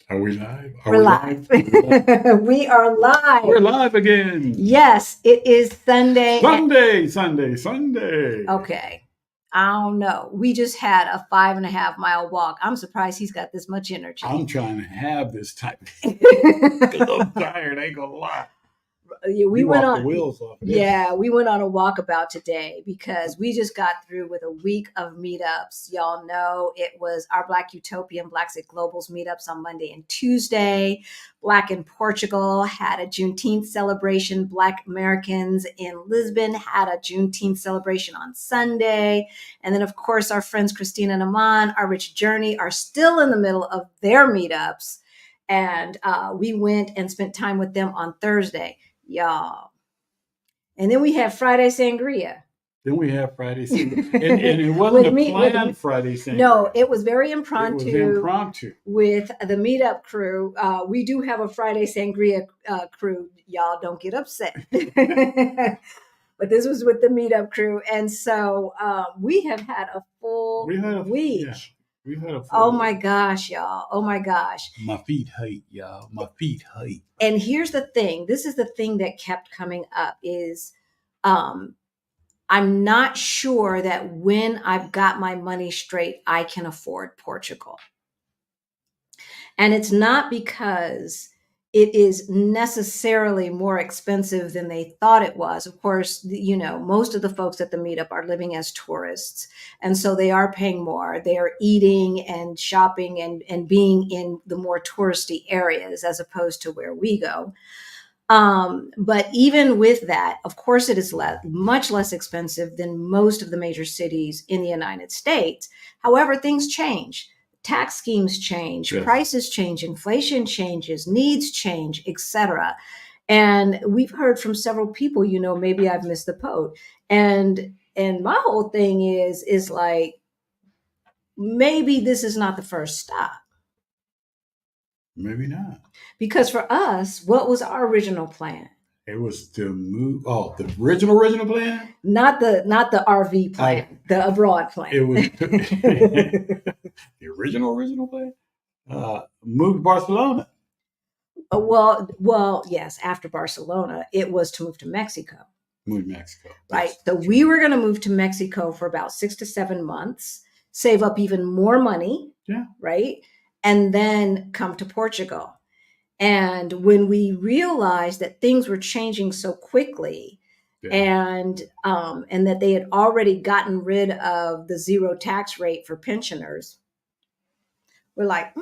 Are we live? Are We're we live. live? We are live. We're live again. Yes, it is Sunday. Sunday. Okay. I don't know. We just had a 5.5 mile walk. I'm surprised he's got this much energy. I'm trying to have this type because I'm tired. I ain't gonna lie. We went on the wheels off. Yeah, we went on a walkabout today because we just got through with a week of meetups. Y'all know it was Our Black Utopia and Blacks at Global's meetups on Monday and Tuesday. Black in Portugal had a Juneteenth celebration. Black Americans in Lisbon had a Juneteenth celebration on Sunday. And then, of course, our friends Christina and Aman, Our Rich Journey, are still in the middle of their meetups. And we went and spent time with them on Thursday. Y'all. And then we have Friday Sangria. And it wasn't a planned Friday Sangria. No, it was very impromptu. It was impromptu. With the meetup crew. We do have a Friday Sangria crew. Y'all don't get upset. But this was with the meetup crew. And so we have had a full week. Yeah. Oh my gosh, y'all. Oh my gosh. My feet hurt, y'all. My feet hurt. And here's the thing. This is the thing that kept coming up is I'm not sure that when I've got my money straight, I can afford Portugal. And it's not because it is necessarily more expensive than they thought it was. Of course, you know, most of the folks at the meetup are living as tourists. And so they are paying more. They are eating and shopping and being in the more touristy areas as opposed to where we go. But even with that, of course, it is much less expensive than most of the major cities in the United States. However, things change. Tax schemes change, yes. Prices change, inflation changes, needs change, etc. And we've heard from several people, you know, maybe I've missed the boat. And my whole thing is like, maybe this is not the first stop. Maybe not. Because for us, what was our original plan? It was to move. Oh, the original plan? Not the RV plan, the abroad plan. It was the original plan. Move to Barcelona. Well, yes. After Barcelona, it was to move to Mexico. Move to Mexico, right? So we were going to move to Mexico for about 6 to 7 months, save up even more money, yeah, right, and then come to Portugal. And when we realized that things were changing so quickly, yeah, and that they had already gotten rid of the zero tax rate for pensioners, we're like,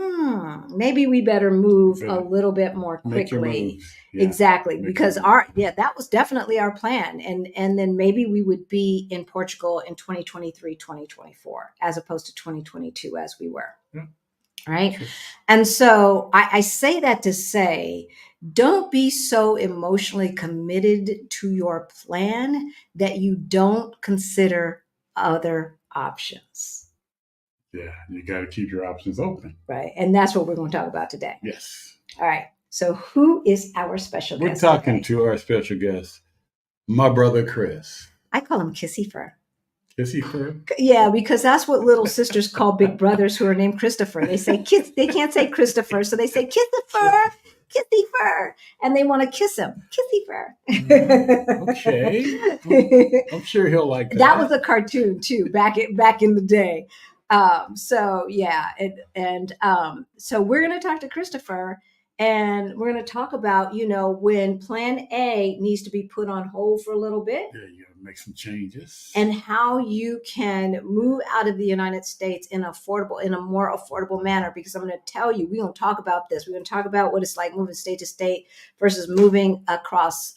maybe we better move a little bit more quickly. Yeah, exactly. Because that was definitely our plan. And then maybe we would be in Portugal in 2023, 2024, as opposed to 2022 as we were. Yeah. Right. Sure. And so I say that to say, don't be so emotionally committed to your plan that you don't consider other options. Yeah, you got to keep your options open. Right. And that's what we're going to talk about today. Yes. All right. So who is our special guest? We're talking to our special guest, my brother, Chris. I call him Kissy Fur. Kissy Fur? Yeah, because that's what little sisters call big brothers who are named Christopher. They say kiss. They can't say Christopher, so they say Kissy Fur, and they want to kiss him. Kissy Fur. Okay. I'm sure he'll like that. That was a cartoon too, back in the day. So yeah, so we're going to talk to Christopher, and we're going to talk about, you know, when Plan A needs to be put on hold for a little bit. Yeah, you got to make some changes, and how you can move out of the United States in a more affordable manner. Because I'm going to tell you, we're going to talk about this. We're going to talk about what it's like moving state to state versus moving across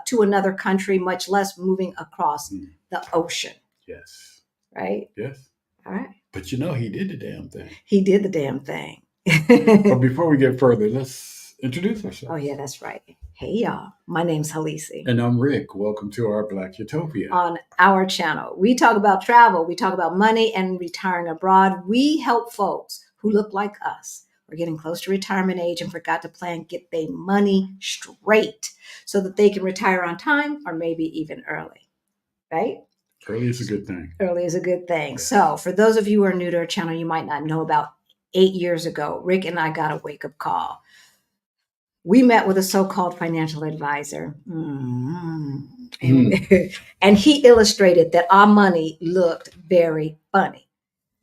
to another country, much less moving across the ocean. Yes. Right. Yes. All right. But you know, he did the damn thing. He did the damn thing. But before we get further, let's introduce ourselves. Oh, yeah, that's right. Hey, y'all. My name's Halisi. And I'm Rick. Welcome to Our Black Utopia. On our channel, we talk about travel. We talk about money and retiring abroad. We help folks who look like us. We're getting close to retirement age and forgot to get their money straight so that they can retire on time or maybe even early. Right? Early is a good thing. Early is a good thing. Yeah. So for those of you who are new to our channel, you might not know about 8 years ago, Rick and I got a wake-up call. We met with a so-called financial advisor. And he illustrated that our money looked very funny.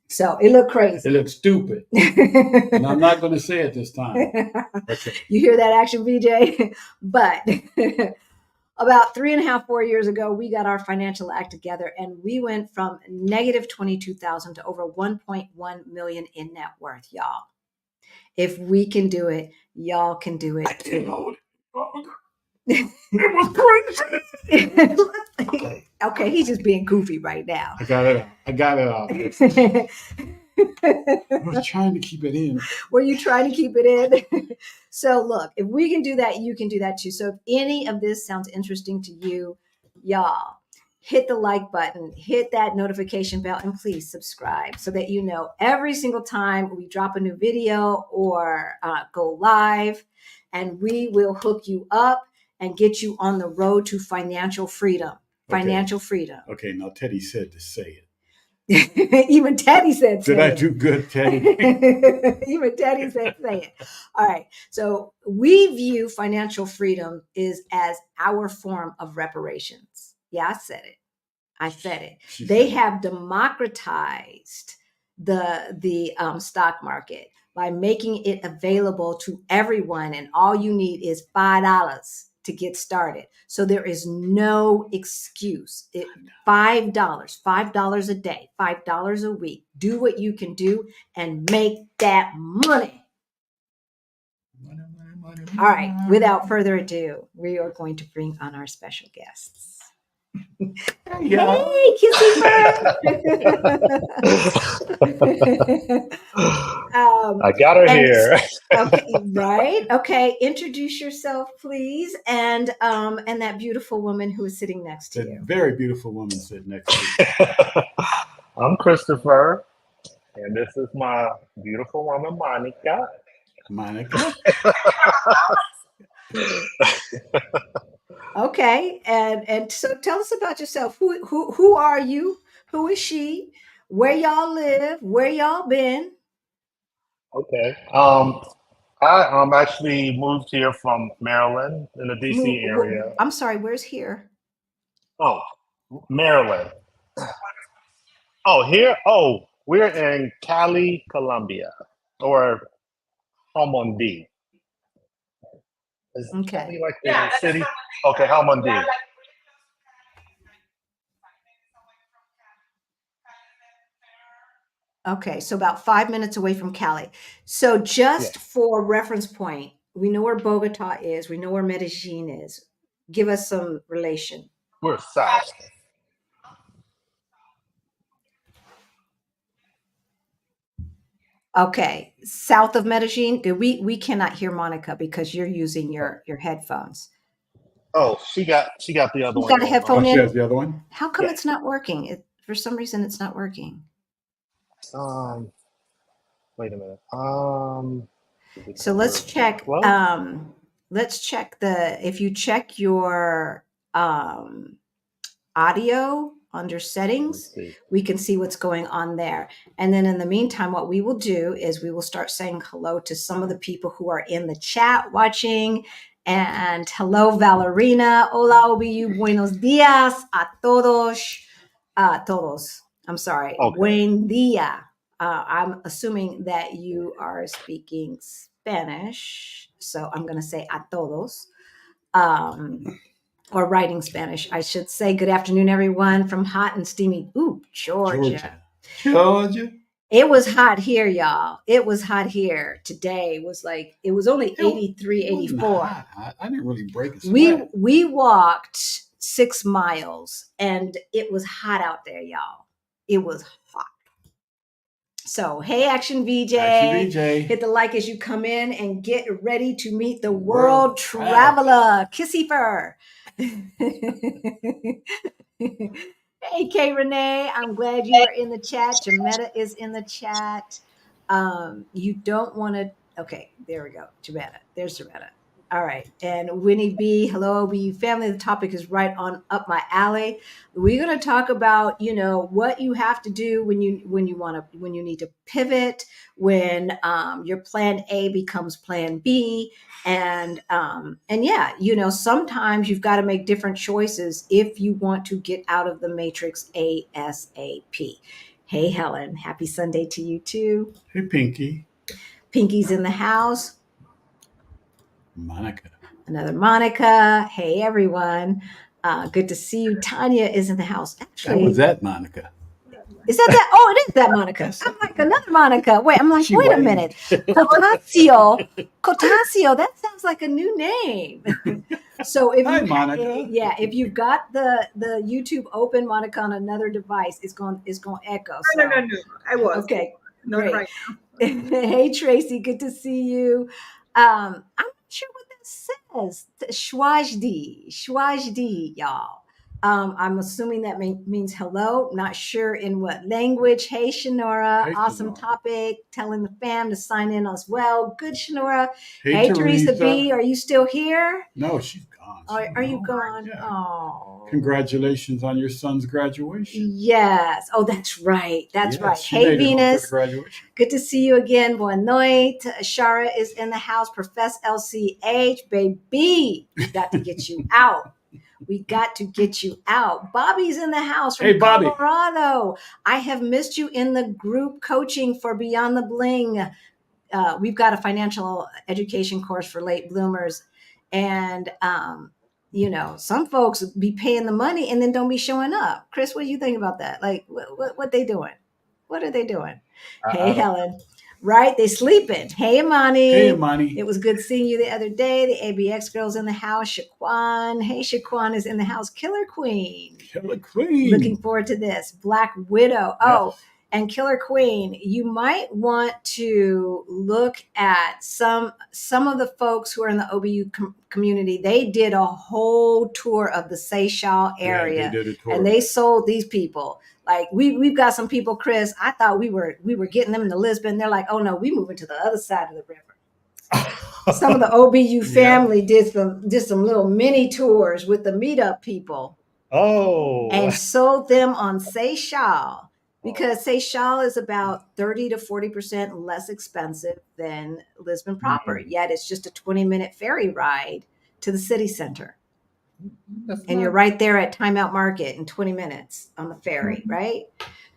So it looked crazy. It looked stupid. And I'm not going to say it this time. Okay. You hear that action, VJ? But about 3.5, 4 years ago, we got our financial act together and we went from negative 22,000 to over 1.1 million in net worth, y'all. If we can do it, y'all can do it too. It was crazy. Okay, he's just being goofy right now. I got it off. I was trying to keep it in. Were you trying to keep it in? So look, if we can do that, you can do that too. So if any of this sounds interesting to you, y'all, hit the like button, hit that notification bell, and please subscribe so that you know every single time we drop a new video or go live, and we will hook you up and get you on the road to financial freedom. Financial freedom. Okay, now Teddy said to say it. Even Teddy said say it. Did I do good, Teddy? Even Teddy said say it. All right. So we view financial freedom is as our form of reparations. Yeah, I said it. They have democratized the stock market by making it available to everyone, and all you need is $5 to get started. So there is no excuse. $5 a day, $5 a week. Do what you can do and make that money. All right. Without further ado, we are going to bring on our special guests. Yeah. Hey, Kissy I got her here. Okay, right? Okay, introduce yourself, please, and that beautiful woman who is sitting next to you. Very beautiful woman sitting next to you. I'm Christopher, and this is my beautiful woman, Monica. Okay, and so tell us about yourself. Who are you? Who is she? Where y'all live? Where y'all been? Okay. I actually moved here from Maryland in the DC area. I'm sorry, where's here? Oh, Maryland. Oh, here? Oh, we're in Cali, Colombia, or Helmondi. Is Cali like the city? Okay, Helmondi. Okay, so about 5 minutes away from Cali. So just for reference point, we know where Bogota is. We know where Medellin is. Give us some relation. We're south. Okay, south of Medellin. We cannot hear Monica because you're using your headphones. Oh, she got the other one. Got a headphone in. She has the other one. How come it's not working? For some reason, it's not working. Wait a minute. So let's check. Let's check if you check your audio under settings, we can see what's going on there. And then in the meantime, what we will do is we will start saying hello to some of the people who are in the chat watching. And hello, Valerina. Hola, OBU. Buenos días a todos. Todos. I'm sorry. Okay. Buen día. I'm assuming that you are speaking Spanish. So I'm going to say a todos. Or writing Spanish, I should say. Good afternoon, everyone, from hot and steamy, Georgia. It was hot here, y'all. It was hot here. Today it was only 83, 84. I didn't really break a sweat. We walked 6 miles and it was hot out there, y'all. It was hot. So, hey, Action VJ. Hit the like as you come in and get ready to meet the world traveler, Kissy Fur. Hey, Kay Renee, I'm glad you are in the chat. Jametta is in the chat. You don't want to. Okay, there we go. Jametta. There's Jametta. All right. And Winnie B, hello, OBU family. The topic is right on up my alley. We're going to talk about, what you have to do when you need to pivot, when your plan A becomes plan B. And yeah, sometimes you've got to make different choices if you want to get out of the matrix ASAP. Hey, Helen, happy Sunday to you too. Hey, Pinky. Pinky's in the house. Monica. Another Monica. Hey, everyone. Good to see you. Tanya is in the house. Actually, That was that Monica. Is that? Oh, it is that Monica. I'm like, another Monica. Wait, I'm like, wait a minute. Cotasio. That sounds like a new name. So if Hi, Monica. if you've got the YouTube open, Monica, on another device, it's going to echo. So. No. I was. Okay. Not Great. right now. Hey, Tracy. Good to see you. I'm not sure what that says. Shwajdi, y'all. I'm assuming that means hello. Not sure in what language. Hey, Shanora. Hey, awesome Shanora. Topic. Telling the fam to sign in as well. Good, Shanora. Hey, Teresa B. Are you still here? No, she's gone. Are you gone? Yeah. Oh. Congratulations on your son's graduation. Yes. Oh, that's right. That's Yes, right. she Hey, made it home for Venus. the graduation. Good to see you again. Boa noite. Shara is in the house. Profess LCH, baby. We got to get you out. We got to get you out. Bobby's in the house from Colorado. I have missed you in the group coaching for Beyond the Bling. We've got a financial education course for late bloomers. And, some folks be paying the money and then don't be showing up. Chris, what do you think about that? Like, what they doing? What are they doing? Hey, Helen. Right? They sleeping. Hey, Imani. Hey, Imani. It was good seeing you the other day. The ABX girl's in the house. Shaquan. Hey, Shaquan is in the house. Killer Queen. Killer Queen. Looking forward to this. Black Widow. Oh, and Killer Queen. You might want to look at some of the folks who are in the OBU community. They did a whole tour of the Seychelles area. Yeah, they did a tour. And they sold these people. Like we've got some people, Chris. I thought we were getting them into Lisbon. They're like, oh no, we moving to the other side of the river. Some of the OBU family did some little mini tours with the meetup people. Oh. And sold them on Seychelles because Seychelles is about 30 to 40% less expensive than Lisbon proper. Yet it's just a 20-minute ferry ride to the city center. And you're right there at Timeout Market in 20 minutes on the ferry, right?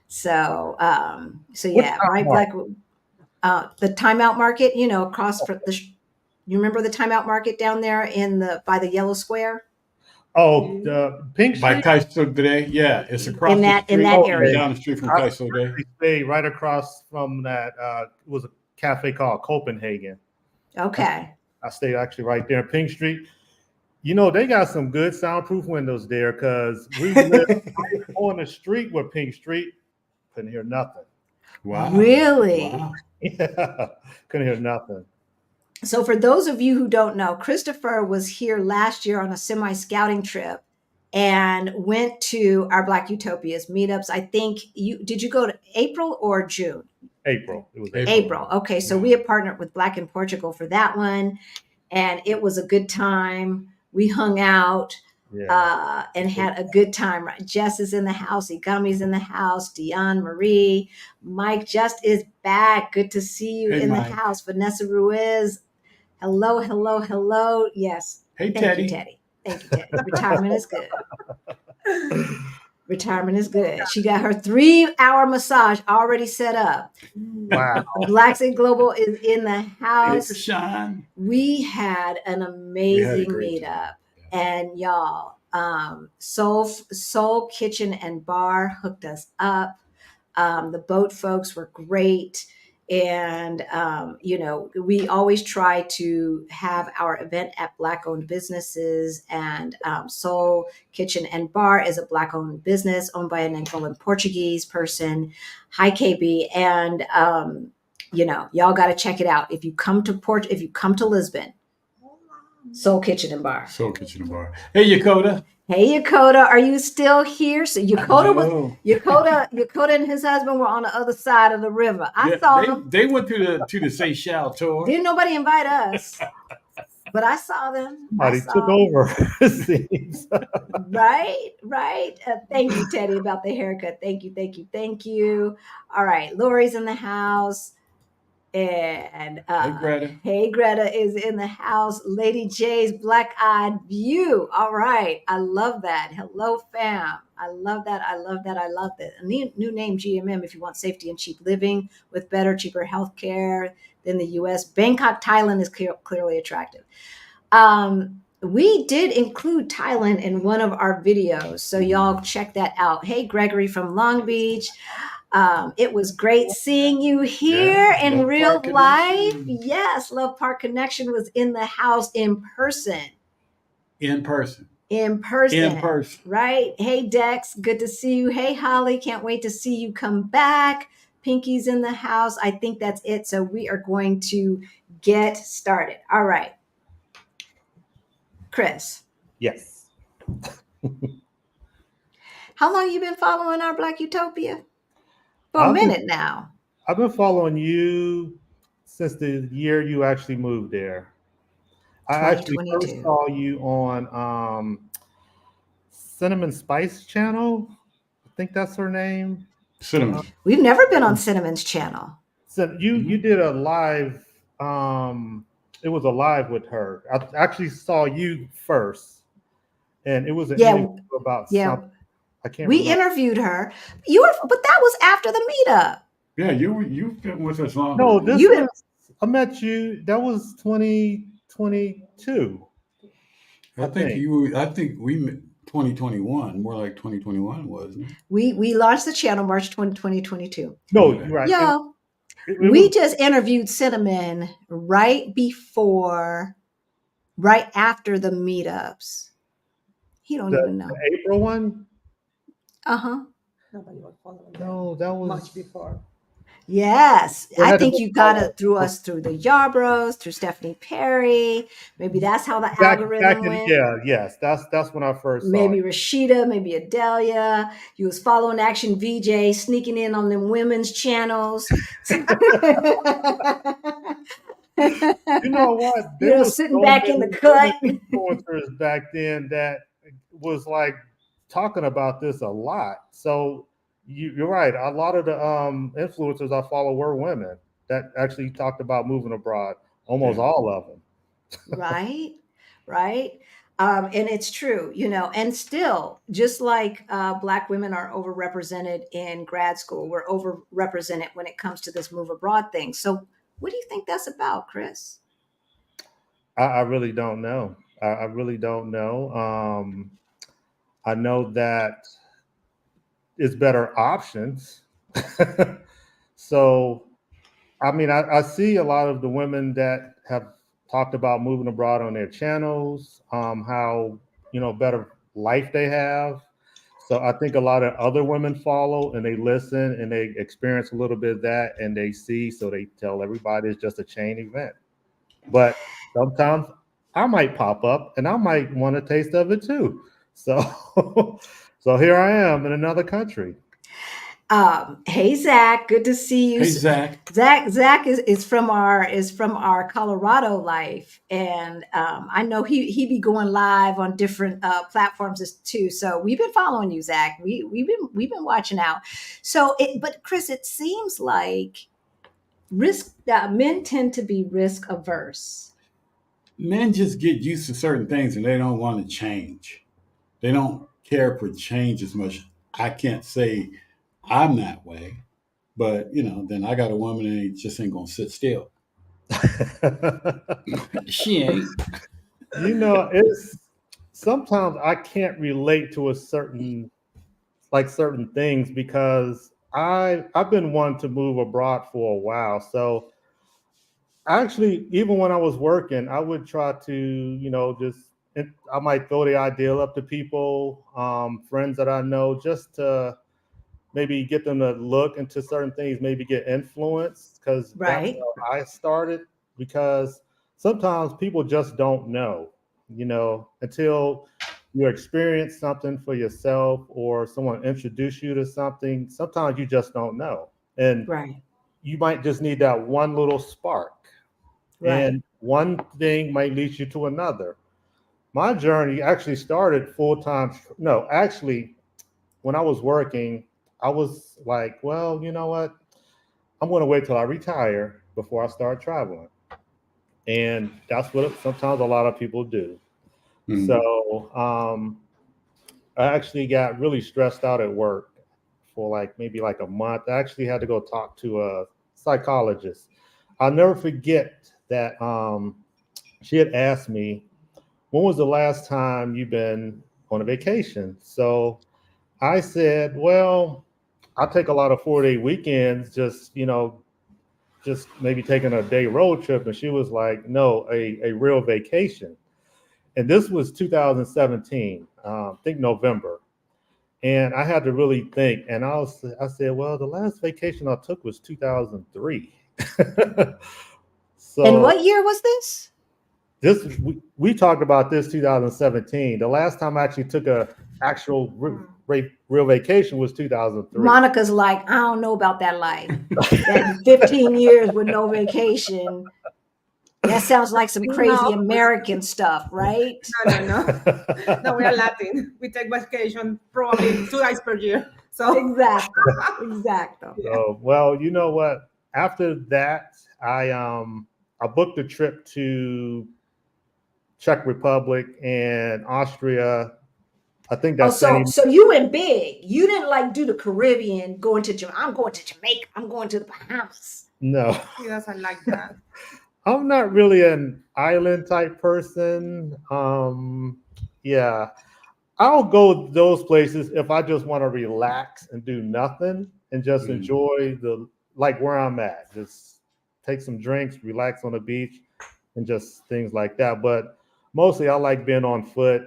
So yeah, right. Like the Timeout Market, across you remember the Timeout Market down there by the Yellow Square? Oh, the Pink Street? By Kaiso Day? Yeah, it's across the street. In that area. Down the street from Kaiso Day. I stay right across from that. It was a cafe called Copenhagen. Okay. I stay actually right there, Pink Street. They got some good soundproof windows there because we live right on the street with Pink Street. Couldn't hear nothing. Wow. Really? Wow. Yeah, couldn't hear nothing. So for those of you who don't know, Christopher was here last year on a semi-scouting trip and went to Our Black Utopia's meetups. I think did you go to April or June? April. It was April. Okay. So we have partnered with Black in Portugal for that one. And it was a good time. We hung out and had a good time. Jess is in the house. Igami's in the house. Dion Marie. Mike just is back. Good to see you in Mike. The house. Vanessa Ruiz. Hello. Yes. Hey, Thank you, Teddy. Retirement is good. Retirement is good. She got her 3-hour massage already set up. Wow. Blacks in Global is in the house. Hey, Sean. We had an amazing meetup. And y'all, Soul Kitchen and Bar hooked us up. The boat folks were great. And, we always try to have our event at Black-owned businesses. And Soul Kitchen and Bar is a Black-owned business owned by an Angolan Portuguese person. Hi, KB. And, y'all got to check it out. If you come to Lisbon, Soul Kitchen and Bar. Soul Kitchen and Bar. Hey, Yakota. Hey, Yakota, are you still here? So Yakota and his husband were on the other side of the river. I saw them. They went to the Seychelles tour. Didn't nobody invite us? but I saw them. Somebody took over. It seems. Right. Thank you, Teddy, about the haircut. Thank you. All right, Lori's in the house. And Hey, Greta. is in the house. Lady J's Black Eyed View. All right, I love that. Hello, fam. I love that. A new name, GMM, if you want safety and cheap living with better, cheaper healthcare than the U.S. Bangkok, Thailand is clearly attractive. We did include Thailand in one of our videos, so y'all check that out. Hey, Gregory from Long Beach. It was great seeing you here in Love real Park life. Connection. Yes, Love Park Connection was in the house in person. In person. Right? Hey, Dex, good to see you. Hey, Holly, can't wait to see you come back. Pinky's in the house. I think that's it. So we are going to get started. All right. Chris. Yes. How long you been following Our Black Utopia? For a minute now. I've been following you since the year you actually moved there. I actually first saw you on Cinnamon Spice channel. I think that's her name. Cinnamon. We've never been on Cinnamon's channel. So you did a live. It was a live with her. I actually saw you first, and it was an interview about something. I can't. We interviewed her. But that was after the meetup. Yeah, you've been with us long. No, I met you. That was 2022. I think we met 2021, more like 2021, wasn't it? We launched the channel March 2022. No, you're right. Yo, we just interviewed Cinnamon right after the meetups. He don't even know. The April one? Uh-huh. Nobody was following. No, that was much before. Yes, I think you got it through through the Yarbros, through Stephanie Perry. Maybe that's how the algorithm went. Yes, that's when I first saw maybe it. Rashida, maybe Adelia. You was following Action VJ, sneaking in on them women's channels. You know what? There was sitting back in the cut. Influencers back then that was like talking about this a lot. So you're right. A lot of the influencers I follow were women that actually talked about moving abroad. Almost all of them. Right. And it's true, and still, just like Black women are overrepresented in grad school, we're overrepresented when it comes to this move abroad thing. So what do you think that's about, Chris? I really don't know. I really don't know. I know that it's better options. So, I mean, I see a lot of the women that have talked about moving abroad on their channels, how, better life they have. So I think a lot of other women follow and they listen and they experience a little bit of that and they see, so they tell everybody it's just a chain event. But sometimes I might pop up and I might want a taste of it too. So, so here I am in another country. Hey Zach, good to see you. Hey Zach. Zach is from our Colorado life, and I know he be going live on different platforms too. So we've been following you, Zach. We've been watching out. So, but Chris, it seems like men tend to be risk averse. Men just get used to certain things and they don't want to change. They don't care for change as much. I can't say I'm that way, but then I got a woman and just ain't gonna sit still. She ain't. It's sometimes I can't relate to certain things because I've been wanting to move abroad for a while. So actually, even when I was working, I would try to, I might throw the idea up to people, friends that I know, just to maybe get them to look into certain things, maybe get influenced, because that's how I started. Because sometimes people just don't know, until you experience something for yourself or someone introduce you to something. Sometimes you just don't know. And you might just need that one little spark. And one thing might lead you to another. My journey actually started full-time. No, actually, when I was working, I was like, well, you know what? I'm going to wait till I retire before I start traveling. And that's what sometimes a lot of people do. Mhm. So I actually got really stressed out at work for like maybe like a month. I actually had to go talk to a psychologist. I'll never forget that she had asked me, when was the last time you've been on a vacation? So I said, well, I take a lot of 4-day weekends, just, just maybe taking a day road trip. And she was like, no, a real vacation. And this was 2017, I think November. And I had to really think. And I said, well, the last vacation I took was 2003. And So what year was this? we talked about this 2017. The last time I actually took a actual real vacation was 2003. Monica's like, I don't know about that life. That 15 years with no vacation. That sounds like some crazy No. American stuff, right? No. No, we are Latin. We take vacation probably 2 days per year. So Exactly. Well, you know what? After that, I booked a trip to Czech Republic and Austria. I think that's so you went big. You didn't like do the Caribbean, going to Jamaica. I'm going to Jamaica. I'm going to the Bahamas. No. he doesn't like that. I'm not really an island type person. Yeah, I'll go those places if I just want to relax and do nothing and just enjoy like where I'm at. Just take some drinks, relax on the beach, and just things like that. But mostly I like being on foot,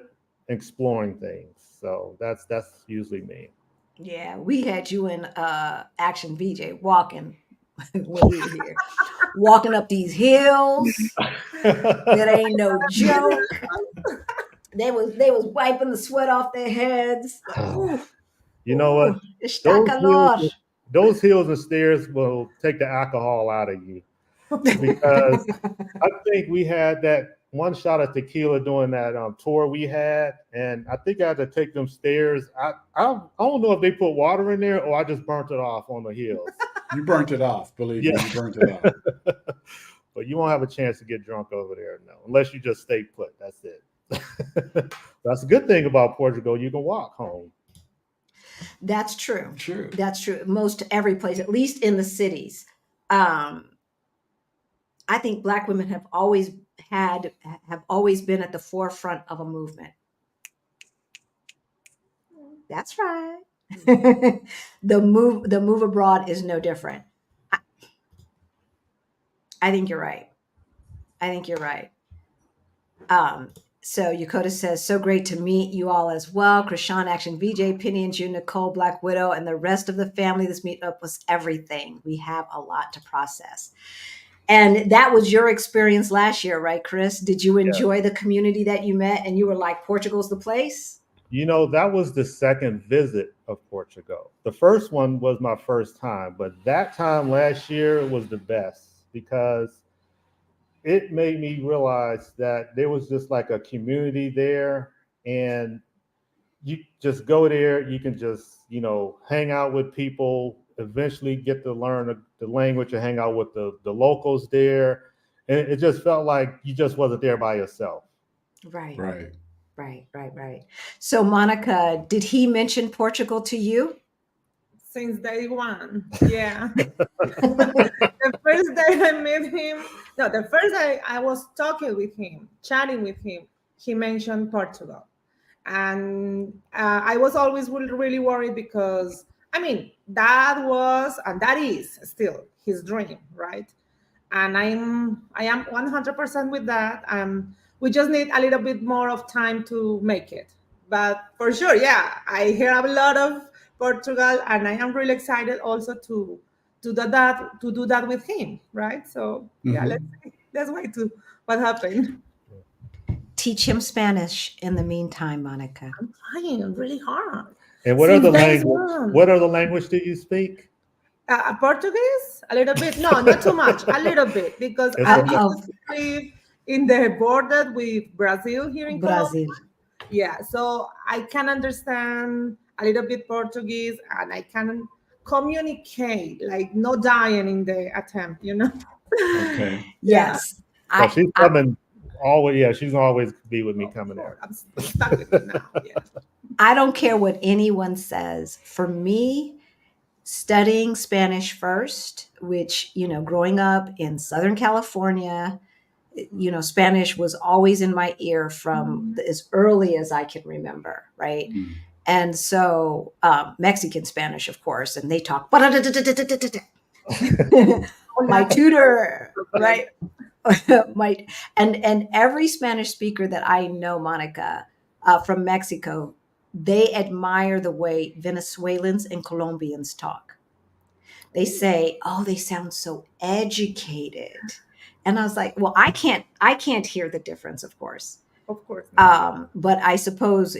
exploring things. So that's usually me. Yeah, we had you in Action VJ walking when we were here. Walking up these hills. That ain't no joke. They was wiping the sweat off their heads. You know what? Está calor. Those hills and stairs will take the alcohol out of you. Because I think we had that one shot of tequila during that tour we had, and I think I had to take them stairs. I don't know if they put water in there or I just burnt it off on the hills. You burnt it off, believe me, you burnt it off. But you won't have a chance to get drunk over there, no, unless you just stay put. That's it. That's a good thing about Portugal. You can walk home. That's true. True. That's true. Most every place, at least in the cities. I think Black women have always been at the forefront of a movement. That's right. The move abroad is no different. I think you're right. So Yokota says, so great to meet you all as well. Krishan, Action VJ, Penny and June, Nicole, Black Widow, and the rest of the family. This meetup was everything. We have a lot to process. And that was your experience last year, right, Chris? Did you enjoy the community that you met and you were like, Portugal's the place? That was the second visit of Portugal. The first one was my first time, but that time last year was the best because it made me realize that there was just like a community there, and you just go there, you can just, hang out with people, eventually get to learn the language and hang out with the locals there. And it just felt like you just wasn't there by yourself. Right. So Monica, did he mention Portugal to you? Since day one, yeah. The first day I met him, the first day I was talking with him, chatting with him, he mentioned Portugal. And I was always really worried because, that was, and that is still his dream, right? And I am 100% with that. We just need a little bit more of time to make it. But for sure, yeah, I hear a lot of Portugal, and I am really excited also to do that with him, right? So yeah, let's wait to what happened. Teach him Spanish in the meantime, Monica. I'm trying really hard. And what other language do you speak? Portuguese, a little bit. No, not too much. A little bit, because I live in the border with Brazil here in Colombia. Brazil. Yeah, so I can understand a little bit Portuguese and I can communicate, like no dying in the attempt, you know? Okay. Yeah. Yes. So she's coming always. Yeah, she's always be with me coming there. I'm stuck with it now. Yeah. I don't care what anyone says. For me, studying Spanish first, which, growing up in Southern California, Spanish was always in my ear from as early as I can remember, right? Mm. And so Mexican Spanish, of course, and they talk. My tutor, right? and every Spanish speaker that I know, Monica, from Mexico, they admire the way Venezuelans and Colombians talk. They say, "Oh, they sound so educated," and I was like, "Well, I can't hear the difference, of course." Of course. But I suppose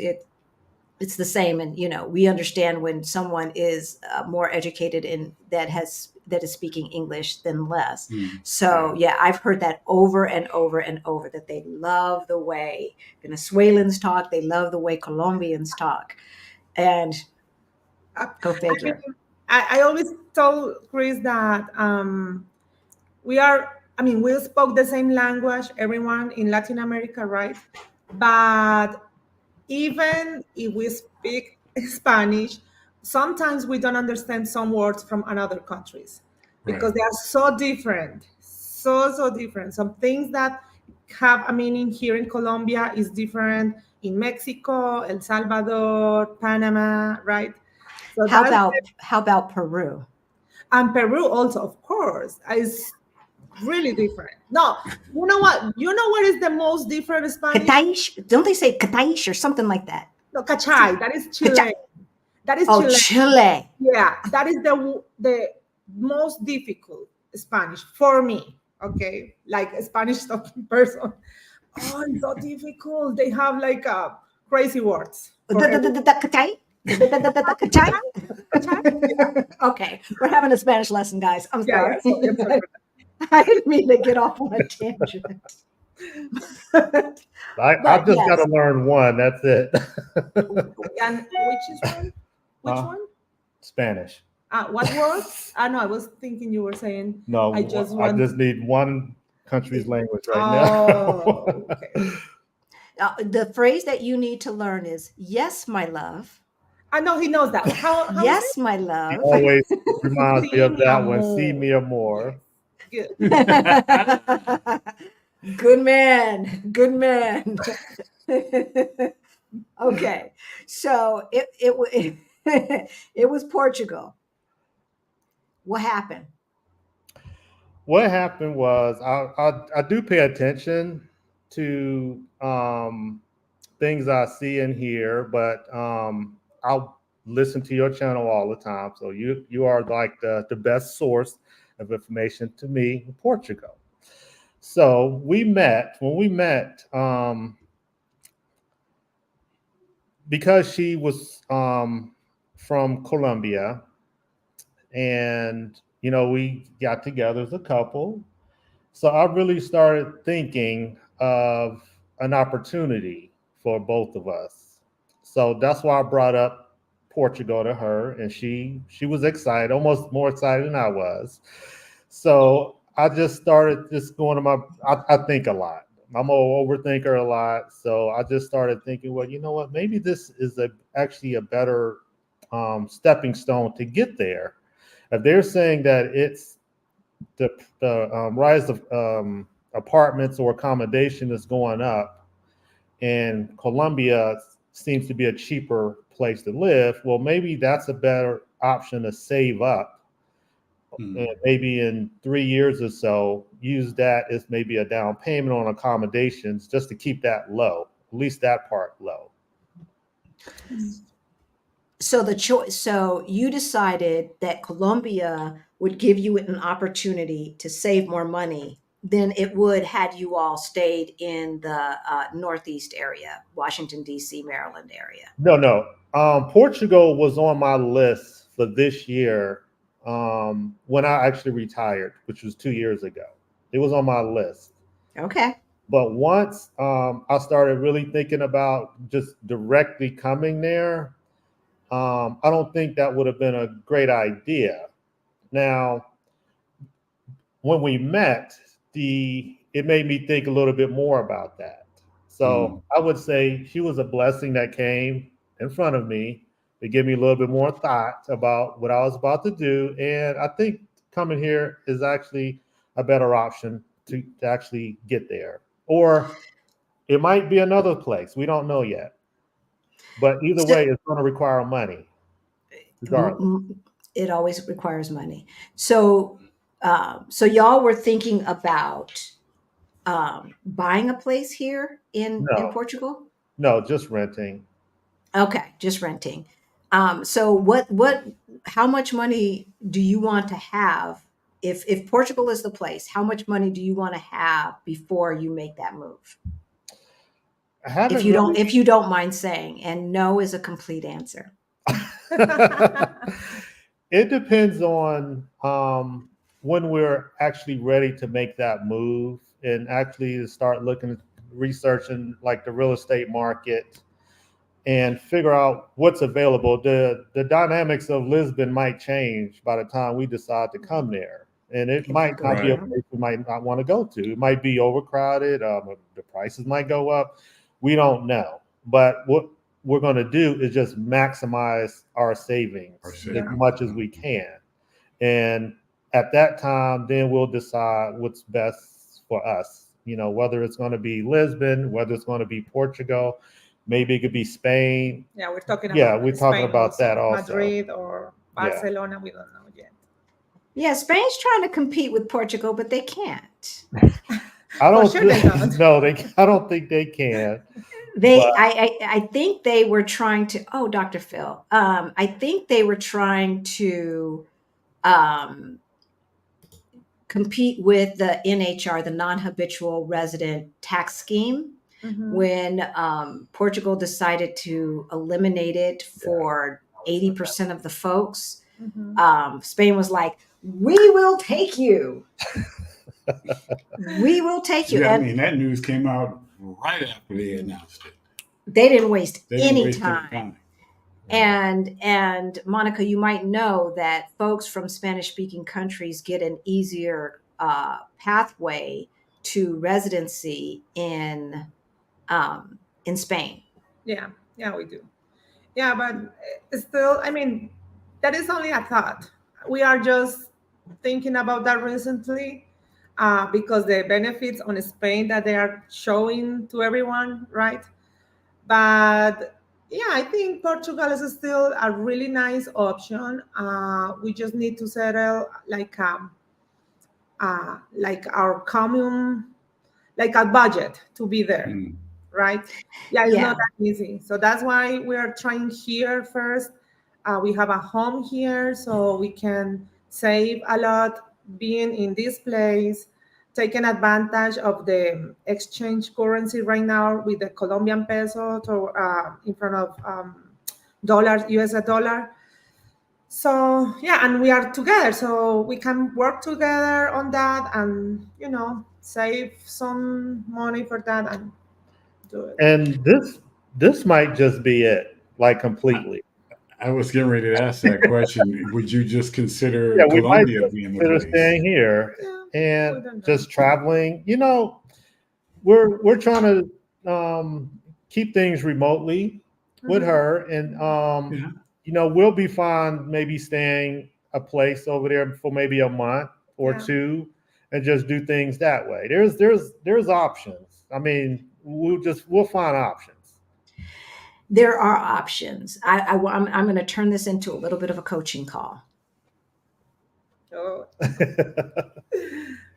it's the same, and we understand when someone is more educated that is speaking English than less. So yeah, I've heard that over and over and over, that they love the way Venezuelans talk, they love the way Colombians talk, and go figure. I always told Chris that we spoke the same language, everyone in Latin America, right? But even if we speak Spanish, sometimes we don't understand some words from other countries because they are so different, so different. Some things that have a meaning here in Colombia is different in Mexico, El Salvador, Panama, right? So how about Peru? And Peru also, of course, is really different. No, you know what? You know what is the most different Spanish? Cataish? Don't they say cataish or something like that? No, cachay. That is Chile. Cachay. That is Chile. Chile. Yeah, that is the most difficult Spanish for me. Okay, like a Spanish talking person. Oh, it's so difficult. They have like crazy words. Cachay? Okay, we're having a Spanish lesson, guys. I'm sorry. Yeah, I didn't mean to get off on a tangent. I just got to learn one. That's it. And which is one? Which one? Spanish. What words? No, I was thinking you were saying. No, I just need one country's language right now. Okay. The phrase that you need to learn is "Yes, my love." I know he knows that. How yes, my love. He always reminds me of that one. See me or more. Good. Good man. Good man. Okay, so it was Portugal. What happened? What happened was I do pay attention to things I see and hear, but I'll listen to your channel all the time. So you are like the best source of information to me in Portugal. So when we met, because she was from Colombia, and we got together as a couple. So I really started thinking of an opportunity for both of us. So that's why I brought up Portugal to her, and she was excited, almost more excited than I was. So I just started going to I think a lot. I'm an overthinker a lot. So I just started thinking, well, you know what? Maybe this is actually a better stepping stone to get there. If they're saying that it's the rise of apartments or accommodation is going up, and Colombia seems to be a cheaper place to live, well, maybe that's a better option to save up. And maybe in 3 years or so, use that as maybe a down payment on accommodations just to keep that low, at least that part low. So you decided that Colombia would give you an opportunity to save more money than it would had you all stayed in the Northeast area, Washington, D.C., Maryland area. No. Portugal was on my list for this year when I actually retired, which was 2 years ago. It was on my list. Okay. But once I started really thinking about just directly coming there, I don't think that would have been a great idea. Now, when we met, it made me think a little bit more about that. So Mm. I would say she was a blessing that came in front of me to give me a little bit more thought about what I was about to do. And I think coming here is actually a better option to actually get there. Or it might be another place. We don't know yet. But either So, way, it's going to require money, regardless. it always requires money. So, so y'all were thinking about buying a place here in No, Portugal? no, just renting. Okay, just renting. So how much money do you want to have if Portugal is the place? How much money do you want to have before you make that move? I haven't really. If you don't mind saying, and no is a complete answer. It depends on when we're actually ready to make that move and actually to start looking, researching like the real estate market and figure out what's available. The dynamics of Lisbon might change by the time we decide to come there. And it If you might go not be a Right. there. place we might not want to go to. It might be overcrowded. The prices might go up. We don't know. But what we're going to do is just maximize our Or savings as Yeah. savings. much as we can. And at that time, then we'll decide what's best for us. Whether it's going to be Lisbon, whether it's going to be Portugal, maybe it could be Spain. Yeah, we're talking Yeah, about we're talking Spain about that also, also. Madrid or Yeah. Barcelona. We don't know yet. Yeah, Spain's trying to compete with Portugal, but they can't. I For don't sure they don't. no, I don't think they can. They, But I think they were trying to. Oh, Dr. Phil. I think they were trying to um, compete with the NHR, the non-habitual resident tax scheme, Mhm. when Portugal decided to eliminate it for 80% of the folks. Mhm. Spain was like, "We will take you. We will take you," Yeah, I and mean that news came out right after they announced it. they didn't waste They didn't any waste any time. time. Right. And Monica, you might know that folks from Spanish speaking countries get an easier pathway to residency in Spain. Yeah, yeah, we do. Yeah, but still, I mean, that is only a thought. We are just thinking about that recently because the benefits on Spain that they are showing to everyone, right? But yeah, I think Portugal is still a really nice option. We just need to settle like our common, like a budget to be there, Mm. right? Yeah, it's not Yeah. that easy. So that's why we are trying here first. We have a home here, so we can save a lot being in this place, taking advantage of the exchange currency right now with the Colombian peso to, in front of dollars, US dollar. So yeah, and we are together, so we can work together on that, and save some money for that and do it. and this might just be it, like I, completely. I was getting ready to ask that question. Would you just consider Yeah, we might Colombia just being the consider place? staying here Yeah, we and don't know. just traveling. We're trying to keep things remotely with Mhm. her, and Yeah. we'll be fine maybe staying a place over there for maybe a month or Yeah. two, and just do things that way. There's options. I mean, we'll find options. There are options. I'm going to turn this into a little bit of a coaching call. Oh,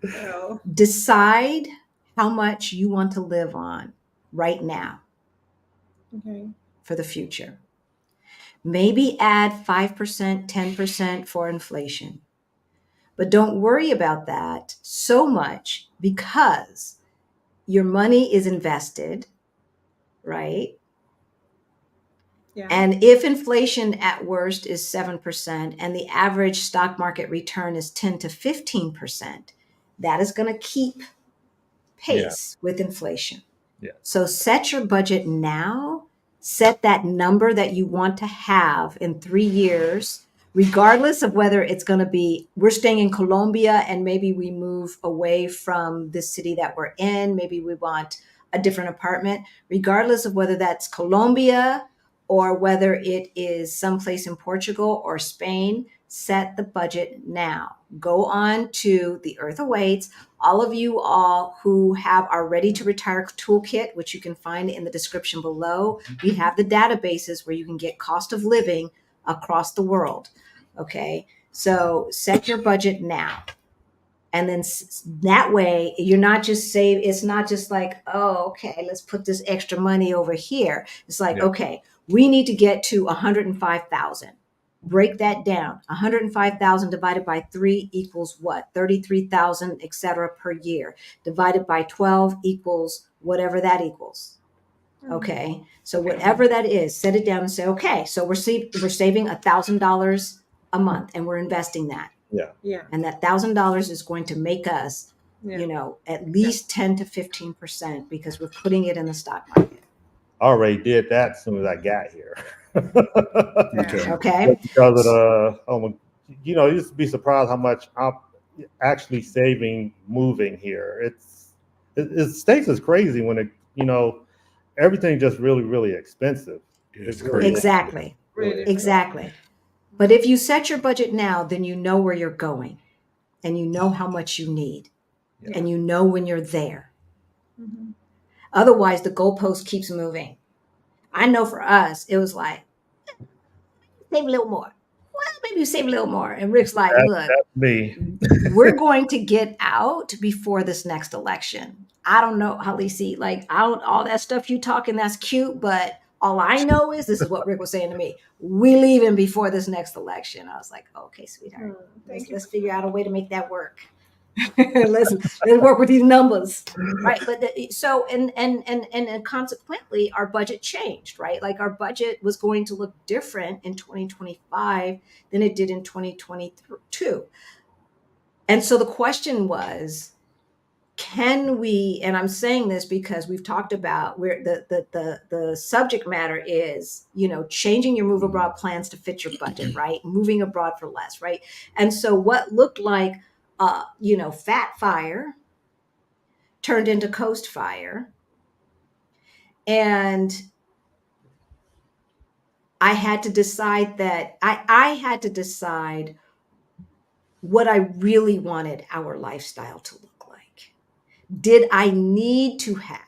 well, Decide how much you want to live on right now okay. for the future. Maybe add 5%, 10% for inflation. But don't worry about that so much because your money is invested, right? Yeah. And if inflation at worst is 7% and the average stock market return is 10 to 15%, that is going to keep pace with inflation. Yeah. So set your budget now, set that number that you want to have in 3 years, regardless of whether it's going to be, we're staying in Colombia and maybe we move away from the city that we're in. Maybe we want a different apartment, regardless of whether that's Colombia or whether it is someplace in Portugal or Spain. Set the budget now. Go on to The Earth Awaits. All of you all who have our Ready to Retire Toolkit, which you can find in the description below, we have the databases where you can get cost of living across the world. Okay, so set your budget now. And then that way, you're not just save. It's not just like, oh, okay, let's put this extra money over here. It's like, okay, we need to get to 105,000. Break that down. 105,000 divided by 3 equals what? 33,000, et cetera, per year. Divided by 12 equals whatever that equals. Okay, so whatever that is, set it down and say, okay, so we're saving $1,000 a month, and we're investing that. Yeah. And that $1,000 is going to make us, Yeah. at least 10 to 15% because we're putting it in the stock market. I already did that as soon as I got here. Okay. Okay. Because of you used to be surprised how much I'm actually saving moving here. It States is crazy when everything just really, really expensive. It's really crazy. Exactly. Really. Exactly. But if you set your budget now, then you know where you're going and you know how much you need and you know when you're there. Mhm. Otherwise, the goalpost keeps moving. I know for us, it was like, save a little more. Well, maybe you save a little more. And Rick's like, look, That's me. we're going to get out before this next election. I don't know, Halisi, all that stuff you talking, that's cute, but all I know is this is what Rick was saying to me. We leaving before this next election. I was like, okay, sweetheart, let's figure out a way to make that work. let's work with these numbers, right? But so and consequently, our budget changed, right? Like our budget was going to look different in 2025 than it did in 2022. And so the question was, can we, and I'm saying this because we've talked about where the subject matter is, changing your move abroad plans to fit your budget, right? Moving abroad for less, right? And so what looked like, fat fire turned into coast fire. And I had to decide that I had to decide what I really wanted our lifestyle to look like. Did I need to have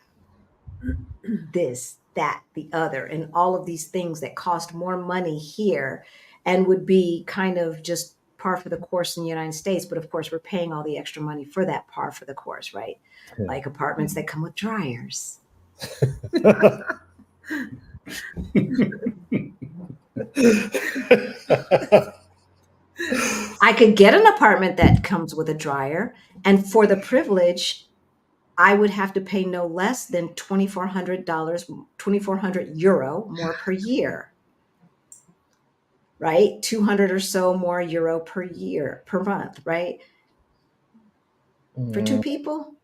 this, that, the other, and all of these things that cost more money here and would be kind of just par for the course in the United States? But of course, we're paying all the extra money for that par for the course, right? Yeah. Like apartments that come with dryers. I could get an apartment that comes with a dryer, and for the privilege, I would have to pay no less than €2,400 more per year, right? 200 or so more euro per month, right? For 2 people.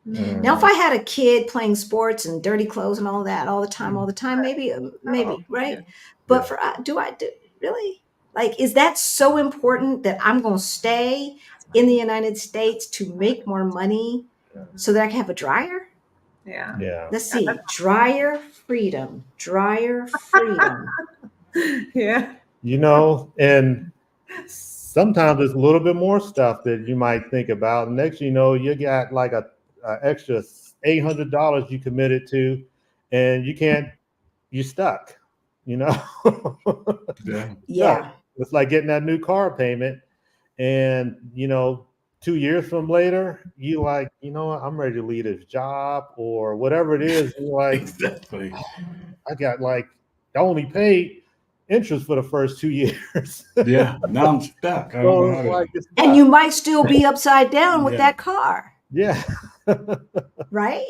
Now, if I had a kid playing sports and dirty clothes and all that all the time, maybe, right? But do I really? Like, is that so important that I'm going to stay in the United States to make more money so that I can have a dryer? Yeah. Let's see. Dryer freedom. Yeah. And sometimes there's a little bit more stuff that you might think about. Next, you got like a extra $800 you committed to, and you're stuck. Yeah. Yeah. It's like getting that new car payment, and 2 years from later, you like, I'm ready to leave this job or whatever it is. You're like, Exactly. I got I only paid interest for the first 2 years. Yeah. Now I'm stuck. I don't know how to. And you might still be upside down with that car. Yeah. Right?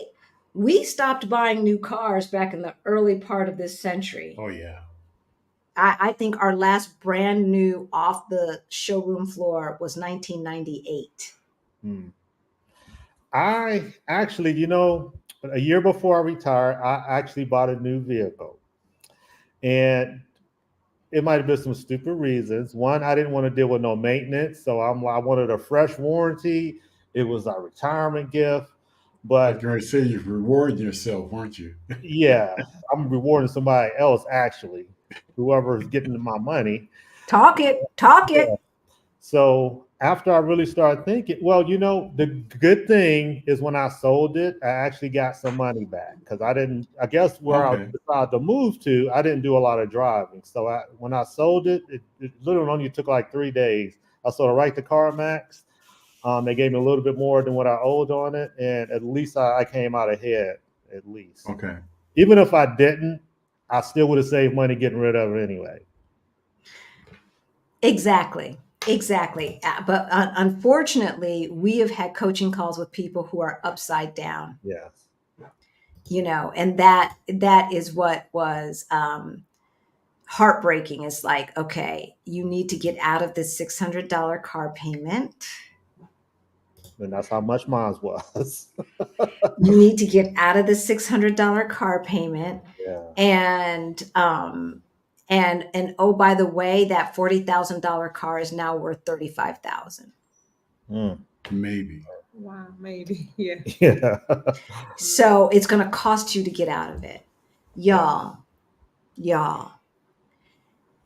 We stopped buying new cars back in the early part of this century. Oh, yeah. I think our last brand new off the showroom floor was 1998. I actually, a year before I retired, I actually bought a new vehicle. And it might have been some stupid reasons. One, I didn't want to deal with no maintenance. So I wanted a fresh warranty. It was a retirement gift. I was But going to say you're rewarding yourself, weren't you? yeah, I'm rewarding somebody else, actually, whoever is getting my money. Talk it. Talk Yeah. it. So after I really started thinking, well, the good thing is when I sold it, I actually got some money back because I guess where I Okay. decided to move to, I didn't do a lot of driving. So when I sold it, it literally only took like 3 days. I sold it right to CarMax. They gave me a little bit more than what I owed on it. And at least I came out ahead, at least. Okay. Even if I didn't, I still would have saved money getting rid of it anyway. Exactly. But unfortunately, we have had coaching calls with people who are upside down. Yeah. And that is what was heartbreaking. It's like, okay, you need to get out of this $600 car payment. And that's how much mine was. You need to get out of the $600 car payment. Yeah. And oh, by the way, that $40,000 car is now worth $35,000. Maybe. Wow, maybe. Yeah. Yeah. So it's going to cost you to get out of it. Y'all.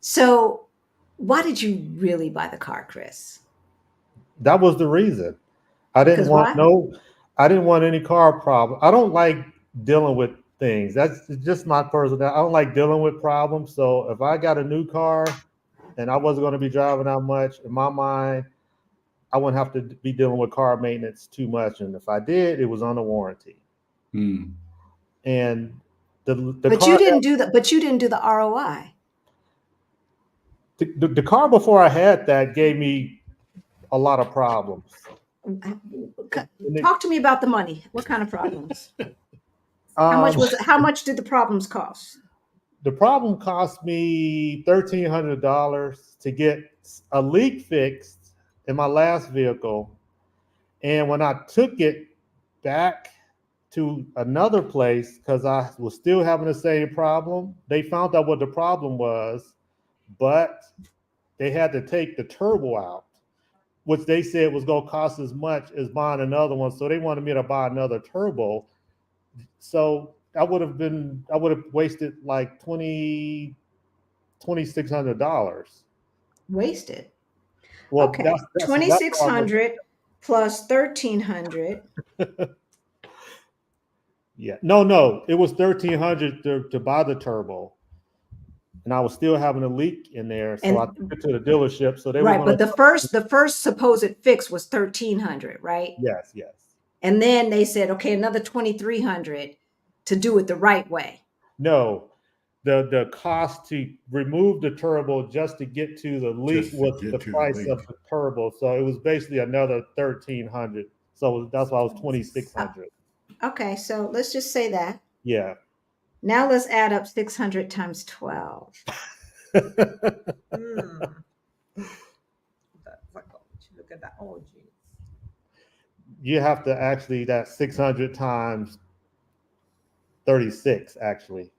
So why did you really buy the car, Chris? That was the reason. I didn't want any car problem. I don't like dealing with things. That's just my personal. I don't like dealing with problems. So if I got a new car and I wasn't going to be driving that much, in my mind, I wouldn't have to be dealing with car maintenance too much. And if I did, it was on a warranty. Hmm. And but you didn't do the ROI. The car before I had that gave me a lot of problems. Talk to me about the money. What kind of problems? How much did the problems cost? The problem cost me $1,300 to get a leak fixed in my last vehicle. And when I took it back to another place, because I was still having the same problem, they found out what the problem was, but they had to take the turbo out, which they said was going to cost as much as buying another one. So they wanted me to buy another turbo. So I would have wasted like $2,600. Wasted. Well, okay, that's $2,600 plus $1,300. Yeah, no, it was $1,300 to buy the turbo, and I was still having a leak in there, so I took it to the dealership. So they right, but the first supposed fix was $1,300, right? Yes. And then they said, okay, another $2,300 to do it the right way. No, the cost to remove the turbo just to get to the leak was the price of the turbo. So it was basically another $1,300. So that's why it was $2,600. Okay, so let's just say that. Yeah. Now let's add up 600 times 12. Look at that. Oh, geez. You have to actually, that 600 times 36, actually.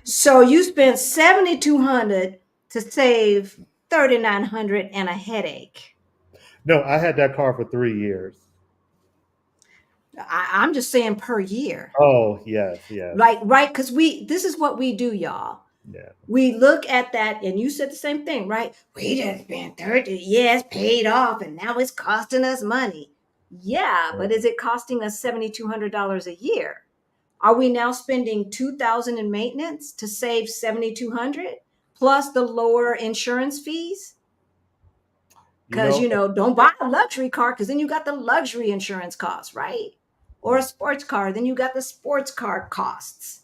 So you spent $7,200 to save $3,900 and a headache. No, I had that car for 3 years. I'm just saying per year. Oh, yes. Right, because this is what we do, y'all. Yeah. We look at that, and you said the same thing, right? We just spent 30 years paid off, and now it's costing us money. Yeah, but is it costing us $7,200 a year? Are we now spending $2,000 in maintenance to save $7,200 plus the lower insurance fees? Because don't buy a luxury car, because then you got the luxury insurance costs, right? Or a sports car, then you got the sports car costs.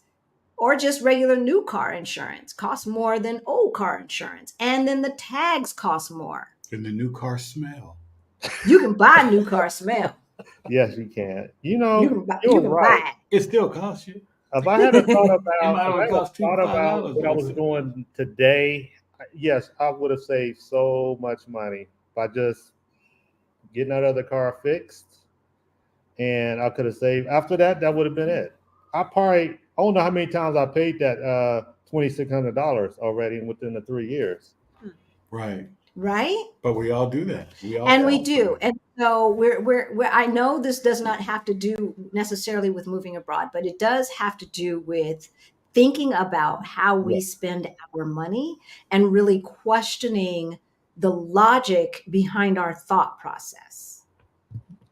Or just regular new car insurance costs more than old car insurance. And then the tags cost more. And the new car smell. You can buy a new car smell. Yes, you can. You can buy it. It still costs you. If I had thought about $5 what I was doing today, yes, I would have saved so much money by just getting that other car fixed, and I could have saved. After that, that would have been it. I don't know how many times I paid that $2,600 already within the 3 years. Right. Right? But we all do that. We all And we fall for do. it. And so we're I know this does not have to do necessarily with moving abroad, but it does have to do with thinking about how we Yeah. spend our money and really questioning the logic behind our thought process.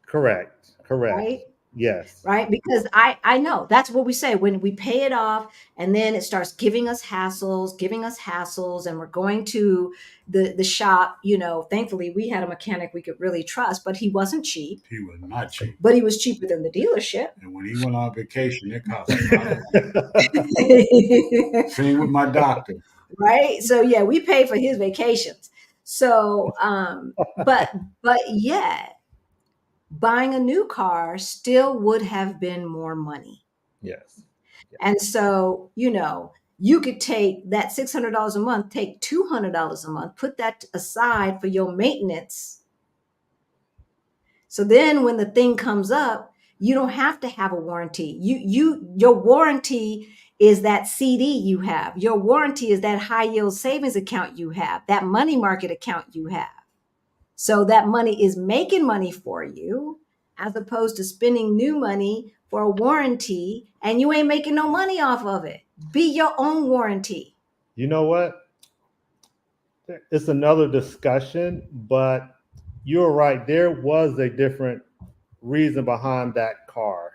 Correct. Correct. Right? Yes. Right, because I know that's what we say when we pay it off, and then it starts giving us hassles, and we're going to the shop. Thankfully we had a mechanic we could really trust, but he wasn't cheap, He was not cheap. but he was cheaper than the dealership. And when he went on vacation, it cost a lot of money. Same with my doctor. Right, so yeah, we pay for his vacations. So but yet buying a new car still would have been more money. Yes. And so, you could take that $600 a month, take $200 a month, put that aside for your maintenance. So then when the thing comes up, you don't have to have a warranty. Your warranty is that CD you have. Your warranty is that high yield savings account you have, that money market account you have. So that money is making money for you, as opposed to spending new money for a warranty and you ain't making no money off of it. Be your own warranty. You know what? It's another discussion, but you're right. There was a different reason behind that car.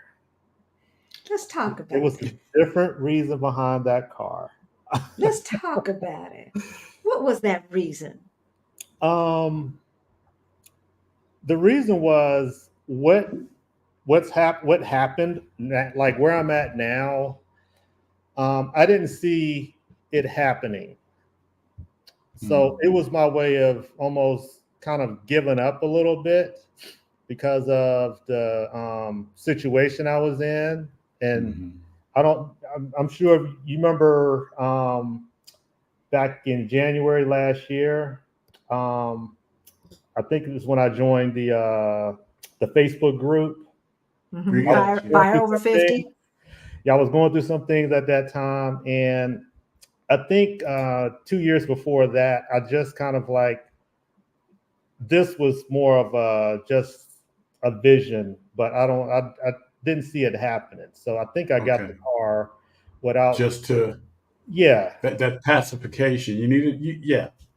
Let's talk about There was a different reason behind that car. Let's talk about it. What was that reason? The reason was what happened, like where I'm at now. I didn't see it happening, so it was my way of almost kind of giving up a little bit because of the situation I was in, and I'm sure you remember back in January last year. I think it was when I joined the Facebook group. Buyer over 50. Yeah, I was going through some things at that time, and I think 2 years before that, I just kind of like, this was more of just a vision, but I didn't see it happening. So I think I got the car without just to that pacification. You needed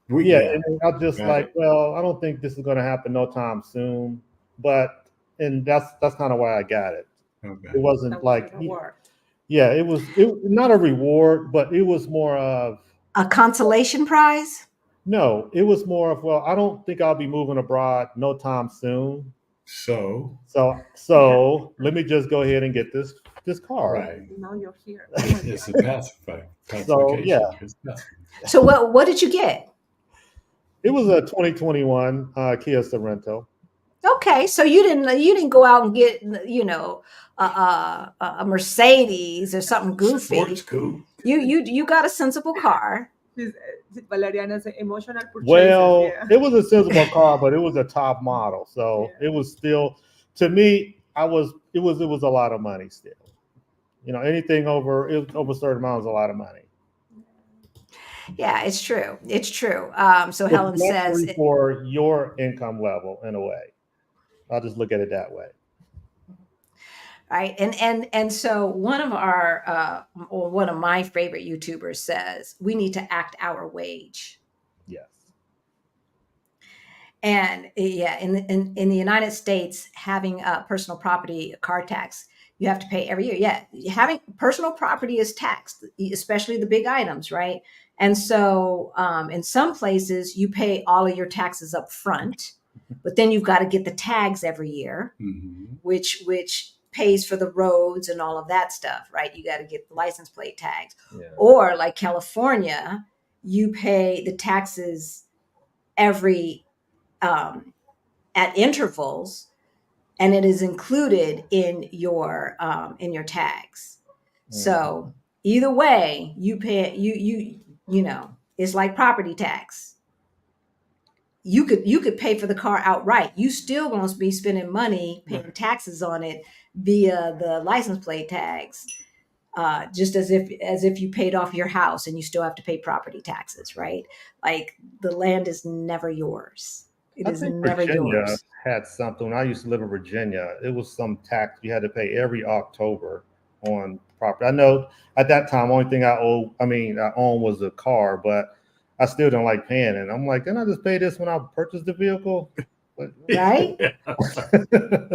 and I just like, well, I don't think this is going to happen no time soon, and that's kind of why I got it. It wasn't like it was not a reward, but it was more of a consolation prize. No, it was more of, well, I don't think I'll be moving abroad no time soon. So let me just go ahead and get this car. Right. Now you're here. It's a pacification. So yeah. So what did you get? It was a 2021 Kia Sorento. Okay, so you didn't go out and get a Mercedes or something goofy. Sports coupe. You got a sensible car. Valeriana's emotional purchase. Well, it was a sensible car, but it was a top model, so it was still, to me, it was a lot of money still. Anything over a certain amount is a lot of money. Yeah, it's true. It's true. So Helen says for your income level, in a way. I'll just look at it that way. Right. And so one of my favorite YouTubers says we need to act our wage. Yes. And in the United States, having a personal property car tax, you have to pay every year. Yeah. Having personal property is taxed, especially the big items, right? And so in some places you pay all of your taxes up front, but then you've got to get the tags every year, which pays for the roads and all of that stuff, right? You got to get the license plate tags. Yeah. Or like California, you pay the taxes every at intervals, and it is included in your tags. So either way, you pay It's like property tax. You could pay for the car outright. You still gonna be spending money paying taxes on it via the license plate tags, just as if you paid off your house and you still have to pay property taxes, right? Like the land is never yours. It I is think never Virginia yours. had something. When I used to live in Virginia, it was some tax you had to pay every October on property. I know at that time, only thing I owned was a car, but I still don't like paying it. I'm like, didn't I just pay this when I purchased the vehicle? Right?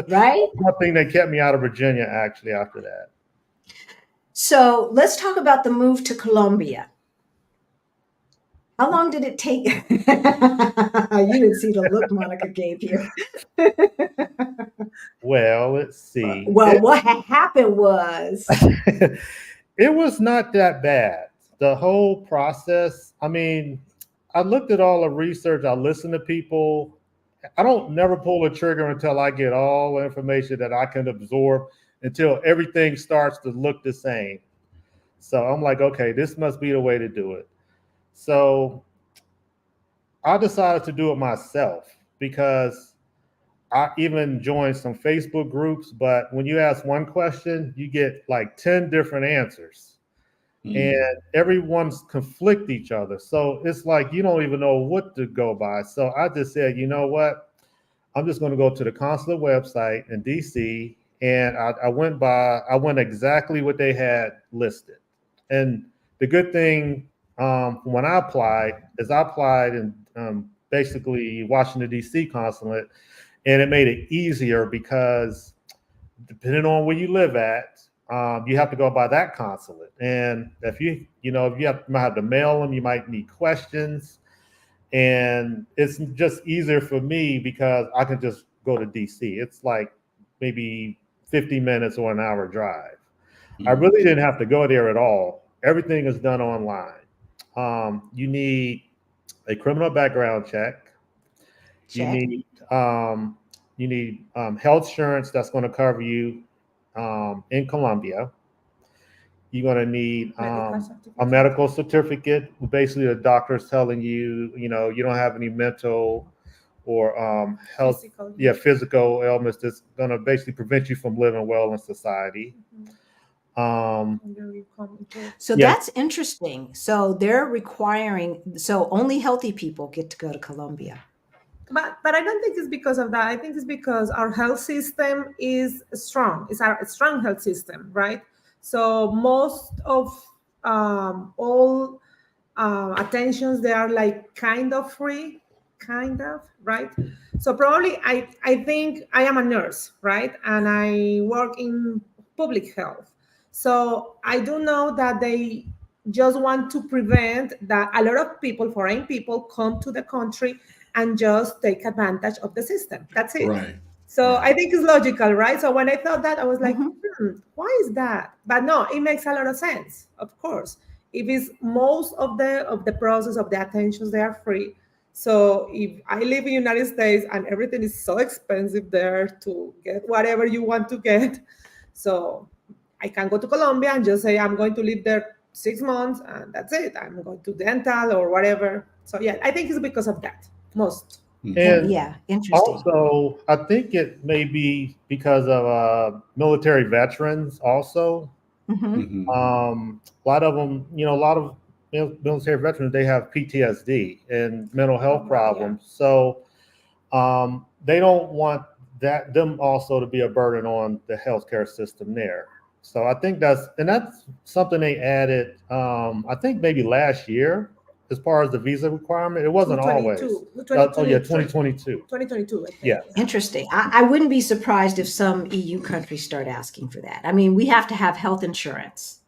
Right? One thing that kept me out of Virginia actually after that. So let's talk about the move to Colombia. How long did it take? You didn't see the look Monica gave you. Well, let's see. Well, what happened was. It was not that bad. The whole process, I mean, I looked at all the research, I listened to people. I don't never pull a trigger until I get all the information that I can absorb, until everything starts to look the same. So I'm like, okay, this must be the way to do it. So I decided to do it myself because I even joined some Facebook groups, but when you ask one question, you get like 10 different answers. And everyone's conflict each other. So it's like you don't even know what to go by. So I just said, you know what? I'm just going to go to the consulate website in DC. And I went exactly what they had listed. And the good thing when I applied is I applied in basically Washington, D.C. consulate. And it made it easier because depending on where you live at, you have to go by that consulate. And if you might have to mail them, you might need questions. And it's just easier for me because I can just go to DC. It's like maybe 50 minutes or an hour drive. I really didn't have to go there at all. Everything is done online. You need a criminal background check. Check. You need health insurance that's going to cover you in Colombia. You're going to need a medical certificate. Basically, the doctor's telling you, you don't have any mental or health, physical ailments that's going to basically prevent you from living well in society. So that's interesting. So they're requiring, so only healthy people get to go to Colombia. But I don't think it's because of that. I think it's because our health system is strong. It's a strong health system, right? So most of all attentions, they are like kind of free, right? So probably I think I am a nurse, right? And I work in public health. So I do know that they just want to prevent that a lot of people, foreign people, come to the country and just take advantage of the system. That's it. Right. So Right. I think it's logical, right? So when I thought that, I was like, why is that? But no, it makes a lot of sense, of course. If it's most of the process of the attentions, they are free. So if I live in the United States and everything is so expensive there to get whatever you want to get, so I can go to Colombia and just say I'm going to live there 6 months and that's it. I'm going to dental or whatever. So yeah, I think it's because of that most. And yeah, interesting. Also, I think it may be because of military veterans also. A lot of them, a lot of military veterans, they have PTSD and mental health problems. Yeah. So they don't want them also to be a burden on the healthcare system there. So I think that's something they added, I think maybe last year, as far as the visa requirement. It wasn't always. 2022. 2022. Yeah. Interesting. I wouldn't be surprised if some EU countries start asking for that. I mean, we have to have health insurance,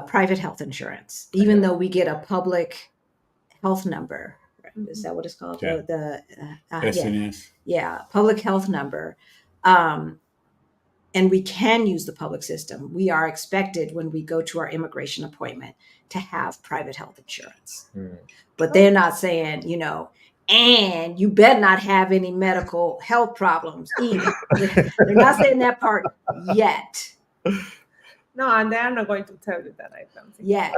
private health insurance, even though we get a public health number. Is that what it's called? Yeah. SNS. Yeah, public health number. And we can use the public system. We are expected when we go to our immigration appointment to have private health insurance. But they're not saying, and you better not have any medical health problems either. They're not saying that part yet. No, and they are not going to tell you that, I don't think. Yet.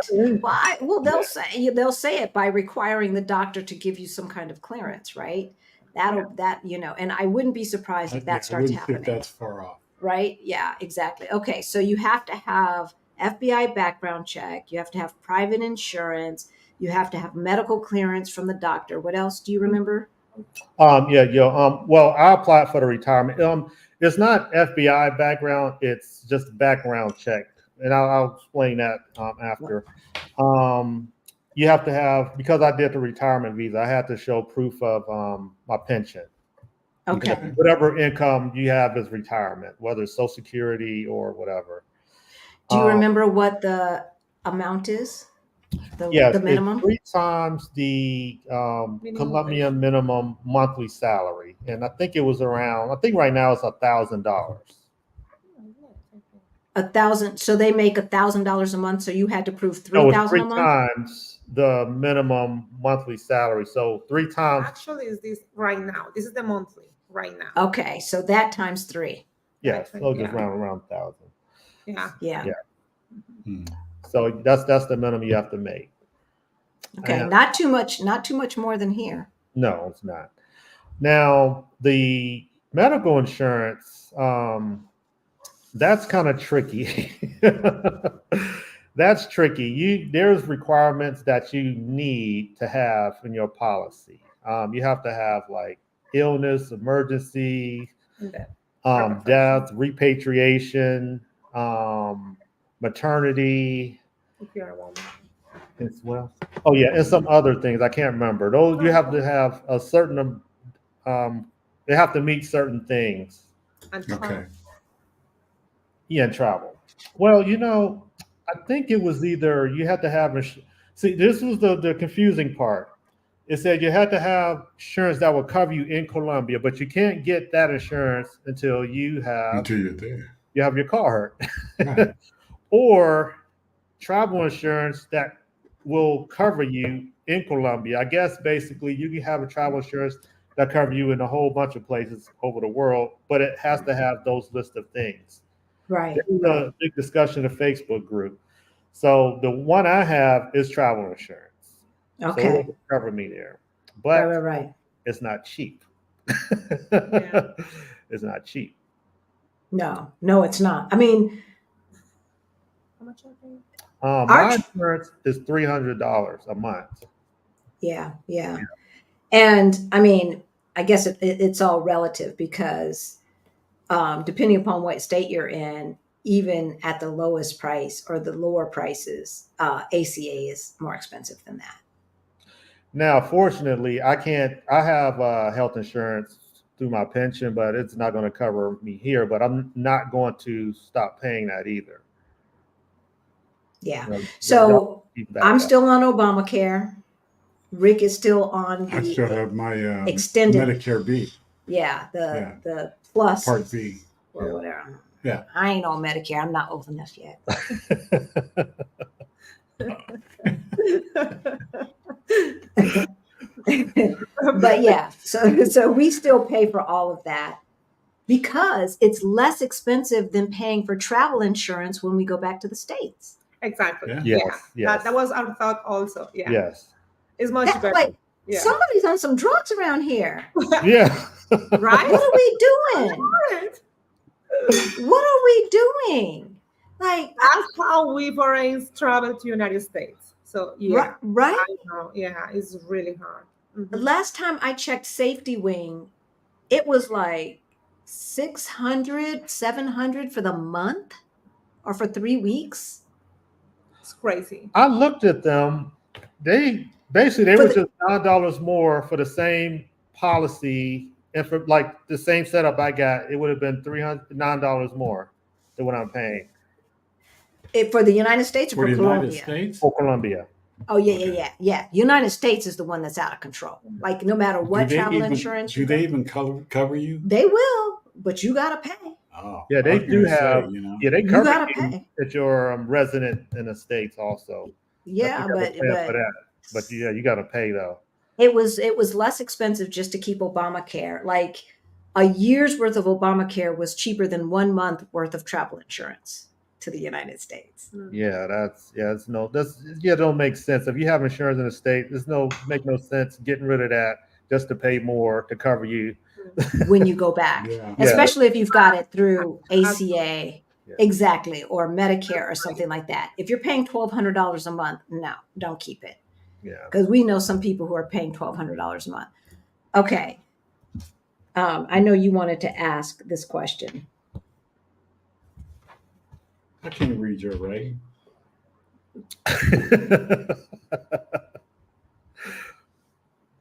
Well, they'll say it by requiring the doctor to give you some kind of clearance, right? And I wouldn't be surprised if that I starts wouldn't think happening. that's far off. Right? Yeah, exactly. Okay, so you have to have FBI background check, you have to have private insurance, you have to have medical clearance from the doctor. What else do you remember? Well, I applied for the retirement. It's not FBI background; it's just background check, and I'll explain that after. You have to have, because I did the retirement visa, I had to show proof of my pension. Okay. Whatever income you have is retirement, whether it's Social Security or whatever. Do you remember what the amount is? Yes, the minimum? it's 3 times the Colombian minimum monthly salary, and I think it was around. I think right now it's $1,000. 1,000. So they make $1,000 a month. So you had to prove No, 3,000 it's a 3 month. times the minimum monthly salary. So 3 times. Actually, is this right now? This is the monthly right now. Okay, so that times 3. Yes, so just around 1,000. Yeah. So that's the minimum you have to make. Okay, And not too much more than here. no, it's not. Now the medical insurance, that's kind of tricky. That's tricky. There's requirements that you need to have in your policy. You have to have like illness, emergency, death, repatriation, maternity. If you're a woman. As well. Oh yeah, and some other things I can't remember. Those you have to have a certain. They have to meet certain things. Okay. Yeah, and travel. Well, I think it was either you had to have. See, this was the confusing part. It said you had to have insurance that will cover you in Colombia, but you can't get that insurance until you're there. You have your car hurt, right. Or travel insurance that will cover you in Colombia. I guess basically you can have a travel insurance that cover you in a whole bunch of places over the world, but it has to have those list of things. Right. There was a big discussion in the Facebook group. So the one I have is travel insurance. Okay. So it will cover me there. But right. It's not cheap. It's not cheap. No, it's not. I mean, how much are they? My insurance is $300 a month. Yeah. And I mean, I guess it's all relative because depending upon what state you're in, even at the lowest price or the lower prices, ACA is more expensive than that. Now, fortunately, I have health insurance through my pension, but it's not going to cover me here, but I'm not going to stop paying that either. Yeah. So I'm still on Obamacare. Rick is still on I still have my extended Medicare B. Yeah, the plus Part B or whatever. Yeah. I ain't on Medicare. I'm not old enough yet. But yeah, so we still pay for all of that because it's less expensive than paying for travel insurance when we go back to the States. Exactly. Yeah. Yes. That was our thought also. Yeah. Yes. It's much better. Like, somebody's on some drugs around here. Yeah. Right? What are we doing? What are we doing? Like, that's how we foreigners travel to United States. So yeah. Right? I know. Yeah, it's really hard. Mm-hmm. Last time I checked Safety Wing, it was like $600, $700 for the month or for 3 weeks. It's crazy. I looked at them. They were just $9 more for the same policy, and for like the same setup I got, it would have been $9 more than what I'm paying. For the United States or for Colombia? United States? For Colombia. Oh yeah. United States is the one that's out of control. Like no matter what travel insurance. Do they even cover you? They will, but you gotta pay. Oh, yeah, they do have. Yeah, they cover you if you're a resident in the States also. Yeah, but yeah, you got to pay though. It was less expensive just to keep Obamacare. Like a year's worth of Obamacare was cheaper than 1 month worth of travel insurance. to the United States. Yeah, it don't make sense. If you have insurance in the state, make no sense getting rid of that just to pay more to cover you. When you go back, Yeah. especially if you've got it through ACA, Yeah. exactly, or Medicare or something like that. If you're paying $1,200 a month, no, don't keep it. Yeah. Because we know some people who are paying $1,200 a month. Okay. I know you wanted to ask this question. I can't read your writing.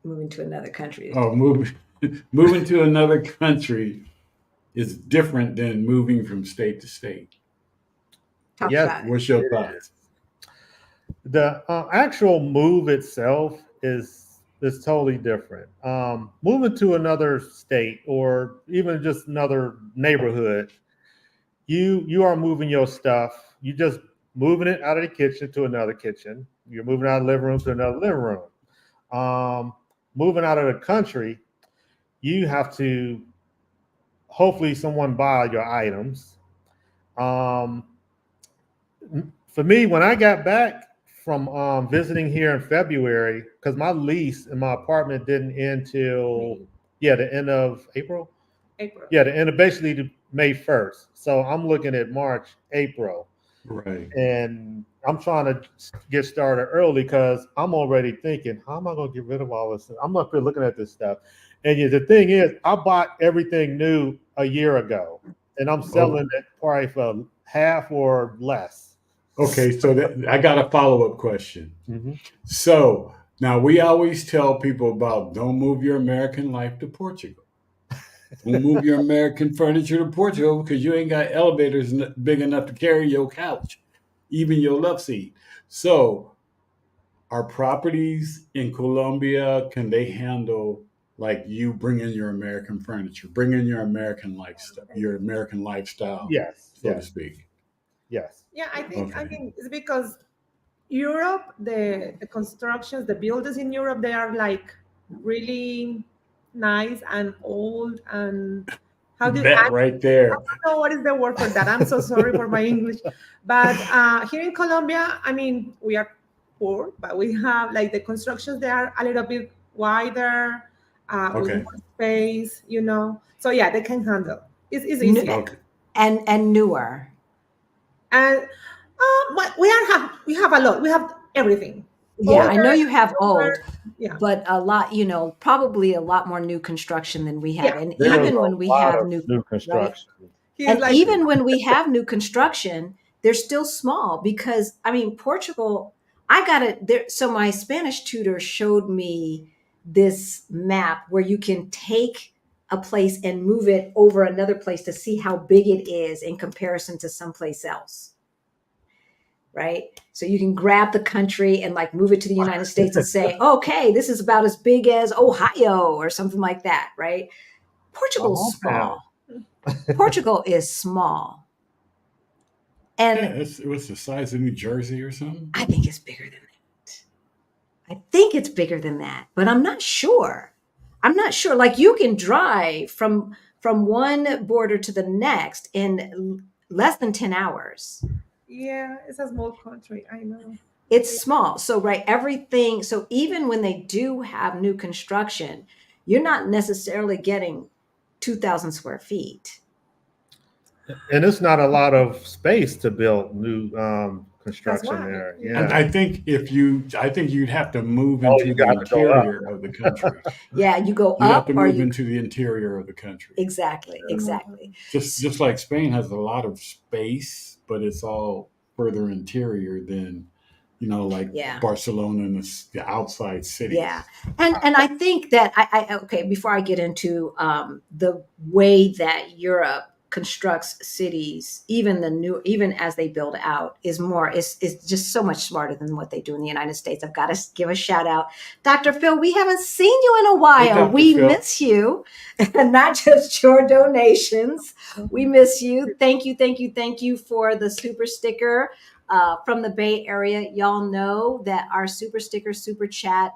Moving to another country. Oh, moving to another country is different than moving from state to state. Talk Yes. about it. What's your thoughts? The actual move itself is totally different. Moving to another state or even just another neighborhood, you are moving your stuff. You just moving it out of the kitchen to another kitchen. You're moving out of the living room to another living room. Moving out of the country, you have to hopefully someone buy your items. For me, when I got back from visiting here in February, because my lease in my apartment didn't end till the end of April. Yeah, the end of basically May 1st. So I'm looking at March, April. Right. And I'm trying to get started early because I'm already thinking, how am I going to get rid of all this? I'm up here looking at this stuff. And the thing is, I bought everything new a year ago, and I'm selling it probably for half or less. Okay, so I got a follow-up question. Mm-hmm. So now we always tell people about don't move your American life to Portugal. Don't move your American furniture to Portugal because you ain't got elevators big enough to carry your couch, even your love seat. So are properties in Colombia, can they handle like you bring in your American furniture, bring in your American lifestyle, Yes. so to speak? Yes. Yeah, I think Okay. it's because Europe, the constructions, the buildings in Europe, they are like really nice and old and That right there. I don't know what is the word for that. I'm so sorry for my English. But here in Colombia, I mean, we are poor, but we have like the constructions, they are a little bit wider, with Okay. more space, you know. So yeah, they can handle. It's easier. Okay. And newer. And but we have a lot. We have everything. Yeah, I know Older, you have newer, old, yeah. but a lot, probably a lot more new construction than we have. Yeah. And There is even a when we lot have of new construction. He's and like, even when we have new construction, they're still small because I mean Portugal, I got it there. So my Spanish tutor showed me this map where you can take a place and move it over another place to see how big it is in comparison to someplace else. Right? So you can grab the country and like move it to the United States and say, okay, this is about as big as Ohio or something like that, right? Portugal's small. Portugal is small. And Yeah, it was the size of New Jersey or something. I think it's bigger than that. I think it's bigger than that, but I'm not sure. Like you can drive from one border to the next in less than 10 hours. yeah, it's a small country. I know. It's small. So, right, everything. So, even when they do have new construction, you're not necessarily getting 2,000 square feet. And it's not a lot of space to build new construction why. there. Yeah. Yeah. I think you'd have to move Oh, into you the got to go up. interior of the country. Yeah, you go You'd have up to or move you into the interior of the country. exactly. Just like Spain has a lot of space, but it's all further interior than, like Yeah. Barcelona and the outside cities. Yeah, and I think that I okay. Before I get into the way that Europe constructs cities, even as they build out, is just so much smarter than what they do in the United States. I've got to give a shout out, Dr. Phil. We haven't seen you in a while. Hey, Dr. We Phil. miss you, and not just your donations. We miss you. Thank you for the super sticker. From the Bay Area, y'all know that our super sticker, super chat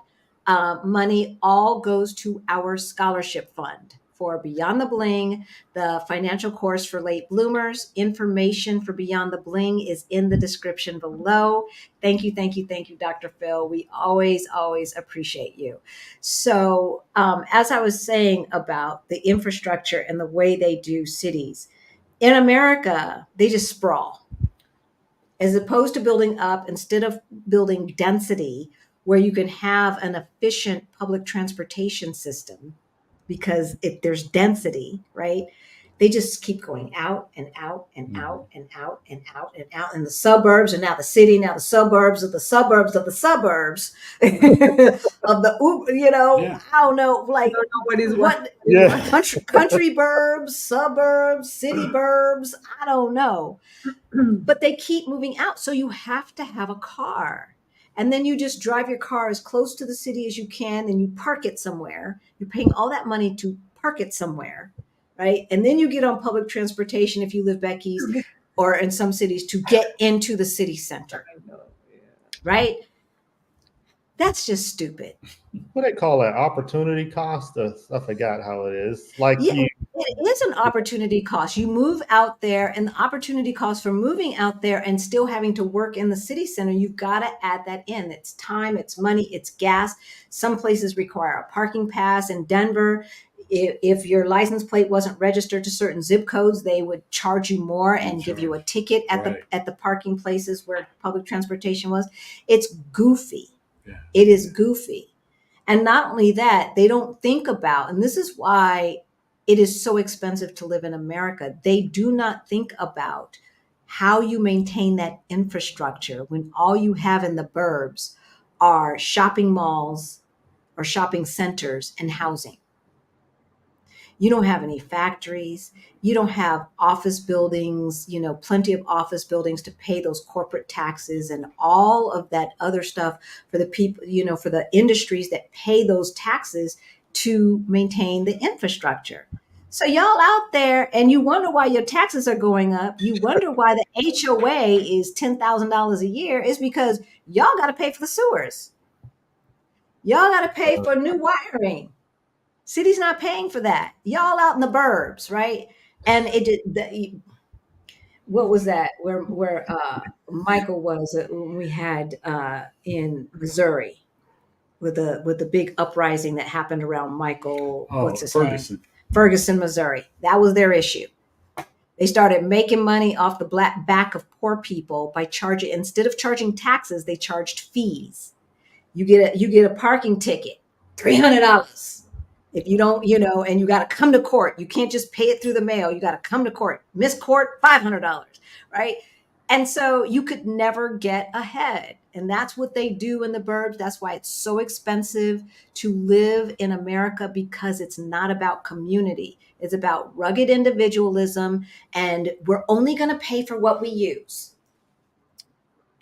money all goes to our scholarship fund for Beyond the Bling, the financial course for late bloomers. Information for Beyond the Bling is in the description below. Thank you, thank you, thank you, Dr. Phil. We always, always appreciate you. So as I was saying about the infrastructure and the way they do cities, in America, they just sprawl. As opposed to building up, instead of building density, where you can have an efficient public transportation system, because if there's density, right? They just keep going out and out and out and out and out and out in the suburbs, and now the city, now the suburbs of the suburbs of the suburbs of the, you know, Yeah. I don't know, like Nobody's what Yeah. country burbs, suburbs, city burbs, I don't know. But they keep moving out. So you have to have a car. And then you just drive your car as close to the city as you can and you park it somewhere. You're paying all that money to park it somewhere, right? And then you get on public transportation if you live back east or in some cities to get into the city center, right? That's just stupid. What they call that? Opportunity cost? I forgot how it is. Like Yeah, it is an opportunity cost. You move out there, and the opportunity cost for moving out there and still having to work in the city center, you've got to add that in. It's time, it's money, it's gas. Some places require a parking pass. In Denver, if your license plate wasn't registered to certain zip codes, they would charge you more and give you a ticket at the parking places where public transportation was. It's goofy. Yeah. It is goofy. And not only that, they don't think about, and this is why it is so expensive to live in America. They do not think about how you maintain that infrastructure when all you have in the burbs are shopping malls or shopping centers and housing. You don't have any factories. You don't have office buildings, you know, plenty of office buildings to pay those corporate taxes and all of that other stuff for the people, you know, for the industries that pay those taxes to maintain the infrastructure. So y'all out there, and you wonder why your taxes are going up. You wonder why the HOA is $10,000 a year. Is because y'all got to pay for the sewers. Y'all got to pay for new wiring. City's not paying for that. Y'all out in the burbs, right? And what was that? Where Michael was when we had in Missouri with the big uprising that happened around Michael. What's his name? Ferguson, Missouri. That was their issue. They started making money off the back of poor people by charging, instead of charging taxes, they charged fees. You get a parking ticket, $300. If you don't, you know, and you got to come to court. You can't just pay it through the mail. You got to come to court. Miss court, $500, right? And so you could never get ahead. And that's what they do in the burbs. That's why it's so expensive to live in America, because it's not about community. It's about rugged individualism. And we're only going to pay for what we use.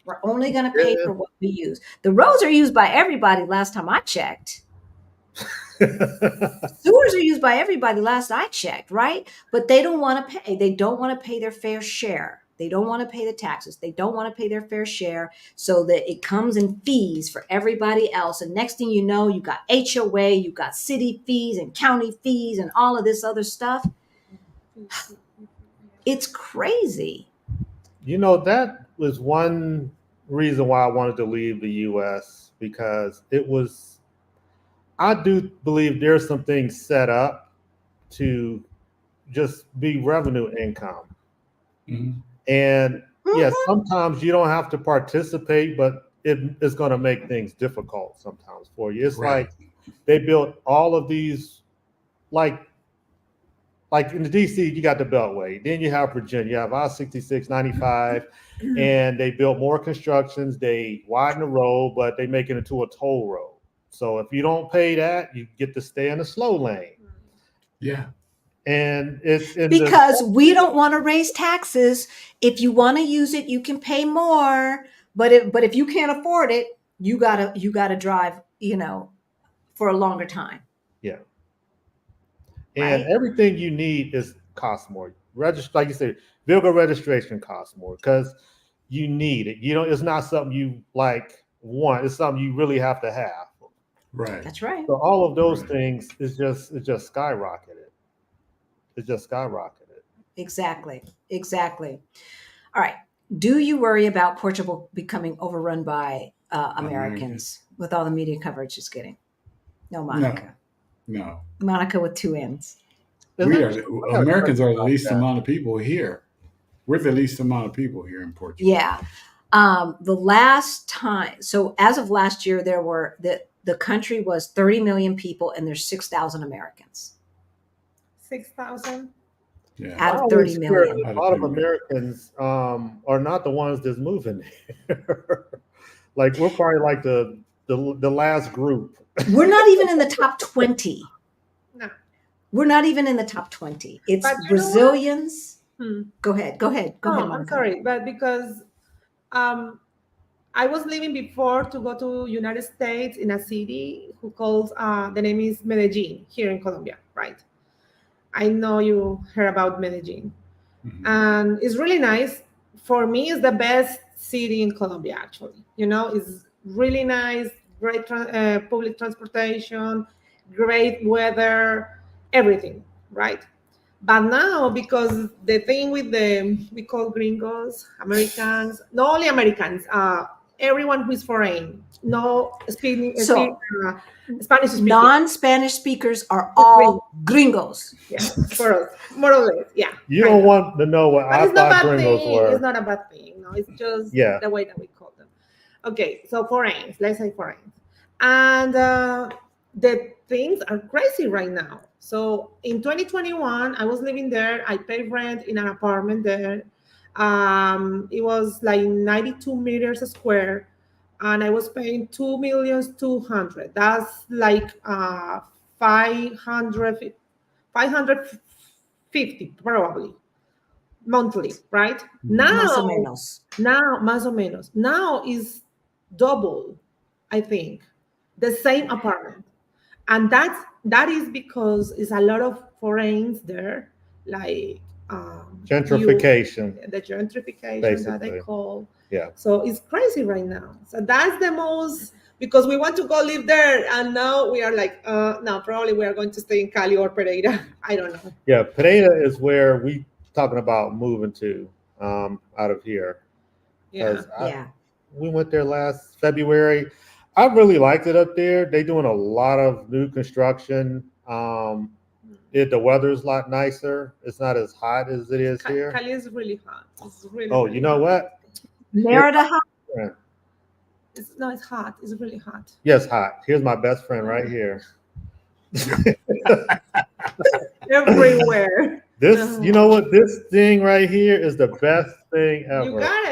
We're only going to pay for what we use. The roads are used by everybody last time I checked. Sewers are used by everybody last I checked, right? But they don't want to pay. They don't want to pay their fair share. They don't want to pay the taxes. They don't want to pay their fair share, so that it comes in fees for everybody else. And next thing you know, you got HOA, you got city fees and county fees and all of this other stuff. It's crazy. You know, that was one reason why I wanted to leave the U.S., because I do believe there's some things set up to just be revenue income. Mm-hmm. And yes, sometimes you don't have to participate, but it's going to make things difficult sometimes for you. It's like they built all of these, like in the DC, you got the Beltway. Then you have Virginia, you have I-66, 95, and they built more constructions. They widen the road, but they make it into a toll road. So if you don't pay that, you get to stay in the slow lane. Yeah. And it's because we don't want to raise taxes. If you want to use it, you can pay more. But if you can't afford it, you gotta drive, you know, for a longer time. Yeah. And everything you need costs more. Like you said, vehicle registration costs more because you need it. You know, it's not something you want. It's something you really have to have. Right. That's right. So all of those things is just skyrocketed. just skyrocketed. Exactly. All right. Do you worry about Portugal becoming overrun by Americans with all the media coverage it's getting? No, Monica. No. Monica with two N's. Americans are the least amount of people here. We're the least amount of people here in Portugal. Yeah. The last time, so as of last year, there were the country was 30 million people, and there's 6,000 Americans. 6,000. Yeah. Out of 30 million. A lot of Americans are not the ones that's moving here. Like we're probably like the last group. We're not even in the top 20. No. We're not even in the top 20. It's Brazilians. Go ahead. I'm sorry, but because I was living before to go to United States in a city who calls the name is Medellin here in Colombia, right? I know you heard about Medellin, and it's really nice. For me, it's the best city in Colombia. Actually, it's really nice. Great public transportation, great weather, everything, right? But now, because the thing with we call gringos, Americans, not only Americans, everyone who is foreign, no speaking Spanish speaking. Non-Spanish speakers are all gringos. Yeah, for us, more or less. Yeah. You don't want to know what I thought gringos were. It's not a bad thing. No, it's just the way that we call them. Okay, so foreigners, let's say foreigners. And the things are crazy right now. So in 2021, I was living there. I paid rent in an apartment there. It was like 92 meters square, and I was paying 2,200,000. That's like 550 probably monthly, right? Now, más o menos. Now is double, I think, the same apartment, and that is because it's a lot of foreigners there, like gentrification. The gentrification basically. That they call. Yeah. So it's crazy right now. So that's the most, because we want to go live there, and now we are like, no, probably we are going to stay in Cali or Pereira. I don't know. Yeah, Pereira is where we talking about moving to out of here. Yeah. We went there last February. I really liked it up there. They're doing a lot of new construction. The weather's a lot nicer. It's not as hot as it is here. Cali is really hot. It's really, really you know hot. What? Merida hot? It's hot. It's really hot. Yes, hot. Here's my best friend right here. Everywhere. This, you know what? This thing right here is the best thing ever. You got it.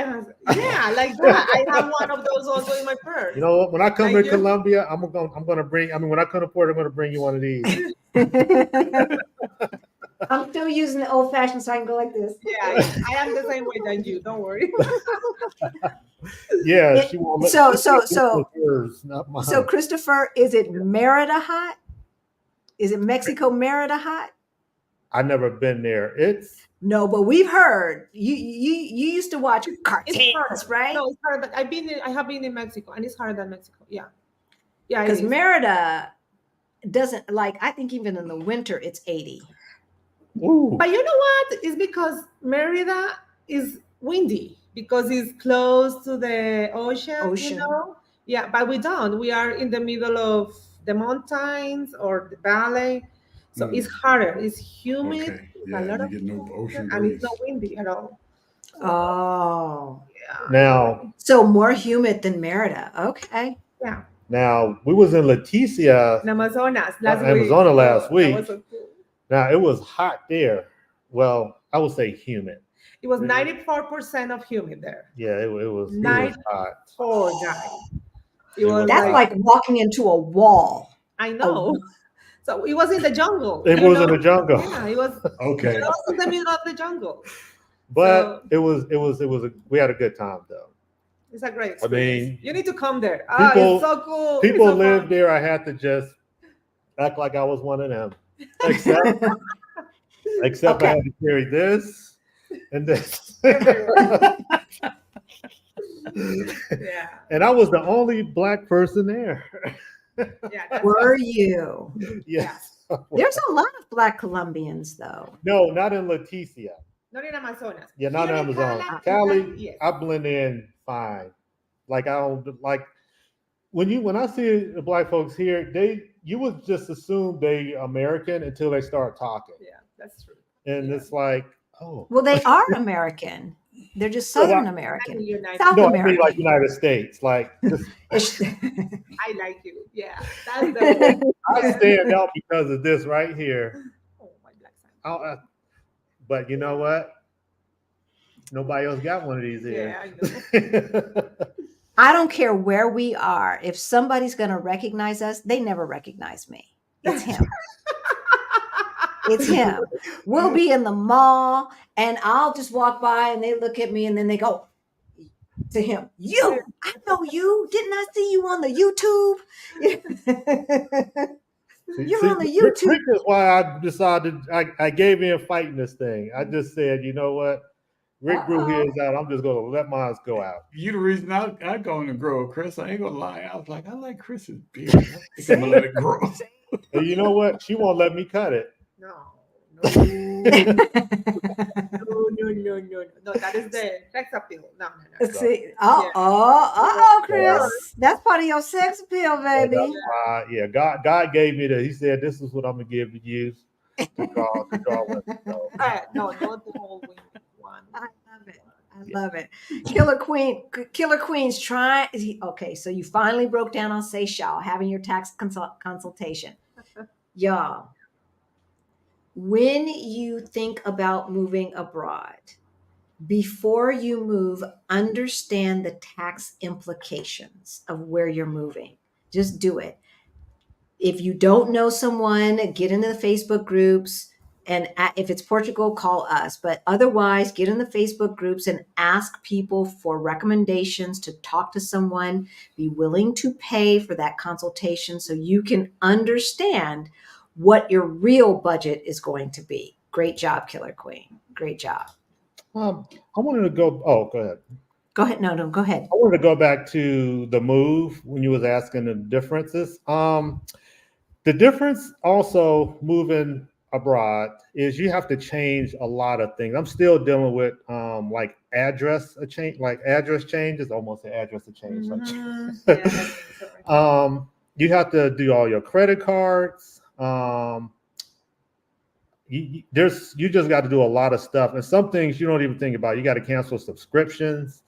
Yeah, like that. I have one of those also in my purse. You know what? When I come to Colombia, I'm gonna bring. I mean, when I come to Portugal, I'm gonna bring you one of these. I'm still using the old fashioned, so I can go like this. Yeah, I am the same way than you. Don't worry. Yeah, she won't let So Christopher, is it Merida hot? Is it Mexico Merida hot? I've never been there. No, but we've heard you used to watch cartoons, right? No, it's hard. I have been in Mexico, and it's harder than Mexico. Yeah. Because Merida doesn't, like, I think even in the winter it's 80. Ooh. But you know what? It's because Merida is windy because it's close to the ocean. You know? Yeah, but we don't. We are in the middle of the mountains or the valley. So it's harder. It's humid. Okay. Yeah, a lot of no ocean and breeze. it's not windy at all. Oh. Yeah. Now. So more humid than Merida. Okay. Yeah. Now, we was in Leticia. In Amazonas last week. That was so cool. Now, it was hot there. Well, I would say humid. It was 94% of humid there. Yeah, it was hot. Oh, guys. That's like walking into a wall. I know. So it was in the jungle. It was in the jungle. Yeah, it was. Okay. It was in the middle of the jungle. But we had a good time though. It's a great experience. I mean, you need to come there. People, it's so cool. People so live fun. there. I had to just act like I was one of them. Except I had to carry this and this. Yeah. And I was the only Black person there. Yeah. Were you? Yes. There's a lot of Black Colombians, though. No, not in Leticia. Not in Amazonas. Yeah, not in Here Amazon. Cali, Cali, yes. I blend in fine. Like I don't like when I see the Black folks here, you would just assume they American until they start talking. Yeah, that's true. And it's like, oh. Well, they are American. They're just Southern American. South No, I mean American. like United States. Like just, I like you. Yeah, that's the I stand out because of this right here. Oh, my black sign. But you know what? Nobody else got one of these here. Yeah, I know. I don't care where we are. If somebody's going to recognize us, they never recognize me. It's him. It's him. We'll be in the mall and I'll just walk by and they look at me and then they go to him. You, I know you. Didn't I see you on the YouTube? You're on the YouTube. Rick is why I decided I gave in fighting this thing. I just said, you know what? Rick grew his out. I'm just going to let mine go out. You the reason I go in to grow, Chris. I ain't gonna lie. I was like, I like Chris's beard. I think I'm gonna let it grow. And you know what? She won't let me cut it. No. No, that is the sex appeal. No. See, Yeah. Chris. That's part of your sex appeal, baby. Yeah, God gave me He said, this is what I'm going to give to you. To draw women. So. No, not the whole women one. I love it. I love it. Killer Queen's trying. Okay, so you finally broke down on Seychelles, having your tax consultation. Y'all, when you think about moving abroad, before you move, understand the tax implications of where you're moving. Just do it. If you don't know someone, get into the Facebook groups. And if it's Portugal, call us. But otherwise, get in the Facebook groups and ask people for recommendations to talk to someone. Be willing to pay for that consultation so you can understand what your real budget is going to be. Great job, Killer Queen. Great job. I wanted to go. Oh, go ahead. Go ahead. No, go ahead. I wanted to go back to the move when you was asking the differences. The difference also moving abroad is you have to change a lot of things. I'm still dealing with like address changes, almost an address a change. You have to do all your credit cards. You just got to do a lot of stuff, and some things you don't even think about. You got to cancel subscriptions.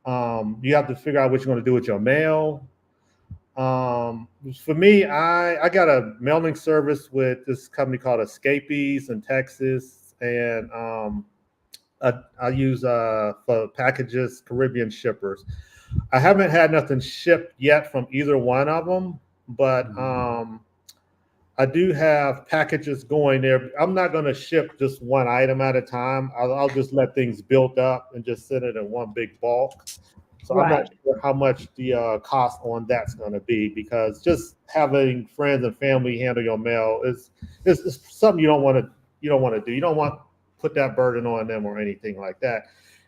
You have to figure out what you're going to do with your mail. For me, I got a mailing service with this company called Escapees in Texas, and I use for packages Caribbean shippers. I haven't had nothing shipped yet from either one of them, but I do have packages going there. I'm not going to ship just one item at a time. I'll just let things build up and just send it in one big bulk. So right. I'm not sure how much the cost on that's going to be, because just having friends and family handle your mail is something you don't want to do. You don't want to put that burden on them or anything like that.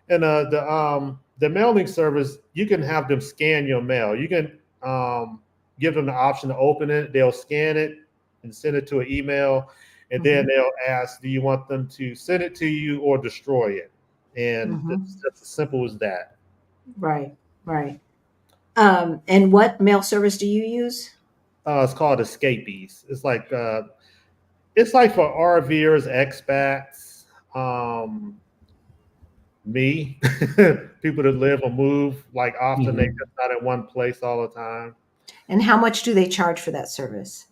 And the mailing service, you can have them scan your mail. You can give them the option to open it. They'll scan it and send it to an email, and then they'll ask, do you want them to send it to you or destroy it? And it's as simple as that. Right. And what mail service do you use? It's called Escapees. It's like for RVers, expats, me, people that live or move like often. They're just not in one place all the time. And how much do they charge for that service?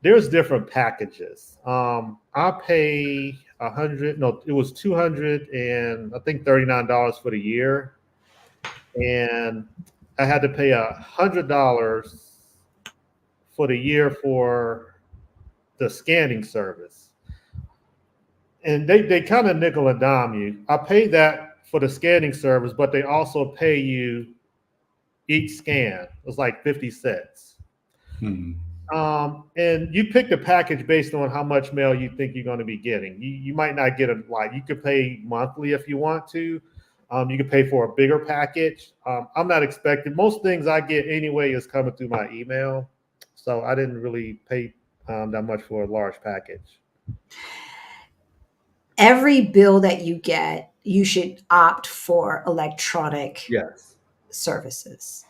There's different packages. I pay it was $200 and I think $39 for the year. And I had to pay $100 for the year for the scanning service. And they kind of nickel and dime you. I pay that for the scanning service, but they also pay you each scan. It's like 50 cents. And you pick the package based on how much mail you think you're going to be getting. You might not get a lot. You could pay monthly if you want to. You can pay for a bigger package. I'm not expecting, most things I get anyway is coming through my email. So I didn't really pay that much for a large package. Every bill that you get, you should opt for electronic Yes. services.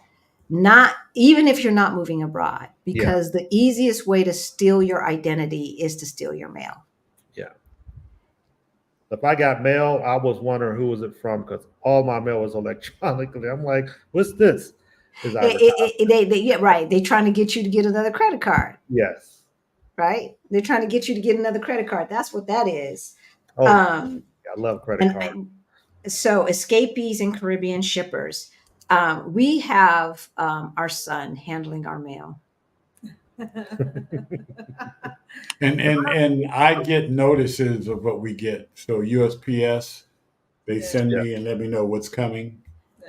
Not even if you're not moving abroad, Yeah. because the easiest way to steal your identity is to steal your mail. Yeah. If I got mail, I was wondering who was it from because all my mail was electronically. I'm like, what's this? Is Yeah, right. They're trying to get you to get another credit card. Yes. Right? They're trying to get you to get another credit card. That's what that is. Oh, I love credit cards. So escapees and Caribbean shippers. We have our son handling our mail. And I get notices of what we get. So USPS, they send me and let me know what's coming.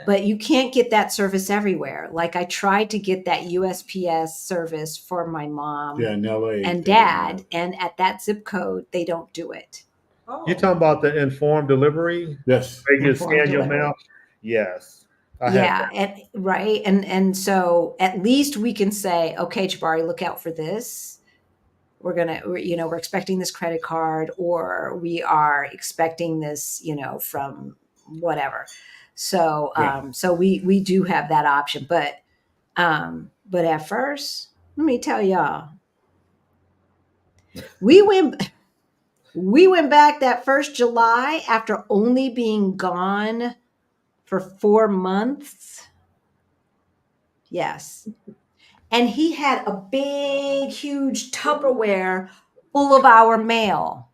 But you can't get that service everywhere. Like I tried to get that USPS service for my mom in LA and dad, and at that zip code, they don't do it. Oh. You talking about the informed delivery? Yes. Where you Informed scan your delivery. mail? Yes. And so at least we can say, okay, Jabari, look out for this. We're expecting this credit card, or we are expecting this, from whatever. So, so we do have that option, but at first, let me tell y'all, we went back that first July after only being gone for 4 months. Yes. And he had a big, huge Tupperware full of our mail.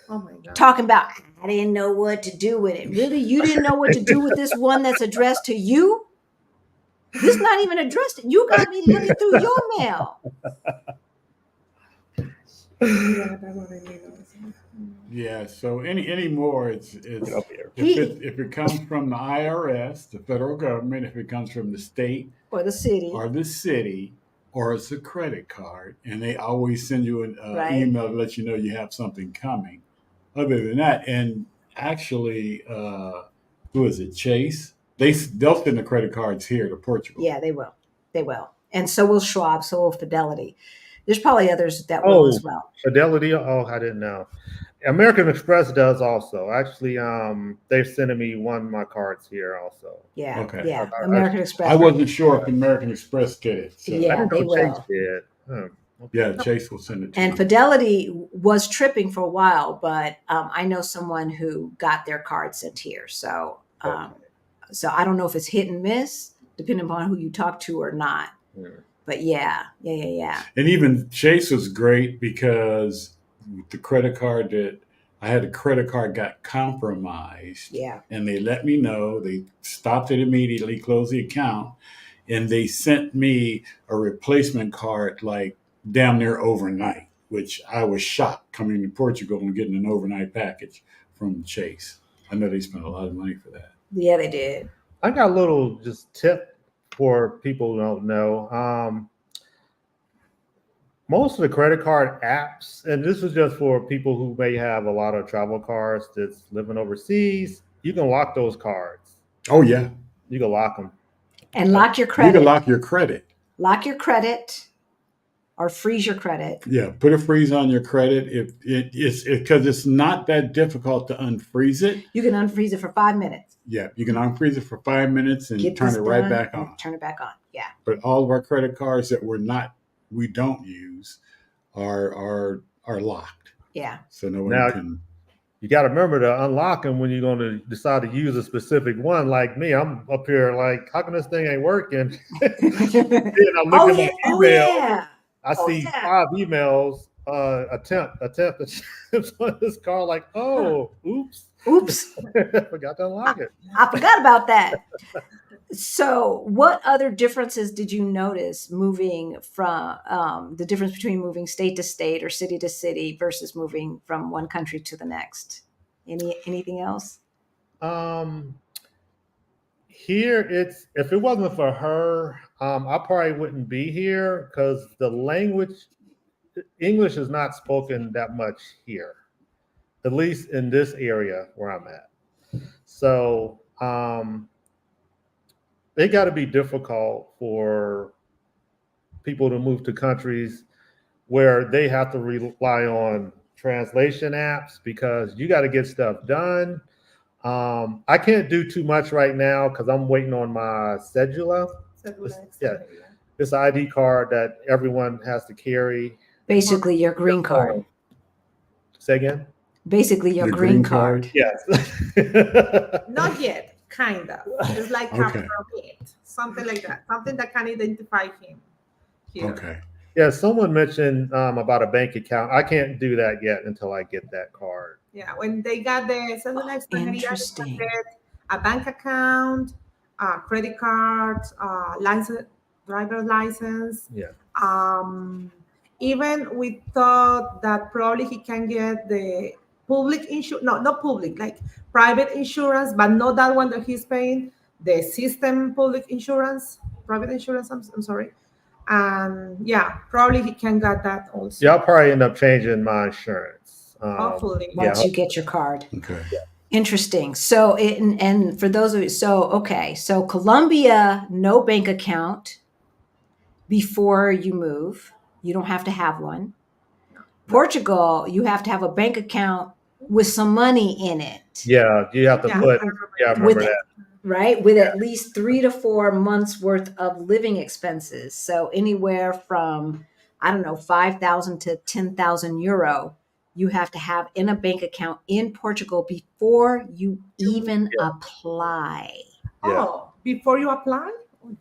Oh my God. Talking about, I didn't know what to do with it. Really? You didn't know what to do with this one that's addressed to you? This not even addressed. You got me looking through your mail. Yeah. So any more, it's Up here. if it comes from the IRS, the federal government, if it comes from the state Or the city. or it's a credit card, and they always send you an Right. email to let you know you have something coming. Other than that, and actually, who is it? Chase. They'll send the credit cards here to Portugal. Yeah, they will. They will. And so will Schwab, so will Fidelity. There's probably others that will as well. Fidelity. Oh, I didn't know. American Express does also. Actually, they're sending me one of my cards here also. Yeah. Okay. Yeah. American Express. I wasn't sure if American Express did it. So. Yeah, they will. Chase did. Okay. Yeah, Chase will send it to And you. Fidelity was tripping for a while, but I know someone who got their card sent here. So, so I don't know if it's hit and miss, depending upon who you talk to or not. Yeah. But yeah. And even Chase was great because the credit card that I had, a credit card got compromised. Yeah. And they let me know. They stopped it immediately, closed the account, and they sent me a replacement card like damn near overnight, which I was shocked coming to Portugal and getting an overnight package from Chase. I know they spent a lot of money for that. Yeah, they did. I got a little just tip for people who don't know. Most of the credit card apps, and this is just for people who may have a lot of travel cards that's living overseas, you can lock those cards. Oh, yeah. You can lock them. And lock your credit. You can lock your credit. Lock your credit or freeze your credit. Yeah, put a freeze on your credit. If it's because it's not that difficult to unfreeze it. You can unfreeze it for 5 minutes. Yeah, you can unfreeze it for 5 minutes and Get turn this it right done back and on. Turn it back on. Yeah. But all of our credit cards that we don't use are locked. Yeah. So no one Now, can. You got to remember to unlock them when you're going to decide to use a specific one. Like me, I'm up here like, how come this thing ain't working? Then I look at my email. Yeah. I see 5 emails. Attempt on this card. Like, oops, forgot to unlock it. I forgot about that. So, what other differences did you notice moving from the difference between moving state to state or city to city versus moving from one country to the next? Anything else? Here, if it wasn't for her, I probably wouldn't be here because the language, English is not spoken that much here, at least in this area where I'm at. So it got to be difficult for people to move to countries where they have to rely on translation apps because you got to get stuff done. I can't do too much right now because I'm waiting on my cedula. Yeah, this ID card that everyone has to carry. Basically, your green card. Say again? Basically, your The green green card. card. Yes. Not yet, kind of. It's like a Okay. permit, something like that, something that can identify him here. Okay. Yeah, someone mentioned about a bank account. I can't do that yet until I get that card. Yeah, when they got the cédula extranjería, they Interesting. can get a bank account, credit cards, license, driver's license. Yeah. Even we thought that probably he can get the public insurance, no, not public, like private insurance, but not that one that he's paying, the system public insurance, private insurance, I'm sorry. And yeah, probably he can get that also. Yeah, I'll probably end up changing my insurance. Hopefully. Once you get your card. Okay. Interesting. So, and for those of you, so Colombia, no bank account before you move. You don't have to have one. Portugal, you have to have a bank account with some money in it. Yeah, you have to put. Yeah, I remember With that. Right? With at least 3 to 4 months worth of living expenses. So anywhere from, I don't know, 5,000 to 10,000 euro, you have to have in a bank account in Portugal before you even apply. Yeah. Oh, before you apply?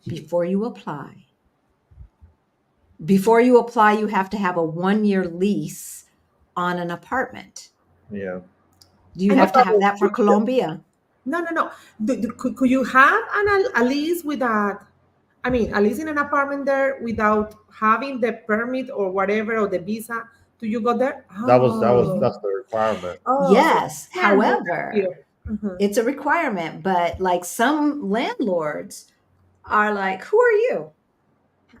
Before you apply. Before you apply, you have to have a 1-year lease on an apartment. Yeah. Do you have to have that for Colombia? No. Could you have a lease without, I mean, a lease in an apartment there without having the permit or whatever, or the visa? Do you go there? That's the requirement. Yes. So However, Mhm. it's a requirement, but like some landlords are like, who are you?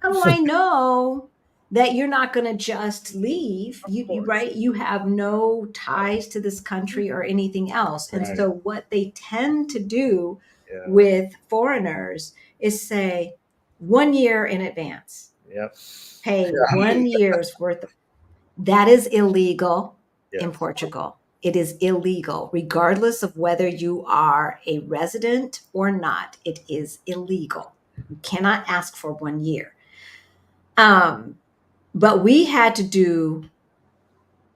How do I know that you're not going to just leave? You have no ties to this country or anything else. And Right. so what they tend to do with foreigners is say 1 year in advance. Yep. Pay 1 year's worth of, that is illegal in Portugal. It is illegal, regardless of whether you are a resident or not. It is illegal. You cannot ask for 1 year. But we had to do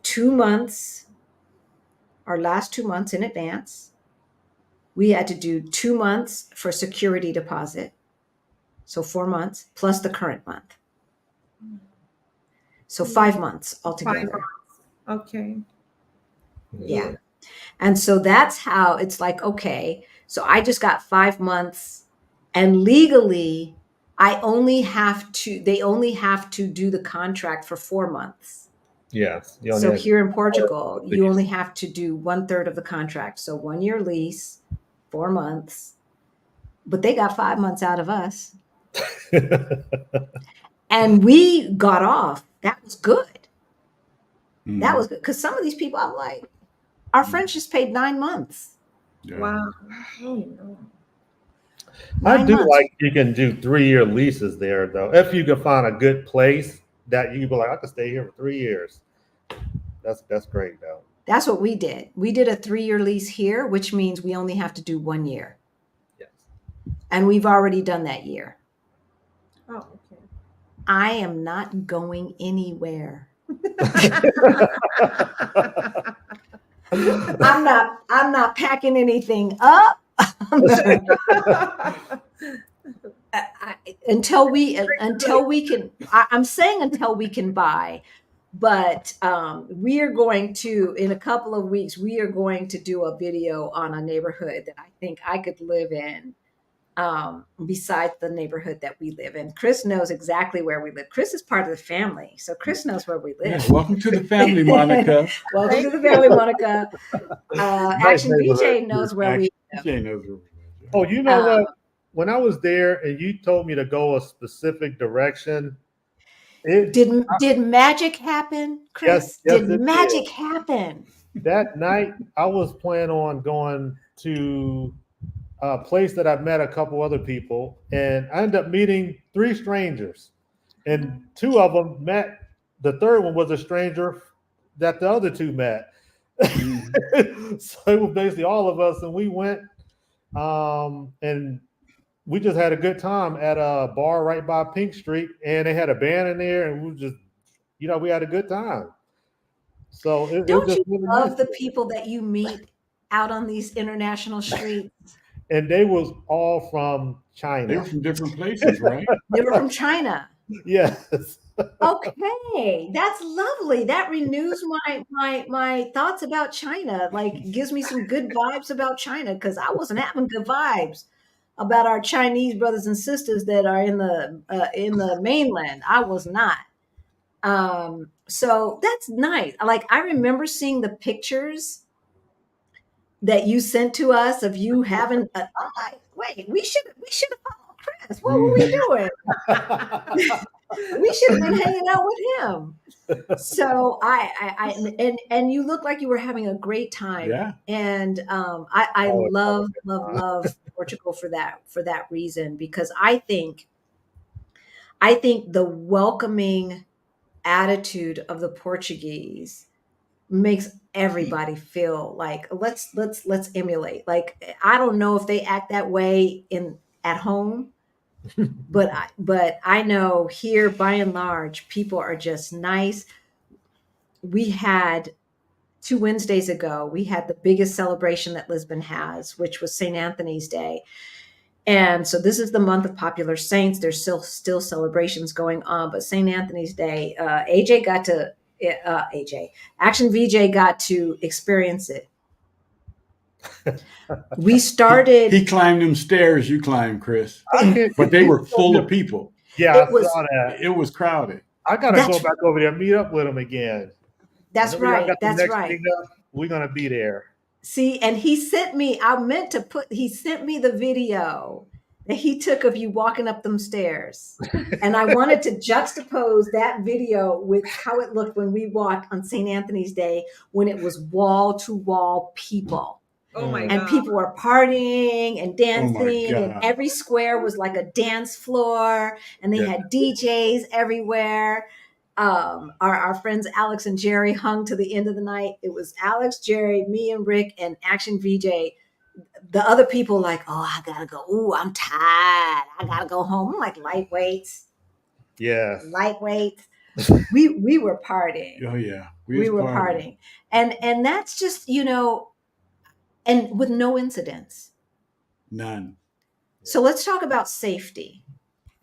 2 months, our last 2 months in advance. We had to do 2 months for security deposit. So 4 months plus the current month. So 5 months altogether. 5 months. Okay. Yeah. And so that's how it's like, okay, so I just got 5 months, and legally they only have to do the contract for 4 months. Yes. So here in Portugal, you only have to do 1/3 of the contract. So 1 year lease, 4 months, but they got 5 months out of us. And we got off. That was good. That was good. Because some of these people, I'm like, our friends just paid 9 months. Yeah. Wow. Oh, no. I 9 do months. like you can do 3-year leases there though. If you can find a good place that you can be like, I could stay here for 3 years. That's great though. That's what we did. We did a 3-year lease here, which means we only have to do 1 year. Yes. And we've already done that year. Oh, okay. I am not going anywhere. I'm not packing anything up. Until we can, I'm saying until we can buy, but we are going to, in a couple of weeks, we are going to do a video on a neighborhood that I think I could live in, besides the neighborhood that we live in. Chris knows exactly where we live. Chris is part of the family, so Chris knows where we live. Yeah, welcome to the family, Monica. Welcome to the family, Monica. Actually, BJ knows where we live. BJ knows where we live. Oh, you know what? When I was there and you told me to go a specific direction, did magic happen, Chris? Yes, did magic happen? That night, I was planning on going to a place that I've met a couple other people, and I ended up meeting 3 strangers, and 2 of them met the third one was a stranger that the other two met. So it was basically all of us, and we went, and we just had a good time at a bar right by Pink Street, and they had a band in there, and we just, we had a good time. So it was Don't just you really nice. love the people that you meet out on these international streets? And they was all from They were China. from different places, right? They were from China. Yes. Okay, that's lovely. That renews my thoughts about China. Like, gives me some good vibes about China, because I wasn't having good vibes about our Chinese brothers and sisters that are in the mainland. I was not. So that's nice. Like, I remember seeing the pictures that you sent to us of you having. I'm like, wait, we should have followed Chris. What were we doing? We should have been hanging out with him. So and you look like you were having a great time. Yeah. And I love Portugal for that reason, because I think the welcoming attitude of the Portuguese makes everybody feel like let's emulate. Like, I don't know if they act that way at home, but I know here, by and large, people are just nice. We had 2 Wednesdays ago, we had the biggest celebration that Lisbon has, which was St. Anthony's Day. And so this is the month of popular saints. There's still celebrations going on, but St. Anthony's Day, Action VJ got to experience it. We started. He climbed them stairs you climbed, Chris, but they were full of people. Yeah, I saw that. It was crowded. I gotta go back over there and meet up with him again. That's right. That's right. We're gonna be there. See, and he sent me the video that he took of you walking up them stairs. And I wanted to juxtapose that video with how it looked when we walked on St. Anthony's Day, when it was wall to wall people. Oh my God. And people were partying and dancing, and every square was like a dance floor, and they had DJs everywhere. Our friends Alex and Jerry hung to the end of the night. It was Alex, Jerry, me and Rick, and Action VJ. The other people like, oh, I gotta go. Ooh, I'm tired. I gotta go home. I'm like, lightweights. Yeah. Lightweights. We were partying. Oh yeah. We were partying. And that's just, and with no incidents. None. So let's talk about safety.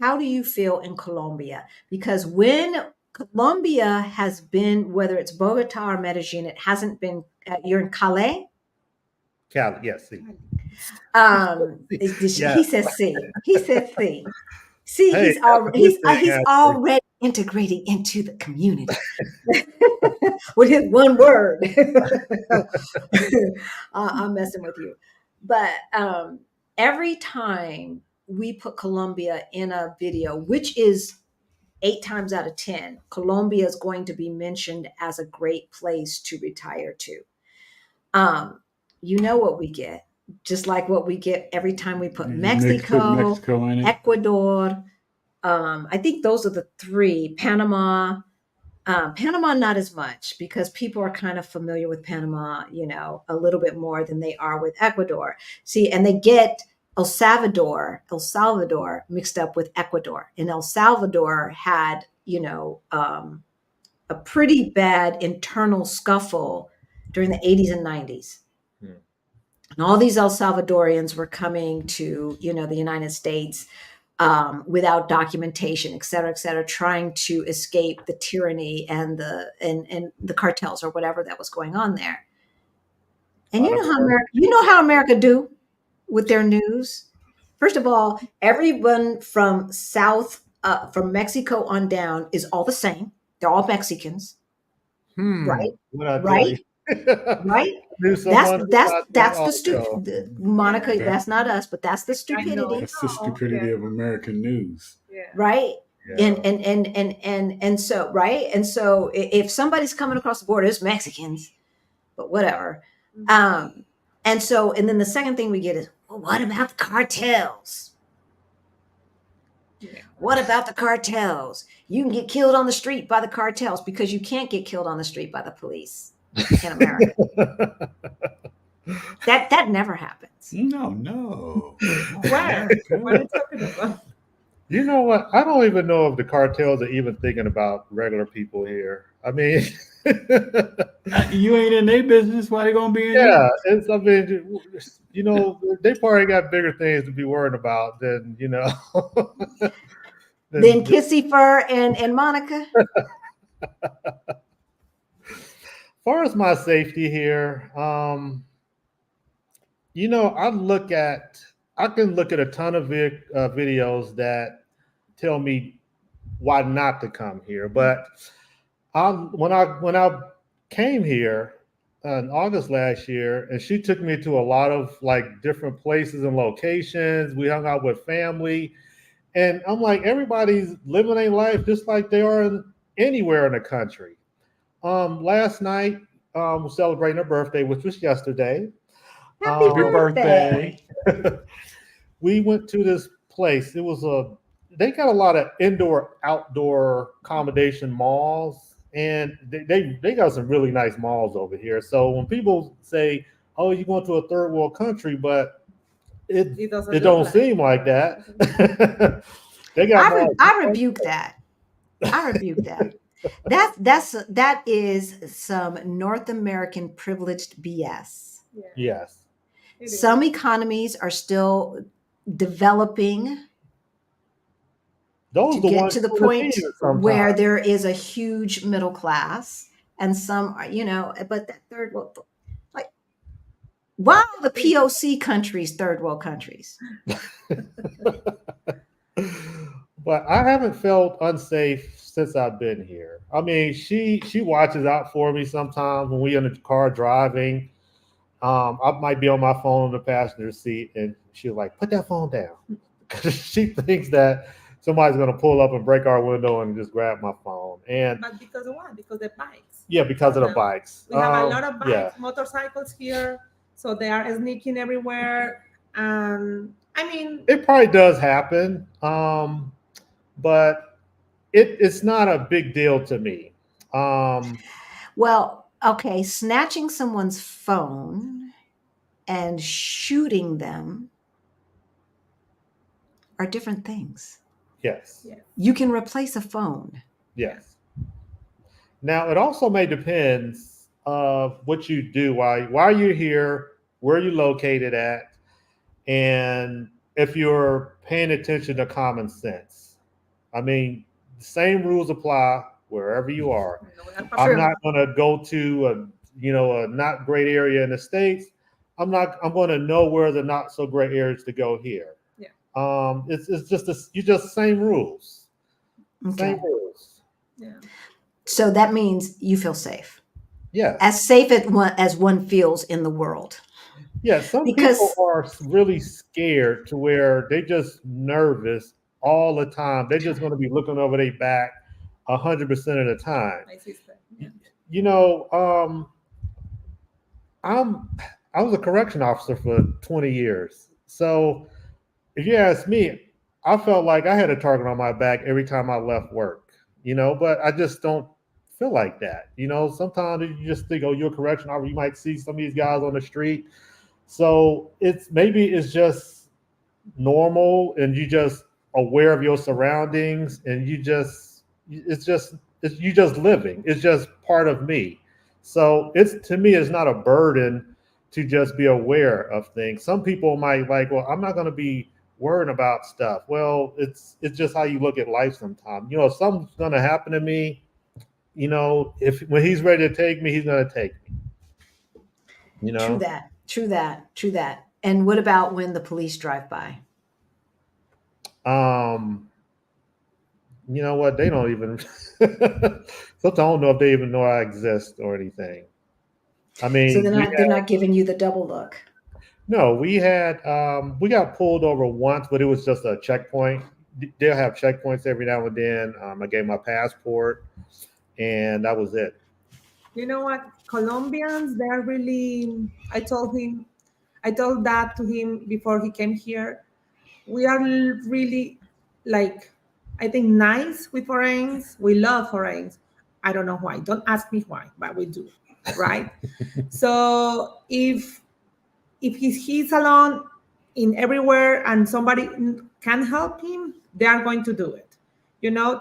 How do you feel in Colombia? Because when Colombia has been, whether it's Bogota or Medellin, it hasn't been, you're in Calais? Cali, yes. See. He says C. He says C. See, he's already integrating into the community with his one word. I'm messing with you. But every time we put Colombia in a video, which is 8 times out of 10, Colombia is going to be mentioned as a great place to retire to. You know what we get, just like what we get every time we put Mexico in it. Ecuador. I think those are the 3. Panama. Panama, not as much, because people are kind of familiar with Panama, a little bit more than they are with Ecuador. See, and they get El Salvador mixed up with Ecuador. And El Salvador had, a pretty bad internal scuffle during the 80s and 90s. And all these El Salvadorians were coming to, the United States without documentation, et cetera, trying to escape the tyranny and the cartels or whatever that was going on there. And you know how America do with their news. First of all, everyone from from Mexico on down is all the same. They're all Mexicans, right? Right. Right. That's the stupid, Monica. Okay. That's not us, but that's the stupidity. That's the stupidity of American news, right? Yeah. And so right. And so if somebody's coming across the border, it's Mexicans, but whatever. And then the second thing we get is, well, what about the cartels? Yeah. What about the cartels? You can get killed on the street by the cartels because you can't get killed on the street by the police in America. That never happens. No. Where? What are you talking about? You know what? I don't even know if the cartels are even thinking about regular people here. I mean, You ain't in their business. Why they gonna be in yeah, yours? I mean, they probably got bigger things to be worried about than, Then than Kissy Fur and Monica. as far as my safety here, I can look at a ton of videos that tell me why not to come here. But when I came here in August last year, and she took me to a lot of like different places and locations. We hung out with family, and I'm like, everybody's living their life just like they are anywhere in the country. Last night, we're celebrating her birthday, which was yesterday. Happy Um, Happy birthday. birthday. we went to this place. They got a lot of indoor outdoor accommodation malls, and they got some really nice malls over here. So when people say, oh, you're going to a third world country, but It doesn't it look don't like seem like that. They got malls. I rebuke that. I rebuke that. That is some North American privileged BS. Yeah, Yes. it is. Some economies are still developing Those to are the get ones to the you wanna point be in where sometimes. there is a huge middle class, and some are, but that third world, like, why are the POC countries third world countries? But I haven't felt unsafe since I've been here. I mean, she watches out for me sometimes when we in the car driving. I might be on my phone in the passenger seat, and she'll like, put that phone down, because she thinks that somebody's gonna pull up and break our window and just grab my phone. And But because of what? Because the bikes. yeah, because of the Now, bikes. we have a lot of bikes, Yeah, motorcycles here, so they are sneaking everywhere. I mean, it probably does happen, but it's not a big deal to me. Um, Well, okay, snatching someone's phone and shooting them are different things. yes, yes, You can replace a phone. yes. Now it also may depends of what you do, why you're here, where you're located at, and if you're paying attention to common sense. I mean, the same rules apply wherever you are. no, we are I'm True. not going to go to a not great area in the States. I'm going to know where the not so great areas to go here. Yeah. It's just same rules. Okay. Same rules. Yeah. So that means you feel safe. Yes. As safe as one feels in the world. Yeah, some Because people are really scared to where they just nervous all the time. They're just going to be looking over their back 100% of the time. My sister. Yeah. You know, I was a correction officer for 20 years. So if you ask me, I felt like I had a target on my back every time I left work, but I just don't feel like that. Sometimes you just think, oh, you're a correction officer. You might see some of these guys on the street. So it's just normal, and you just aware of your surroundings, and you just living. It's just part of me. So to me, it's not a burden to just be aware of things. Some people might like, well, I'm not going to be worrying about stuff. Well, it's just how you look at life sometimes. If something's going to happen to me, if when he's ready to take me, he's going to take me. True that. And what about when the police drive by? You know what? They don't even. Sometimes I don't know if they even know I exist or anything. I mean, So they're not giving you the double look. no, we got pulled over once, but it was just a checkpoint. They'll have checkpoints every now and then. I gave my passport, and that was it. You know what? Colombians, they're really. I told that to him before he came here. We are really like I think, nice with foreigners. We love foreigners. I don't know why. Don't ask me why, but we do, right? So if he's alone in everywhere and somebody can help him, they are going to do it.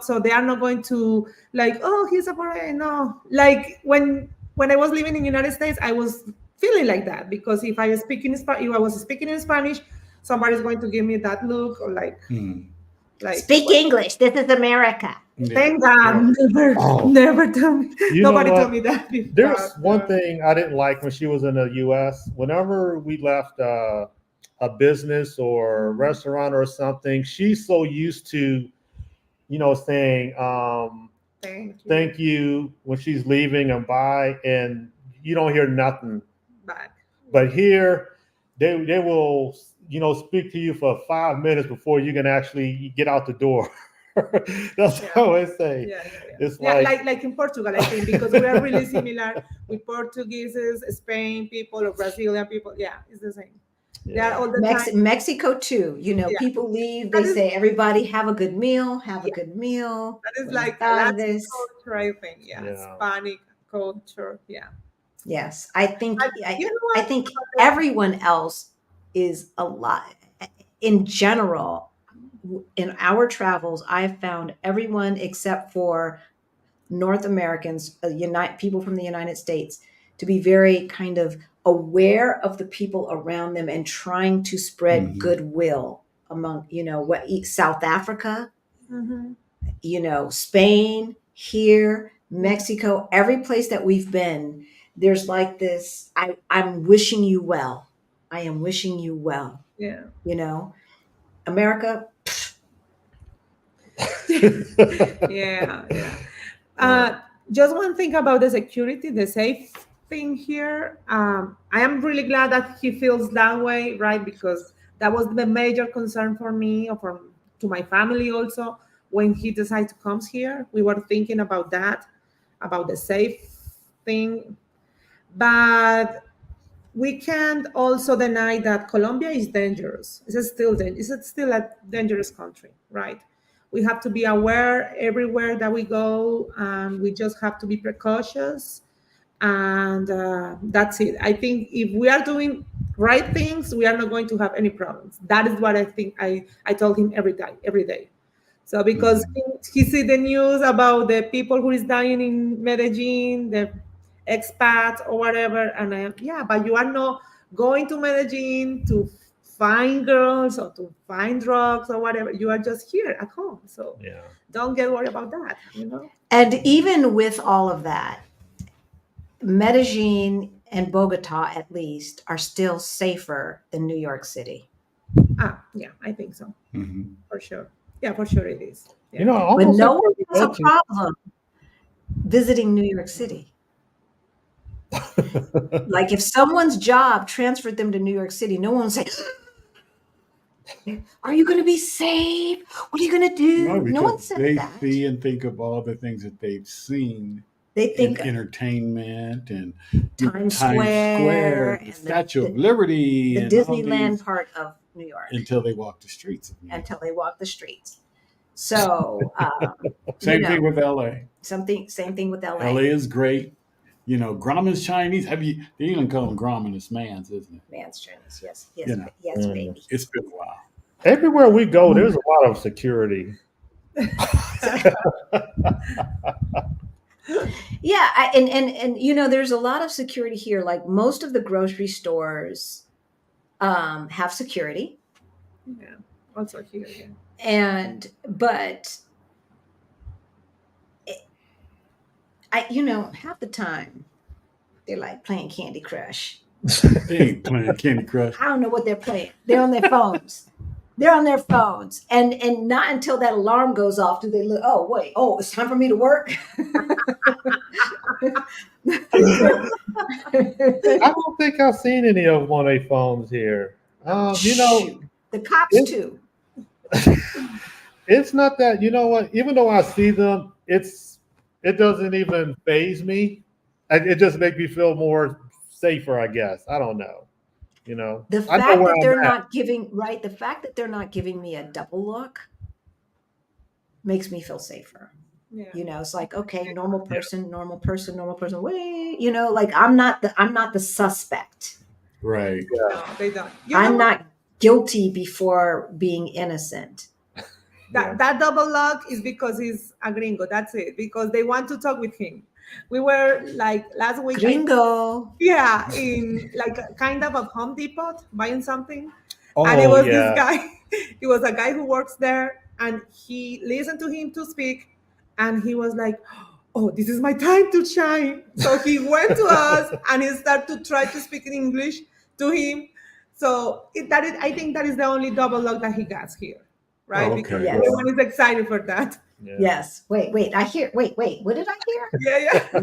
So they are not going to like, oh, he's a foreigner. No, like when I was living in the United States, I was feeling like that because if I was speaking in Spanish, somebody's going to give me that look or like Speak what? English. This is America. Yeah. Thank God, never, Oh, never told me. you know Nobody what? told me that before. There's one thing I didn't like when she was in the U.S. Whenever we left a business or a restaurant or something, she's so used to, saying Thank you. thank you when she's leaving and bye, and you don't hear nothing. Back. But here, they will, speak to you for 5 minutes before you can actually get out the door. That's Yeah. how I say. Yeah. It's Yeah, like, like in Portugal, I think, because we are really similar with Portuguese, Spain people, or Brazilian people. Yeah, it's the same. They are yeah. all the time. Mexico too. Yeah, People leave. that They is say, "Everybody have a good meal. Have a yeah, good meal." that is Buenas like a Latin tardes. culture, I think. Yeah, Yeah. Hispanic culture. Yeah. Yes, I think And you know I what? think everyone else is a lot. In general, in our travels, I've found everyone except for North Americans, people from the United States, to be very kind of aware of the people around them and trying to spread Mhm. goodwill among, South Africa, Mhm. Spain, here, Mexico, every place that we've been, there's like this, I'm wishing you well. I am wishing you well. Yeah. America, Yeah. Yeah. Uh, just one thing about the security, the safe thing here. I am really glad that he feels that way, right? Because that was the major concern for me or to my family also when he decided to come here. We were thinking about that, about the safe thing. But we can't also deny that Colombia is dangerous. It's still a dangerous country, right? We have to be aware everywhere that we go, and we just have to be precautious. And that's it. I think if we are doing right things, we are not going to have any problems. That is what I think. I told him every day. So because Mhm. he see the news about the people who is dying in Medellin, the expats or whatever, and yeah, but you are not going to Medellin to find girls or to find drugs or whatever. You are just here at home, so Yeah. don't get worried about that. and even with all of that, Medellin and Bogota, at least, are still safer than New York City. Yeah, I think so, Mhm. for sure. Yeah, for sure it is. You Yeah. know, But almost no one everywhere we has a go problem visiting New York City. to. Like if someone's job transferred them to New York City, no one will say, "Are you going to be safe? What are you going to No, do?" No because one says they that. see and think of all the things that they've seen They in think entertainment and Times Times Square Square, the and Statue of Liberty, the and all Disneyland these part of New York until they walk the streets of New York. until they walk the streets. So, Same thing with LA. same thing with LA. LA is great. Grauman's Chinese. They even call them Grauman. It's man's, isn't it? Man's Chinese, yes, You know, yes, Mm. baby. it's been a while. Everywhere we go, there's a lot of security. Yeah, and there's a lot of security here. Like most of the grocery stores have security, Yeah. Also here, yeah. but half the time they're like playing Candy Crush. They ain't playing Candy Crush. I don't know what they're playing. They're on their phones. They're on their phones, and not until that alarm goes off do they look. Oh wait, it's time for me to work. I don't think I've seen any of one of their phones here. Shoot. The cops it- too. It's not that, you know what? Even though I see them, it doesn't even faze me. It just makes me feel more safer, I guess. I don't know. The I know fact where that I'm they're at. not giving me a double look, makes me feel safer. Yeah. You know, it's like, okay, normal person, normal person, normal person. Wait, you know, like I'm not the suspect. Right. No, they don't. You I'm know, not guilty before being innocent. that double lock is because he's a gringo. That's it. Because they want to talk with him. We were like last week. Gringo. Yeah, in like a kind of a Home Depot buying something, and it Oh was this yeah. guy. It was a guy who works there, and he listened to him to speak, and he was like, "Oh, this is my time to shine." So he went to us, and he started to try to speak in English to him. So I think that is the only double lock that he gets here, right? Oh, Because okay. Yes. everyone is excited for that. Yeah. Yes. Wait. What did I hear? Yeah, yeah.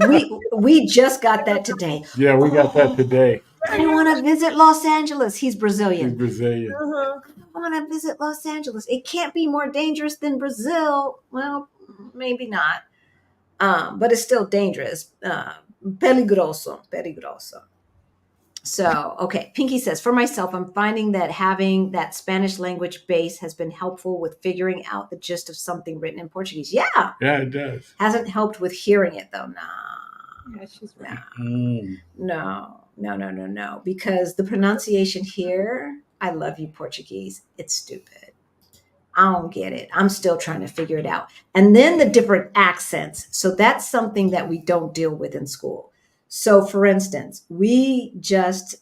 We just got that today. Yeah, we got that today. I want to visit Los Angeles. He's He's Brazilian. Brazilian. Uh-huh. I want to visit Los Angeles. It can't be more dangerous than Brazil. Well, maybe not. But it's still dangerous. Peligroso. So, okay. Pinky says, for myself, I'm finding that having that Spanish language base has been helpful with figuring out the gist of something written in Portuguese. Yeah. Yeah, it does. Hasn't helped with hearing it though. Nah. Yeah, she's right. No. Because the pronunciation here, I love you, Portuguese. It's stupid. I don't get it. I'm still trying to figure it out. And then the different accents. So that's something that we don't deal with in school. So for instance, we just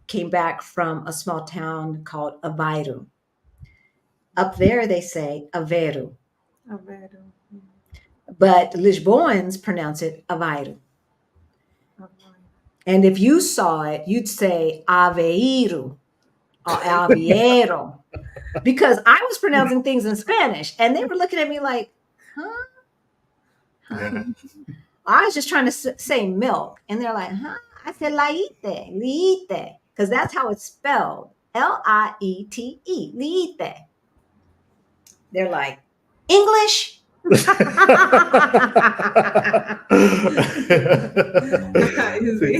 came back from a small town called Aveiro. Up there, they say Aveiro. Aveiro. But Lisboans pronounce it Aveiro. And if you saw it, you'd say Aveiro or Aveiro. Because I was pronouncing things in Spanish and they were looking at me like, huh? Yeah. I was just trying to say milk. And they're like, huh? I said liite, because that's how it's spelled. Liete, liite. They're like, English? See,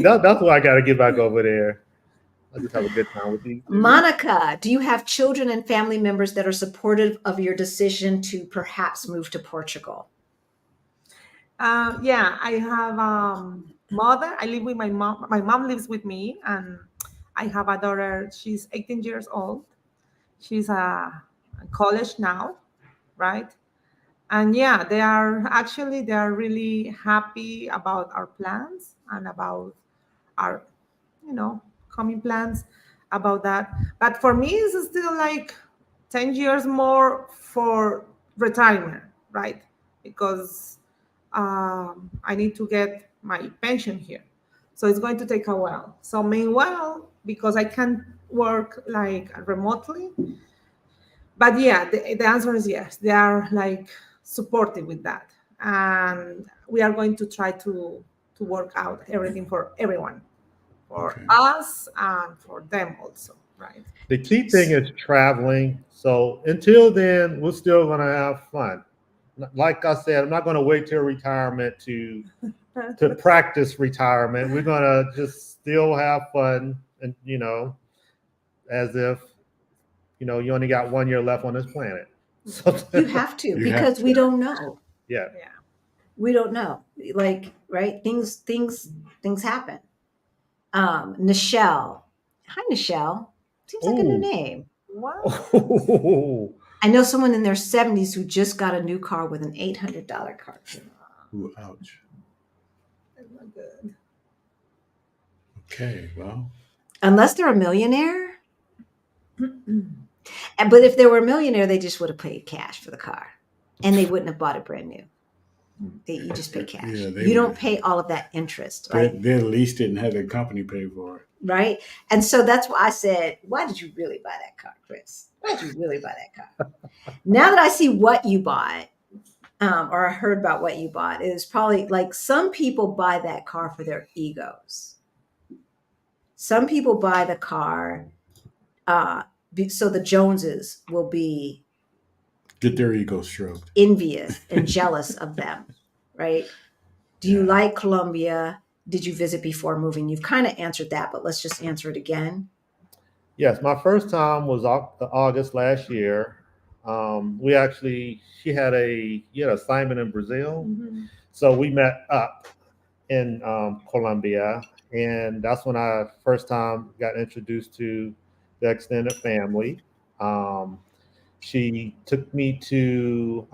that's why I got to get back over there. I just have a good time with you. Monica, do you have children and family members that are supportive of your decision to perhaps move to Portugal? Yeah, I have mother. I live with my mom. My mom lives with me, and I have a daughter. She's 18 years old. She's in college now, right? And yeah, they are really happy about our plans and about our, coming plans about that. But for me, it's still like 10 years more for retirement, right? Because I need to get my pension here. So it's going to take a while. So meanwhile, because I can work like remotely, but yeah, the answer is yes. They are like supportive with that. And we are going to try to work out everything for everyone, for Okay. us and for them also, right? The key thing is traveling. So until then, we're still going to have fun. Like I said, I'm not going to wait till retirement to practice retirement. We're going to just still have fun, and as if you only got 1 year left on this planet. So, You have to, You because have to. we don't know. yeah. We don't know. Like, right? Things happen. Nichelle. Hi, Nichelle. Seems like a new Ooh. name. Wow. Oh, I know someone in their 70s who just got a new car with an $800 car payment. Ooh, ouch. That's not good. Okay, well, Unless they're a millionaire. But if they were a millionaire, they just would have paid cash for the car. And they wouldn't have bought it brand new. You just pay cash. Yeah, they You don't would. pay all of that interest, right? they at least didn't have their company pay for it. Right? And so that's why I said, why did you really buy that car, Chris? Why did you really buy that car? Now that I see what you bought, or I heard about what you bought, it is probably like some people buy that car for their egos. Some people buy the car so the Joneses will be Get their ego stroked. envious and jealous of them, right? Do you like Colombia? Did you visit before moving? You've kind of answered that, but let's just answer it again. yes. My first time was August last year. She had a assignment in Brazil, Mhm. so we met up in Colombia, and that's when I first time got introduced to the extended family. Um, she took me to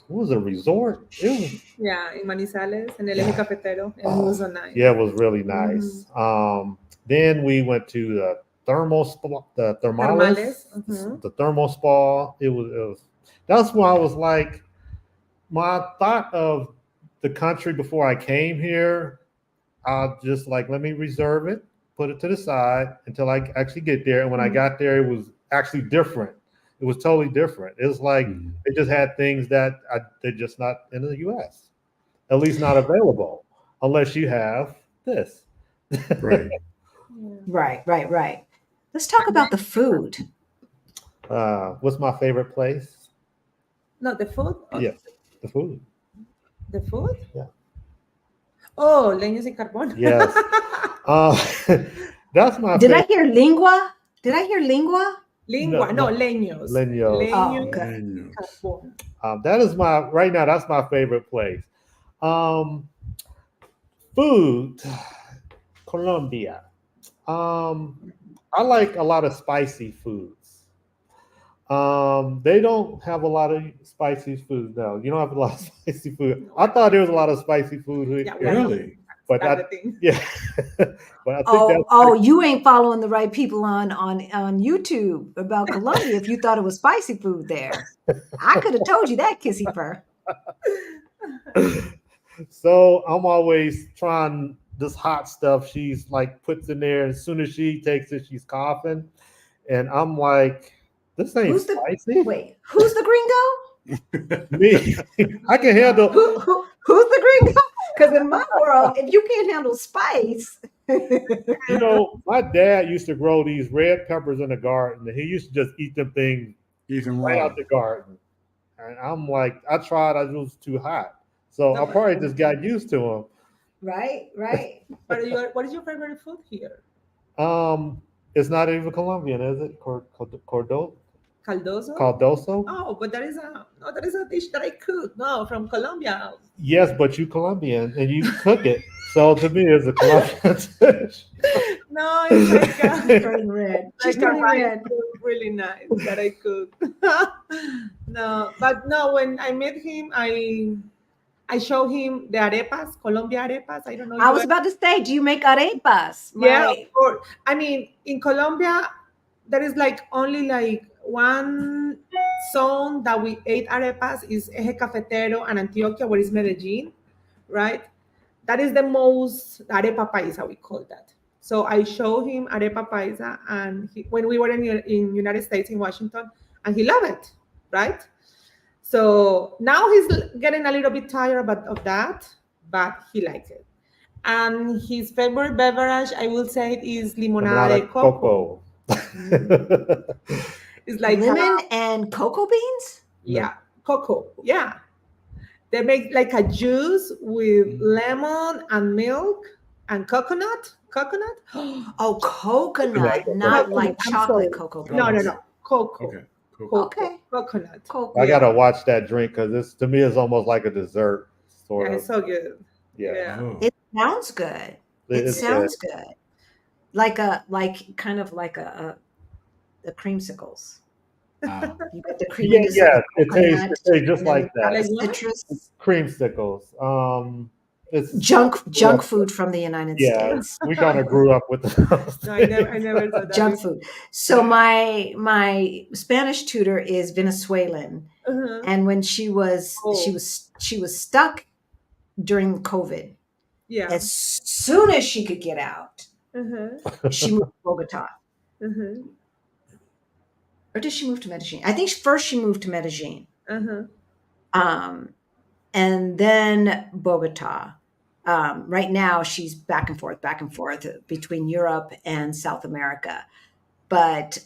what was a resort? It was Yeah, in Manizales, en el eje cafetero, and it was so nice. yeah, it was really Mhm. nice. Then we went to the thermal spa, the Termales. thermalis, Mhm. the thermal spa. It was that's when I was like, my thought of the country before I came here, I'll just like let me reserve it, put it to the side until I actually get there. And when I Mhm. got there, it was actually different. It was totally different. It was like Mhm. they just had things that they're just not in the U.S. At least not available, unless you have this. Right. Yeah. Right. Let's talk about the food. What's my favorite place? No, the food. Yeah, the food. The food. Yeah. Oh, leños y carbón. Yes. Uh, that's my Did I favorite. hear lingua? Did I hear lingua? Lingua. No, No, no, leños. Leños. Oh, Leños okay. y Menus. carbón. That is my right now. That's my favorite place. Um, Food, Colombia. Um, I like a lot of spicy foods. They don't have a lot of spicy food. No, you don't have a lot of spicy food. No, I thought there was a lot of spicy food yeah, we are here, not. Really? but That's the thing. yeah, but I think that's Oh, you ain't following the right people on YouTube about Colombia if you thought it was spicy food there. I could have told you that, Kissy Purr. so I'm always trying this hot stuff. She's like puts in there. As soon as she takes it, she's coughing, and I'm like, this ain't Who's the spicy. wait? Who's the gringo? Me, I can handle. Who's the gringo? Because in my world, if you can't handle spice, My dad used to grow these red peppers in the garden, and he used to just eat them things Even right out raw. the garden. And I'm like, I tried, I was too hot. So No, I probably just got used to right. what is your favorite food here? them. It's not even Colombian, is it? Caldoso? Caldoso? Oh, but that is a dish that I cook. No, from Colombia. Yes, but you Colombian and you cook it. So to me, it's a Colombian dish. No, it's like She's turning red. She's like a turning rice red. soup, really nice that I cook. No, but no, when I met him, I show him the arepas, Colombia arepas. I don't know. I was about to say, do you make arepas? Yeah, My of course. I mean, in Colombia, there is like only like one zone that we ate arepas is Eje Cafetero and Antioquia, where is Medellin, right? That is the most arepa paisa, we call that. So I show him arepa paisa, and when we were in United States in Washington, and he loved it, right? So now he's getting a little bit tired of that, but he likes it. And his favorite beverage, I will say, is limonada de Limonada coco. coco. It's like lemon and cocoa beans? yeah, cocoa. Yeah, they make like a juice with lemon and milk and coconut. Coconut. Oh, coconut, not Coconut. like I'm sorry. chocolate cocoa No, no, beans. no. Cocoa. Okay. Cool. Cocoa. Okay. Coconut. Cocoa. I Yeah. gotta watch that drink because this to me is almost like a dessert, sort Yeah, of. it's so good. Yeah, Yeah. Oh. It sounds good. It it's good. sounds good. Kind of like the creamsicles. You get the Yeah, creaminess of yeah. the It tastes coconut just and then like it's got that. the Like what? citrus. Creamsicles. It's Junk food from the United yeah. States. We kind of grew up with those No, things. I never saw that. Junk food. So my Spanish tutor is Venezuelan, Uh-huh. and when she was Oh, stuck during COVID. yeah. As soon as she could get out, Uh-huh. she moved to Bogota. Uh-huh. Or did she move to Medellin? I think first she moved to Medellin. Uh-huh. Um, and then Bogota. Right now, she's back and forth between Europe and South America. But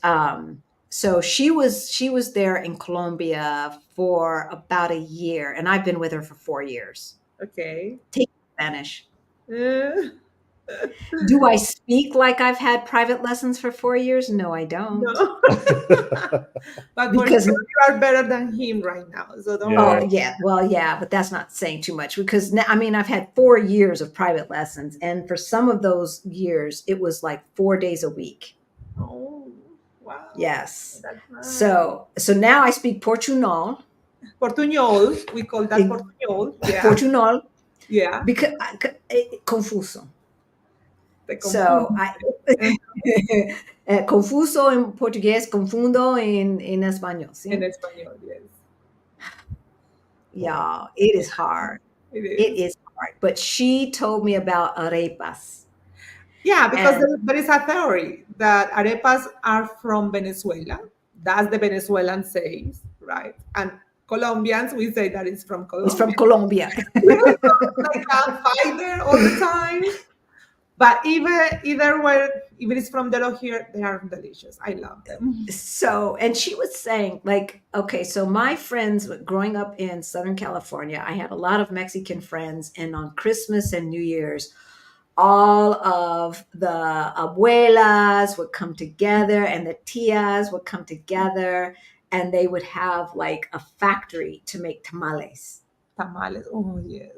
so she was there in Colombia for about a year, and I've been with her for 4 years. Okay. Take Spanish. Uh, Do I speak like I've had private lessons for 4 years? No, I don't. No. But for Because sure you are better than him right now. So don't Yeah. worry. oh yeah, well yeah, but that's not saying too much because I mean I've had 4 years of private lessons, and for some of those years it was like 4 days a week. Oh, wow. Yes. That's nice. So now I speak Portuñol. Portuñol, we call that Portuñol. Yeah. Portuñol Yeah. because confuso. Te So confundo. confuso en portugués, confundo en español. ¿Sí? En español, yes. Yeah, it is hard. It It is. is hard. But she told me about arepas. Yeah, because And- there is a theory that arepas are from Venezuela. That's the Venezuelan says, right? And Colombians, we say that it's from Colombia. It's from Colombia. Like a fight there all the time. But either way, if it is from Delo here, they are delicious. I love them. So, and she was saying, like, okay, so my friends growing up in Southern California, I had a lot of Mexican friends, and on Christmas and New Year's, all of the abuelas would come together and the tias would come together, and they would have like a factory to make tamales. Tamales. Oh, yes.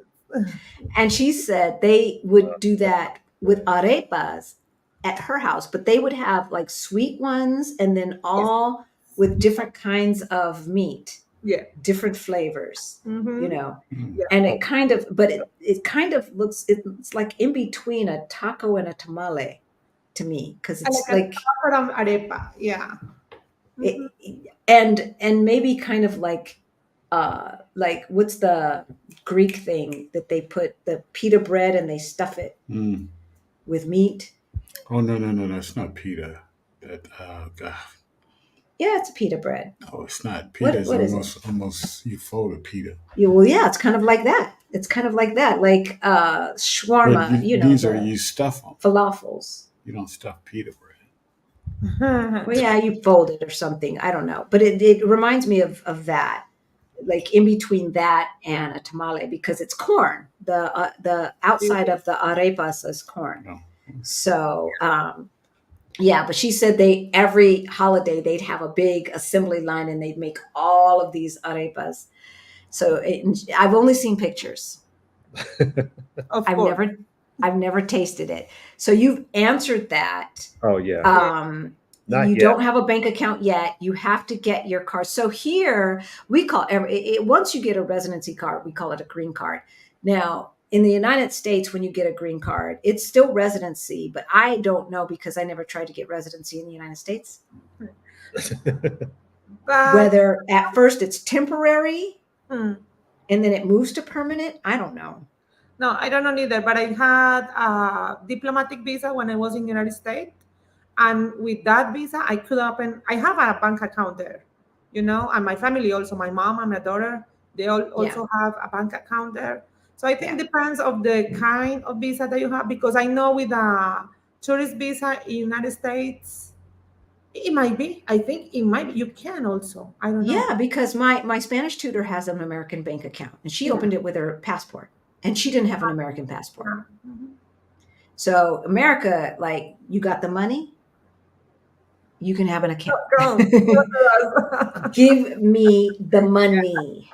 And she said they would do that with arepas at her house, but they would have like sweet ones and then all with different kinds of meat, Yeah. different flavors, Mhm. you know. Yeah. And it kind of, but it kind of looks, it's like in between a taco and a tamale to me, because I it's like like, from arepa. Yeah. Mhm. and maybe kind of like what's the Greek thing that they put the pita bread and they stuff it Mm. with meat? Oh no, that's not pita. That God. Yeah, it's a pita bread. No, it's not. Pita is what is it? almost you fold a pita. Yeah, well, yeah, it's kind of like that. It's kind of like that, like shawarma. But You know, these are the you stuff them. falafels. You don't stuff pita bread. Well, yeah, you fold it or something. I don't know, but it reminds me of that, like in between that and a tamale, because it's corn. The outside of the arepas is corn. No. So yeah, but she said they every holiday they'd have a big assembly line and they'd make all of these arepas. So I've only seen pictures. Of I've course. never tasted it. So you've answered that. Oh yeah. Not You yet. don't have a bank account yet. You have to get your card. So here we call once you get a residency card, we call it a green card. Now in the United States, when you get a green card, it's still residency, but I don't know because I never tried to get residency in the United States. But, Whether at first it's temporary hmm. and then it moves to permanent, I don't know. No, I don't know neither. But I had a diplomatic visa when I was in the United States. And with that visa, I could open, I have a bank account there, you know, and my family also, my mom and my daughter, they all also have a bank account there. So I think it depends of the kind of visa that you have, because I know with a tourist visa in the United States, it might be, I think it might be, you can also, I don't know. Yeah, because my Spanish tutor has an American bank account and she opened it with her passport and she didn't have an American passport. Mhm. So America, like, you got the money, you can have an account. Give me the money.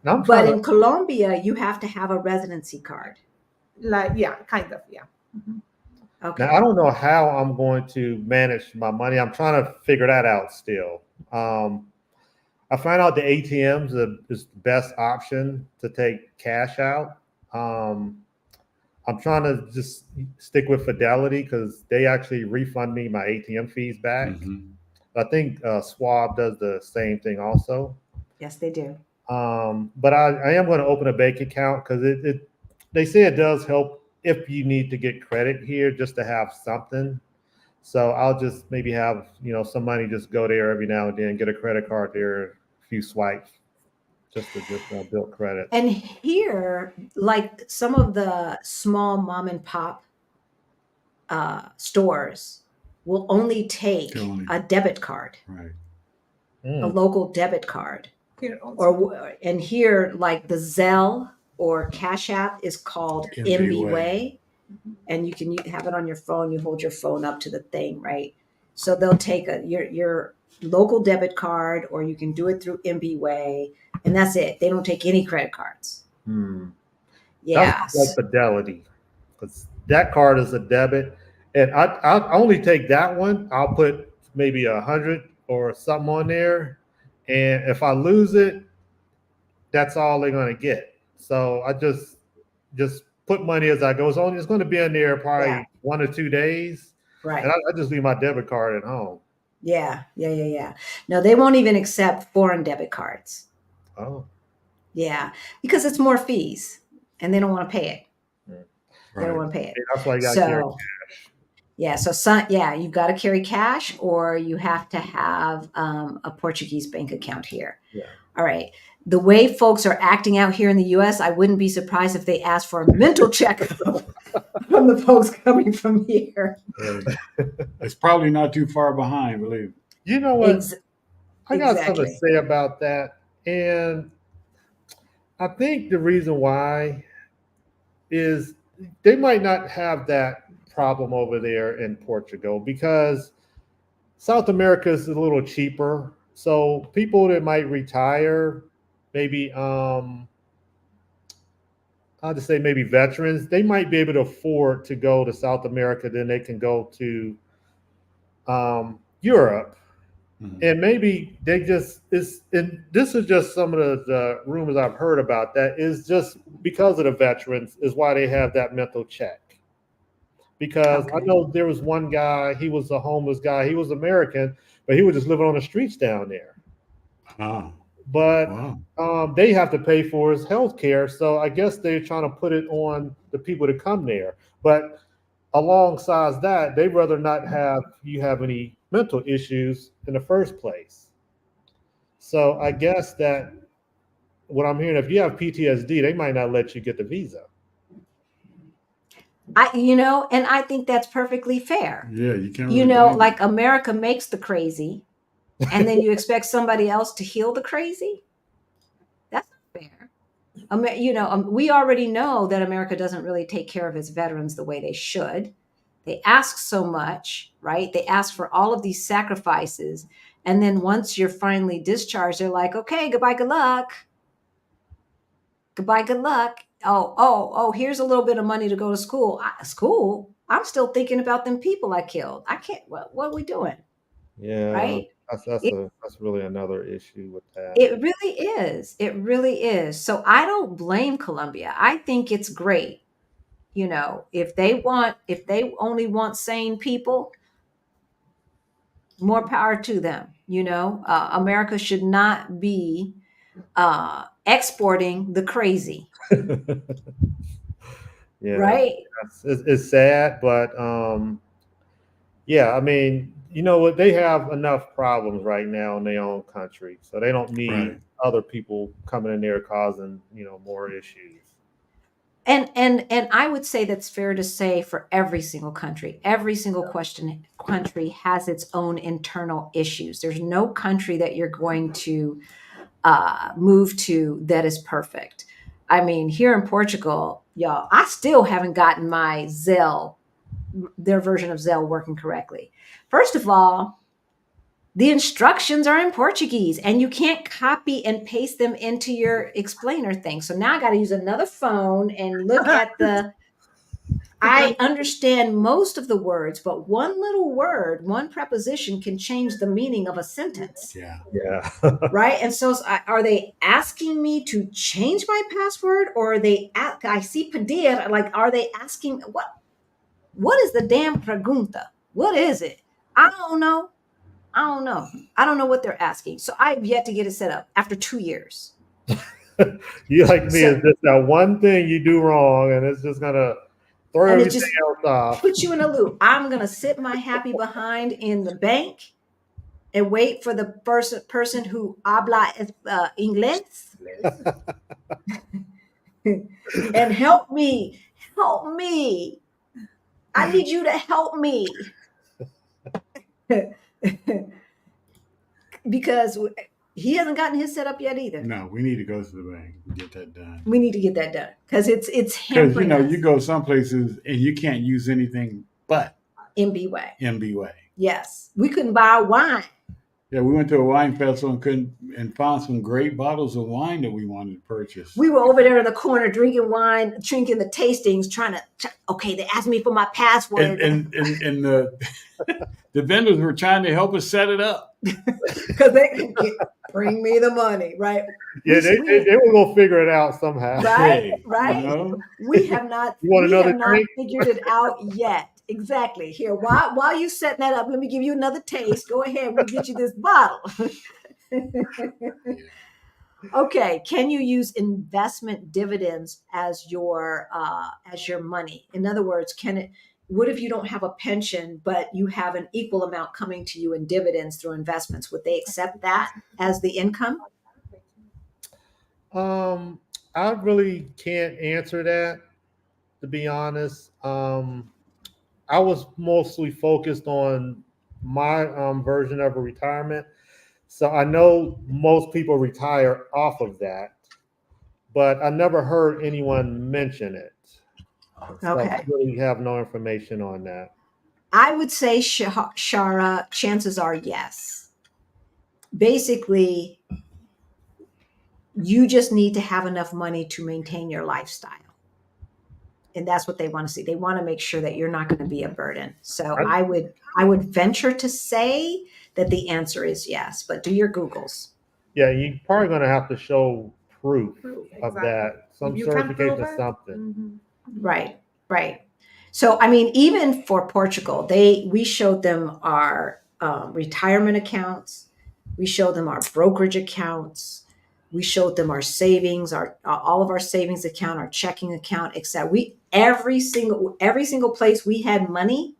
But in Colombia, you have to have a residency card. Like, yeah, kind of, yeah. Mhm. Okay. Now I don't know how I'm going to manage my money. I'm trying to figure that out still. I found out the ATMs is the best option to take cash out. I'm trying to just stick with Fidelity because they actually refund me my ATM fees back. Mm-hmm. I think Schwab does the same thing also. Yes, they do. But I am going to open a bank account because they say it does help if you need to get credit here just to have something. So I'll just maybe have, some money just go there every now and then, get a credit card there, a few swipes just to build credit. And here, like some of the small mom and pop stores will only take a debit card, right? A local debit card. Here also. And here, like the Zelle or CashApp is called MBWay. and you can have it on your phone. You hold your phone up to the thing, right? So they'll take your local debit card, or you can do it through MBWay, and that's it. They don't take any credit cards. That's like Yes. Fidelity, because that card is a debit, and I only take that one. I'll put maybe 100 or something on there, and if I lose it, that's all they're gonna get. So I just put money as I go. It's going to be in there probably Yeah. 1 or 2 days, Right. and I just leave my debit card at home. Yeah. No, they won't even accept foreign debit cards. Oh, Yeah, because it's more fees, and they don't want to pay it. They don't Right. want to pay it. yeah, that's why you got to carry So cash. yeah, you've got to carry cash, or you have to have a Portuguese bank account here. Yeah. All right. The way folks are acting out here in the U.S., I wouldn't be surprised if they asked for a mental check from the folks coming from here. It's probably not too far behind, believe me. You know what? Ex- I got something to exactly. say about that, and I think the reason why is they might not have that problem over there in Portugal because South America is a little cheaper. So people that might retire, maybe I'll just say maybe veterans, they might be able to afford to go to South America, then they can go to Europe. Mhm. And maybe they just is, and this is just some of the rumors I've heard about that is just because of the veterans is why they have that mental check. Because I Okay. know there was one guy, he was a homeless guy, he was American, but he was just living on the streets down there. Oh, But wow. they have to pay for his health care. So I guess they're trying to put it on the people to come there. But alongside that, they'd rather not have you have any mental issues in the first place. So I guess that what I'm hearing, if you have PTSD, they might not let you get the visa. And I think that's perfectly fair. Yeah, you can't really blame them. Like America makes the crazy, and then you expect somebody else to heal the crazy. That's not fair. We already know that America doesn't really take care of its veterans the way they should. They ask so much, right? They ask for all of these sacrifices. And then once you're finally discharged, they're like, okay, goodbye, good luck. Goodbye, good luck. Oh, here's a little bit of money to go to school. School? I'm still thinking about them people I killed. I can't, what are we doing? Yeah, Right? that's really another issue with that. It really is. It really is. So I don't blame Colombia. I think it's great. If they only want sane people, more power to them. America should not be exporting the crazy, Yeah, right? it's sad, but yeah, I mean, you know what? They have enough problems right now in their own country, so they don't need Right. other people coming in there causing more issues. And I would say that's fair to say for every single country. Every single country has its own internal issues. There's no country that you're going to move to that is perfect. I mean, here in Portugal, y'all, I still haven't gotten my Zelle, their version of Zelle, working correctly. First of all, the instructions are in Portuguese and you can't copy and paste them into your explainer thing. So now I got to use another phone and look at I understand most of the words, but one little word, one preposition can change the meaning of a sentence. Yeah. Yeah. Right. And so are they asking me to change my password, or are I see pedir, like, are they asking what is the damn pregunta? What is it? I don't know. I don't know what they're asking. So I've yet to get it set up after 2 years. You like me, So- it's just that one thing you do wrong, and it's just gonna throw And it everything just else off. put you in a loop. I'm going to sit my happy behind in the bank and wait for the person who habla inglés and help me. Help me. I need you to help me. Because he hasn't gotten his set up yet either. No, we need to go to the bank. We get that done. We need to get that done because it's Because hampering us. you go some places and you can't use anything but MBWay. MBWay. Yes, we couldn't buy wine. Yeah, we went to a wine festival and found some great bottles of wine that we wanted to purchase. We were over there in the corner drinking wine, drinking the tastings, okay, they asked me for my password. And the the vendors were trying to help us set it up. Because they bring me the money, right? Yeah, they were gonna figure it out somehow. Right, Hey, right. You know? We have not. You want we another have not drink? figured it out yet. Exactly. Here, while you setting that up, let me give you another taste. Go ahead. We'll get you this bottle. Okay. Can you use investment dividends as your money? In other words, what if you don't have a pension, but you have an equal amount coming to you in dividends through investments? Would they accept that as the income? I really can't answer that, to be honest. I was mostly focused on my version of a retirement. So I know most people retire off of that, but I never heard anyone mention it. So Okay. I really have no information on that. I would say, Shara, chances are yes. Basically, you just need to have enough money to maintain your lifestyle. And that's what they want to see. They want to make sure that you're not going to be a burden. So I would venture to say that the answer is yes, but do your Googles. Yeah, you're probably going to have to show proof of exactly. that, some If you can certification prove or it, something. Right. So, I mean, even for Portugal, we showed them our retirement accounts. We showed them our brokerage accounts. We showed them our savings, all of our savings account, our checking account, etc. Every single place we had money,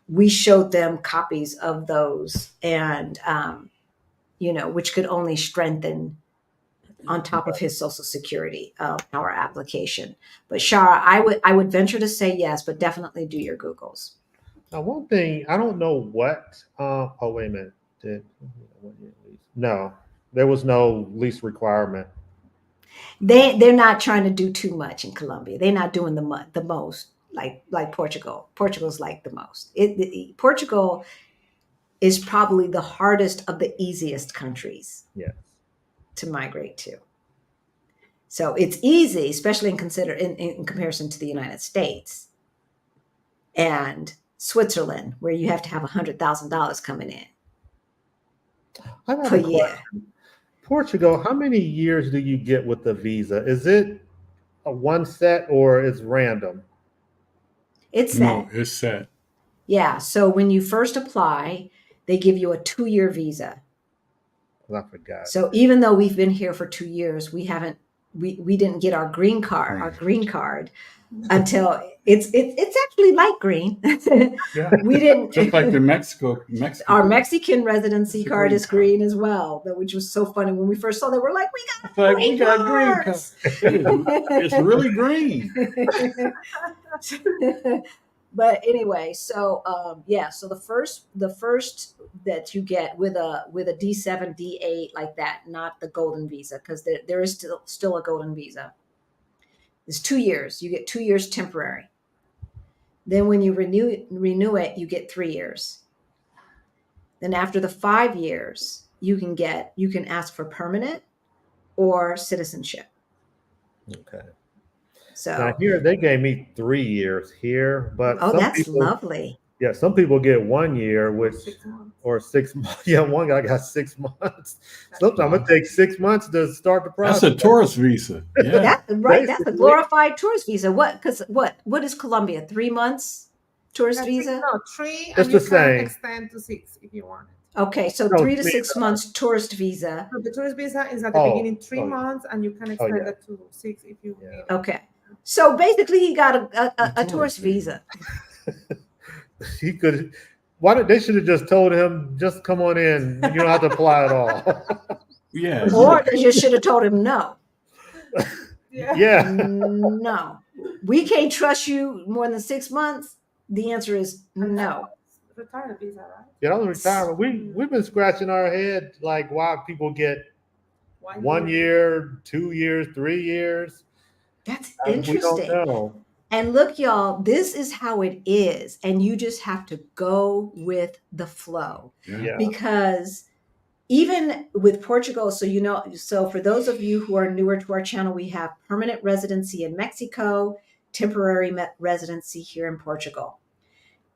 we showed them copies of those, and which could only strengthen on top of his Social Security our application. But Shara, I would venture to say yes, but definitely do your Googles. Now, one thing, I don't know what. Wait a minute. No, there was no lease requirement. They're not trying to do too much in Colombia. They're not doing the most like Portugal. Portugal's like the most. Portugal is probably the hardest of the easiest countries to migrate to. So it's easy, especially in comparison to the United States and Switzerland, where you have to have $100,000 coming in per year. Portugal, how many years do you get with the visa? Is it a one set or is random? It's set. No, it's set. Yeah. So when you first apply, they give you a 2-year visa. I forgot. So even though we've been here for 2 years, we didn't get our green card until it's actually light green. Yeah. We didn't Just like the Mexican. Our Mexican residency card is green as well, which was so funny when we first saw that. We're like, we got green cards. It's really green. But anyway, so so the first that you get with a D7, D8 like that, not the golden visa, because there is still a golden visa. It's 2 years. You get 2 years temporary. Then when you renew it, you get 3 years. Then after the 5 years, you can ask for permanent or citizenship. Okay. So now here they gave me 3 years here, but that's lovely. Yeah, some people get 1 year, or 6 months. Yeah, one guy got 6 months. Sometimes it takes 6 months to start the process. That's a tourist visa. Yeah, that's a glorified tourist visa. What is Colombia? 3 months tourist visa? No, 3. It's the same. Extend to 6 if you want it. Okay, so 3 to 6 months tourist visa. So the tourist visa is at the beginning 3 months, and you can extend it to 6 if you need. Okay, so basically he got a tourist visa. He could. They should have just told him, just come on in. You don't have to apply at all. Yeah. Or they just should have told him no. Yeah. No, we can't trust you more than 6 months. The answer is no. Retirement visa, right? Yeah, that was retirement. We've been scratching our head like why people get 1 year, 2 years, 3 years. That's We don't interesting. know. And look, y'all, this is how it is. And you just have to go with the flow. Yeah. Because even with Portugal, so for those of you who are newer to our channel, we have permanent residency in Mexico, temporary residency here in Portugal.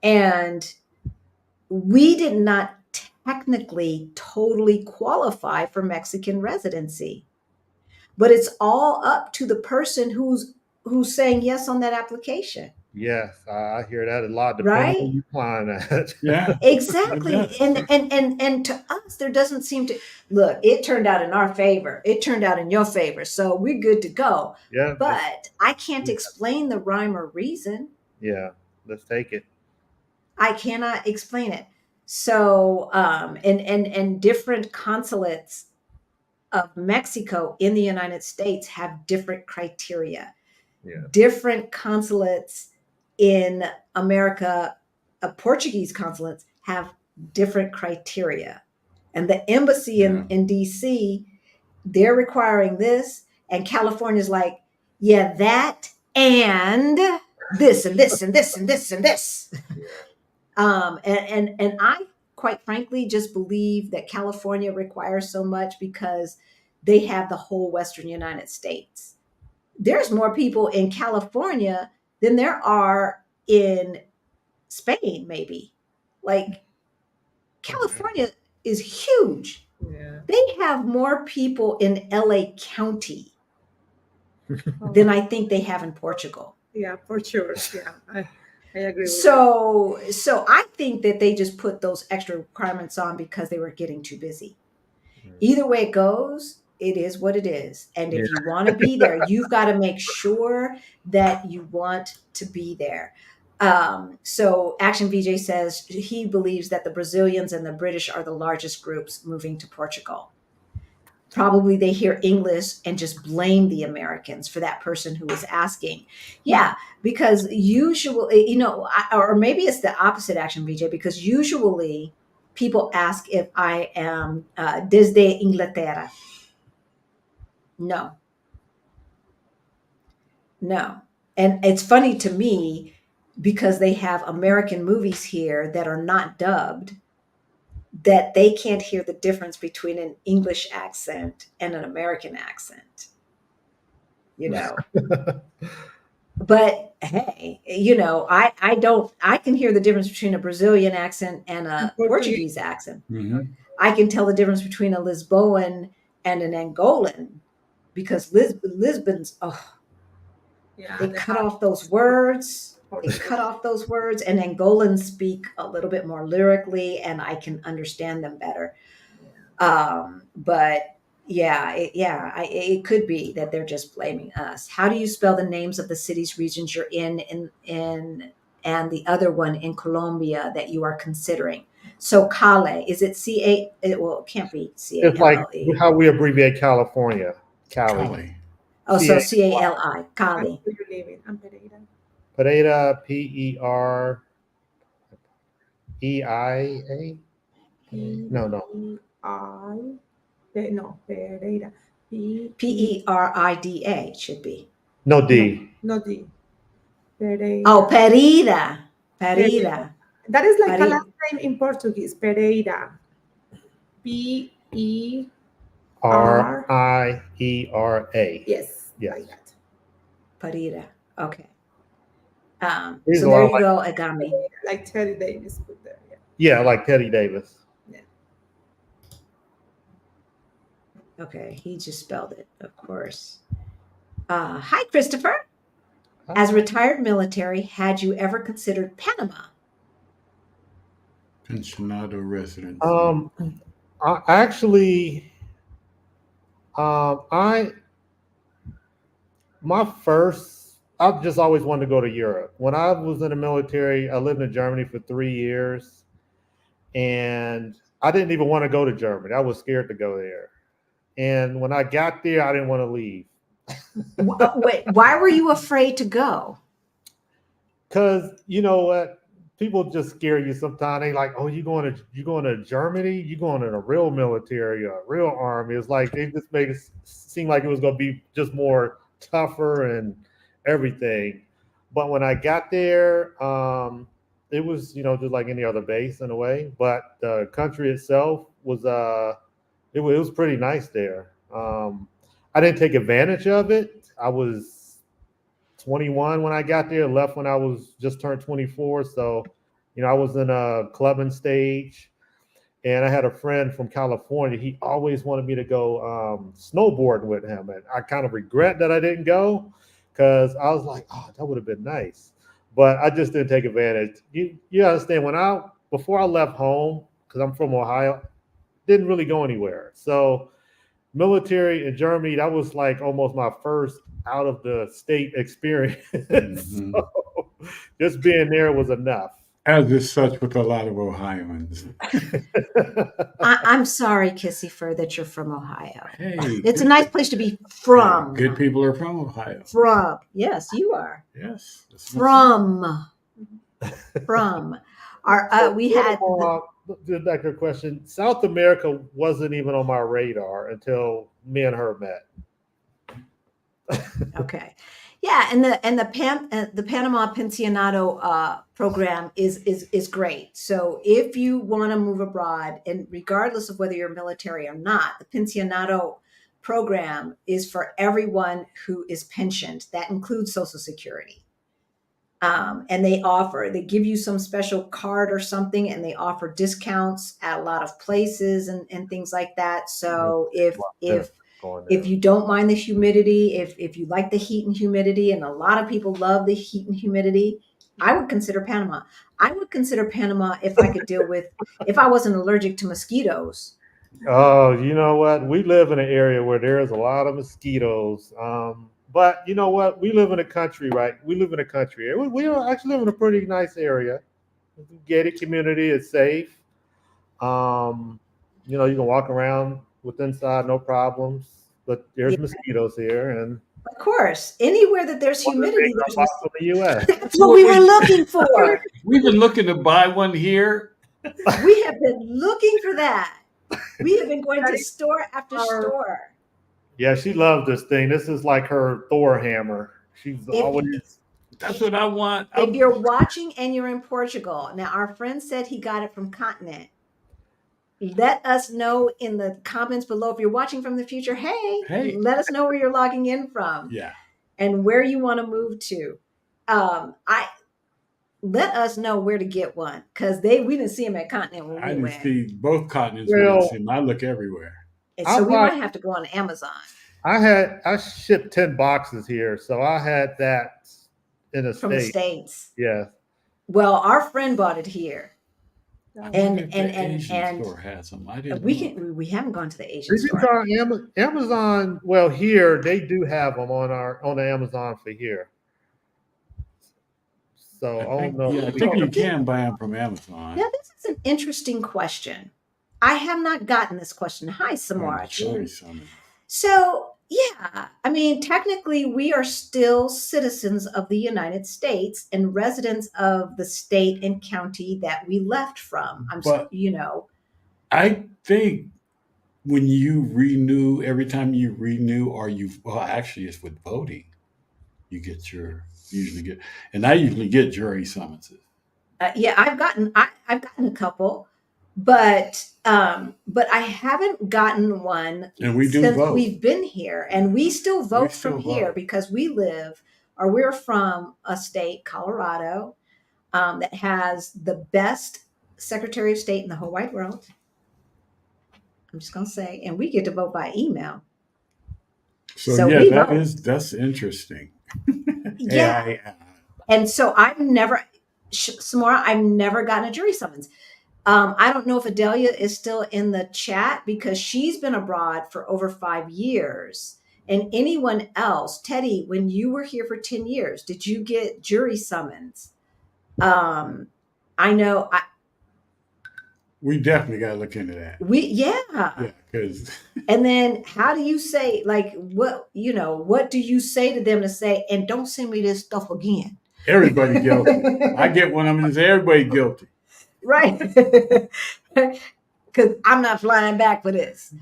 And we did not technically totally qualify for Mexican residency, but it's all up to the person who's saying yes on that application. Yes, I hear that a lot, depending Right? on who you're applying at. Yeah. Exactly. Yes. And to us, there doesn't seem to look, it turned out in our favor. It turned out in your favor. So we're good to go. Yeah. But I can't explain the rhyme or reason. Yeah. Let's take it. I cannot explain it. So and different consulates of Mexico in the United States have different criteria. Yeah. Different consulates in America, Portuguese consulates have different criteria. And the embassy in DC, they're requiring this. And California's like, yeah, that and this and this and this and this and this. And I quite frankly just believe that California requires so much because they have the whole Western United States. There's more people in California than there are in Spain, maybe. Like California is huge. Yeah. They have more people in LA County than I think they have in Portugal. Yeah, for sure. Yeah, I agree with So I think that they just put those extra requirements on because they were getting too busy. Either way it goes, it is what it is. And if you want to be there, you've got to make sure that you want to be there. So Action VJ says he believes that the Brazilians and the British are the largest groups moving to Portugal. Probably they hear English and just blame the Americans for that person who was asking. Yeah, because usually, or maybe it's the opposite, Action VJ, because usually people ask if I am desde Inglaterra. No. And it's funny to me because they have American movies here that are not dubbed, that they can't hear the difference between an English accent and an American accent, But hey, I can hear the difference between a Brazilian accent and a Portuguese accent. Mm-hmm. I can tell the difference between a Lisboan and an Angolan because Lisbon's, they cut off those words. They cut off those words, and Angolans speak a little bit more lyrically, and I can understand them better. But it could be that they're just blaming us. How do you spell the names of the cities, regions you're in and the other one in Colombia that you are considering? So Cali, is it C-A? Well, it can't be C-A-L-L-E. It's like how we abbreviate California. Cali. Oh, so C-A-L-I, Cali. Where you living? I'm Pereira. Pereira, P-E-R-E-I-A? No, Pereira. P-E-R-I-D-A should be. No D. No D. Pereira. Oh, Pereira. That is like Pereira. a last name in Portuguese. Pereira. P-E-R-I-E-R-A. Yes. Like that. Pereira. Okay. So These there are you go, Agami. Like Teddy Davis put there. Yeah, like Teddy Davis. Okay, he just spelled it, of course. Hi, Christopher. As a retired military, had you ever considered Panama? Pensionado residence. I've just always wanted to go to Europe. When I was in the military, I lived in Germany for 3 years, and I didn't even want to go to Germany. I was scared to go there. And when I got there, I didn't want to leave. Wait, why were you afraid to go? Because, you know what? people just scare you sometimes. They like, oh, you going to Germany? You going in a real military, a real army? It's like they just made it seem like it was going to be just more tougher and everything. But when I got there, it was just like any other base in a way. But the country itself was it was pretty nice there. I didn't take advantage of it. I was 21 when I got there, left when I was just turned 24. So, I was in a clubbing stage, and I had a friend from California. He always wanted me to go snowboarding with him, and I kind of regret that I didn't go because I was like, oh, that would have been nice, but I just didn't take advantage. You understand before I left home, because I'm from Ohio, didn't really go anywhere. So military in Germany, that was like almost my first out of the state experience. Mhm. So just being there was enough. As is such with a lot of Ohioans. I'm sorry, Kissy Fur, that you're from Ohio. Hey, It's a nice place to be from. good people are from Ohio. From. Yes, you are. Yes. that's From. We had Back to your question. South America wasn't even on my radar until me and her met. okay. Yeah, and the Panama Pensionado program is great. So if you want to move abroad, and regardless of whether you're military or not, the Pensionado program is for everyone who is pensioned. That includes Social Security. And they give you some special card or something, and they offer discounts at a lot of places and things like that. So if you don't mind the humidity, if you like the heat and humidity, and a lot of people love the heat and humidity, I would consider Panama. I would consider Panama if I wasn't allergic to mosquitoes. Oh, you know what? We live in an area where there's a lot of mosquitoes. But you know what? We live in a country, right? We live in a country. We actually live in a pretty nice area. Gated community. It's safe. You can walk around inside, no problems. But there's mosquitoes here, and of course, anywhere that there's humidity, there's from the U.S. That's what we were looking for. We've been looking to buy one here. We have been looking for that. We have been going to store after store. Yeah, she loves this thing. This is like her Thor hammer. She's always. That's what I want. If you're watching and you're in Portugal, now our friend said he got it from Continent. Let us know in the comments below if you're watching from the future. Hey, let us know where you're logging in from. Yeah. And where you want to move to. Let us know where to get one, because we didn't see them at Continent when we went. I didn't see both continents. I look everywhere. And so we might have to go on Amazon. I shipped 10 boxes here, so I had that from the States. Yeah. Well, our friend bought it here. And store has them. We haven't gone to the Asian store. Try Amazon. Well, here they do have them on the Amazon for here. So I think you can buy them from Amazon. Now, this is an interesting question. I have not gotten this question. Hi, Samara. So, yeah, I mean, technically, we are still citizens of the United States and residents of the state and county that we left from. I think when you renew, every time you renew, actually, it's with voting, you usually get, and I usually get jury summonses. Yeah, I've gotten a couple. But I haven't gotten one since we've been here, and we still vote here because we're from a state, Colorado, that has the best Secretary of State in the whole wide world. I'm just gonna say, and we get to vote by email. So that's interesting. Yeah. And so Samara, I've never gotten a jury summons. I don't know if Adelia is still in the chat because she's been abroad for over 5 years. And anyone else, Teddy, when you were here for 10 years, did you get jury summons? I know. We definitely got to look into that. Yeah. Because. And then how do you say, what do you say to them to say, and don't send me this stuff again? Everybody guilty. I get one of them and say everybody guilty. Right. Because I'm not flying back for this.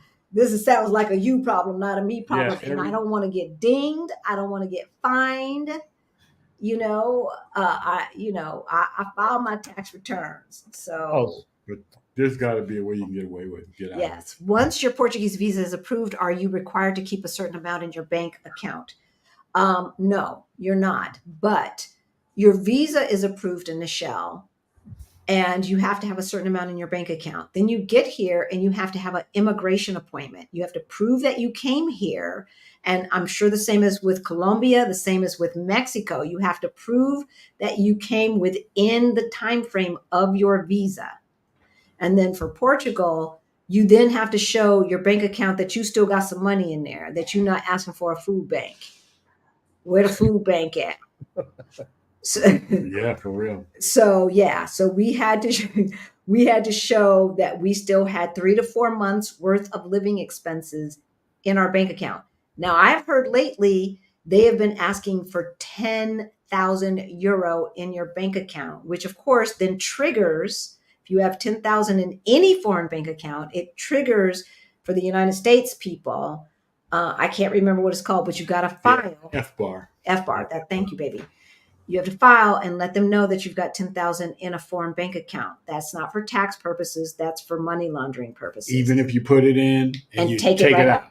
Sounds like a you problem, not a me problem. Yeah, and I don't want to get dinged. I don't want to get fined. I file my tax returns. So but there's got to be a way you can get away with it. Get out. yes. Once your Portuguese visa is approved, are you required to keep a certain amount in your bank account? No, you're not. But your visa is approved in the shell, and you have to have a certain amount in your bank account. Then you get here and you have to have an immigration appointment. You have to prove that you came here. And I'm sure the same as with Colombia, the same as with Mexico. You have to prove that you came within the time frame of your visa. And then for Portugal, you then have to show your bank account that you still got some money in there, that you're not asking for a food bank. Where the food bank at? So, Yeah, for real. So we had to show that we still had 3 to 4 months worth of living expenses in our bank account. Now, I've heard lately they have been asking for 10,000 euro in your bank account, which of course then triggers, if you have 10,000 in any foreign bank account, it triggers for the United States people. I can't remember what it's called, but you got to file. Yeah, F-bar. Thank you, baby. You have to file and let them know that you've got 10,000 in a foreign bank account. That's not for tax purposes. That's for money laundering purposes. Even if you put it in and you take it out.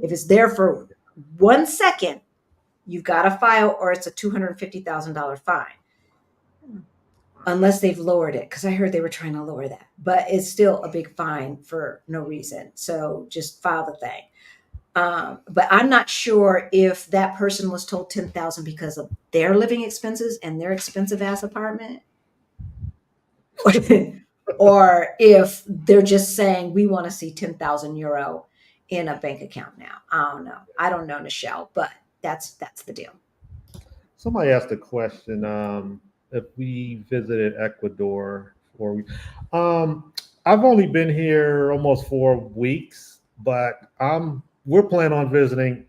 If it's there for 1 second, you've got to file, or it's a $250,000 fine. Unless they've lowered it, because I heard they were trying to lower that. But it's still a big fine for no reason. So just file the thing. But I'm not sure if that person was told 10,000 because of their living expenses and their expensive ass apartment, or if they're just saying we want to see 10,000 euro in a bank account now. I don't know. I don't know, Nichelle, but that's the deal. Somebody asked a question. If we visited Ecuador for I've only been here almost 4 weeks, but we're planning on visiting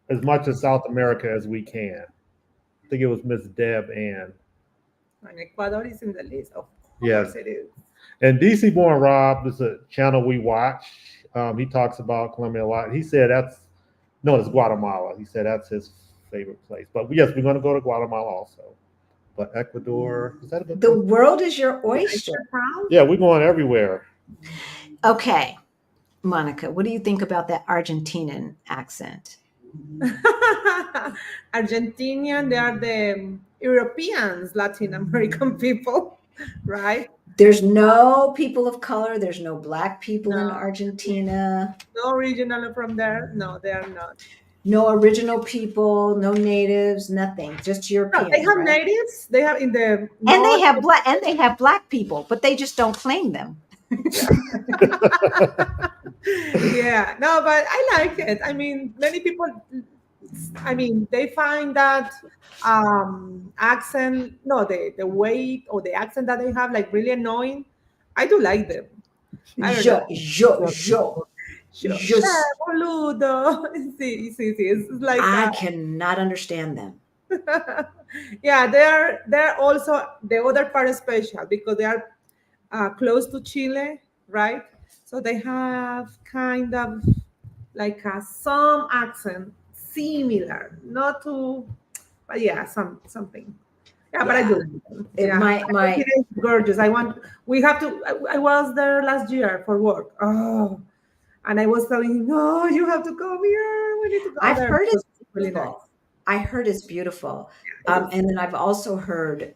as much of South America as we can. I think it was Miss Deb Ann. And Ecuador is in the list, of course. Yes. It is. And DC Born Rob is a channel we watch. He talks about Colombia a lot. He said it's Guatemala. He said that's his favorite place. But yes, we're going to go to Guatemala also. But Ecuador, is that a good The place? world is your oyster. Yeah, we're going everywhere. Okay, Monica, what do you think about that Argentinian accent? Argentinian, they are the Europeans, Latin American people, right? There's no people of color. There's no black people in No. Argentina. No original from there. No, they are not. No original people, no natives, nothing. Just Europeans. No, they have right? natives. They have in the And they have black people, but they just don't claim them. Yeah, no, but I like it. I mean, many people, they find that accent, no, the weight or the accent that they have, like really annoying. I do like them. I don't know. Boludo. Sí, it's like I cannot understand them. yeah, they're also the other part is special because they are close to Chile, right? So they have kind of like some accent similar, not too, but yeah, something. Yeah, but I do. Yeah. My It's gorgeous. I was there last year for work. Oh, and I was telling him, no, you have to come here. We need to go I've there. heard it's really beautiful. nice. I heard it's beautiful. Yeah, And then I've also heard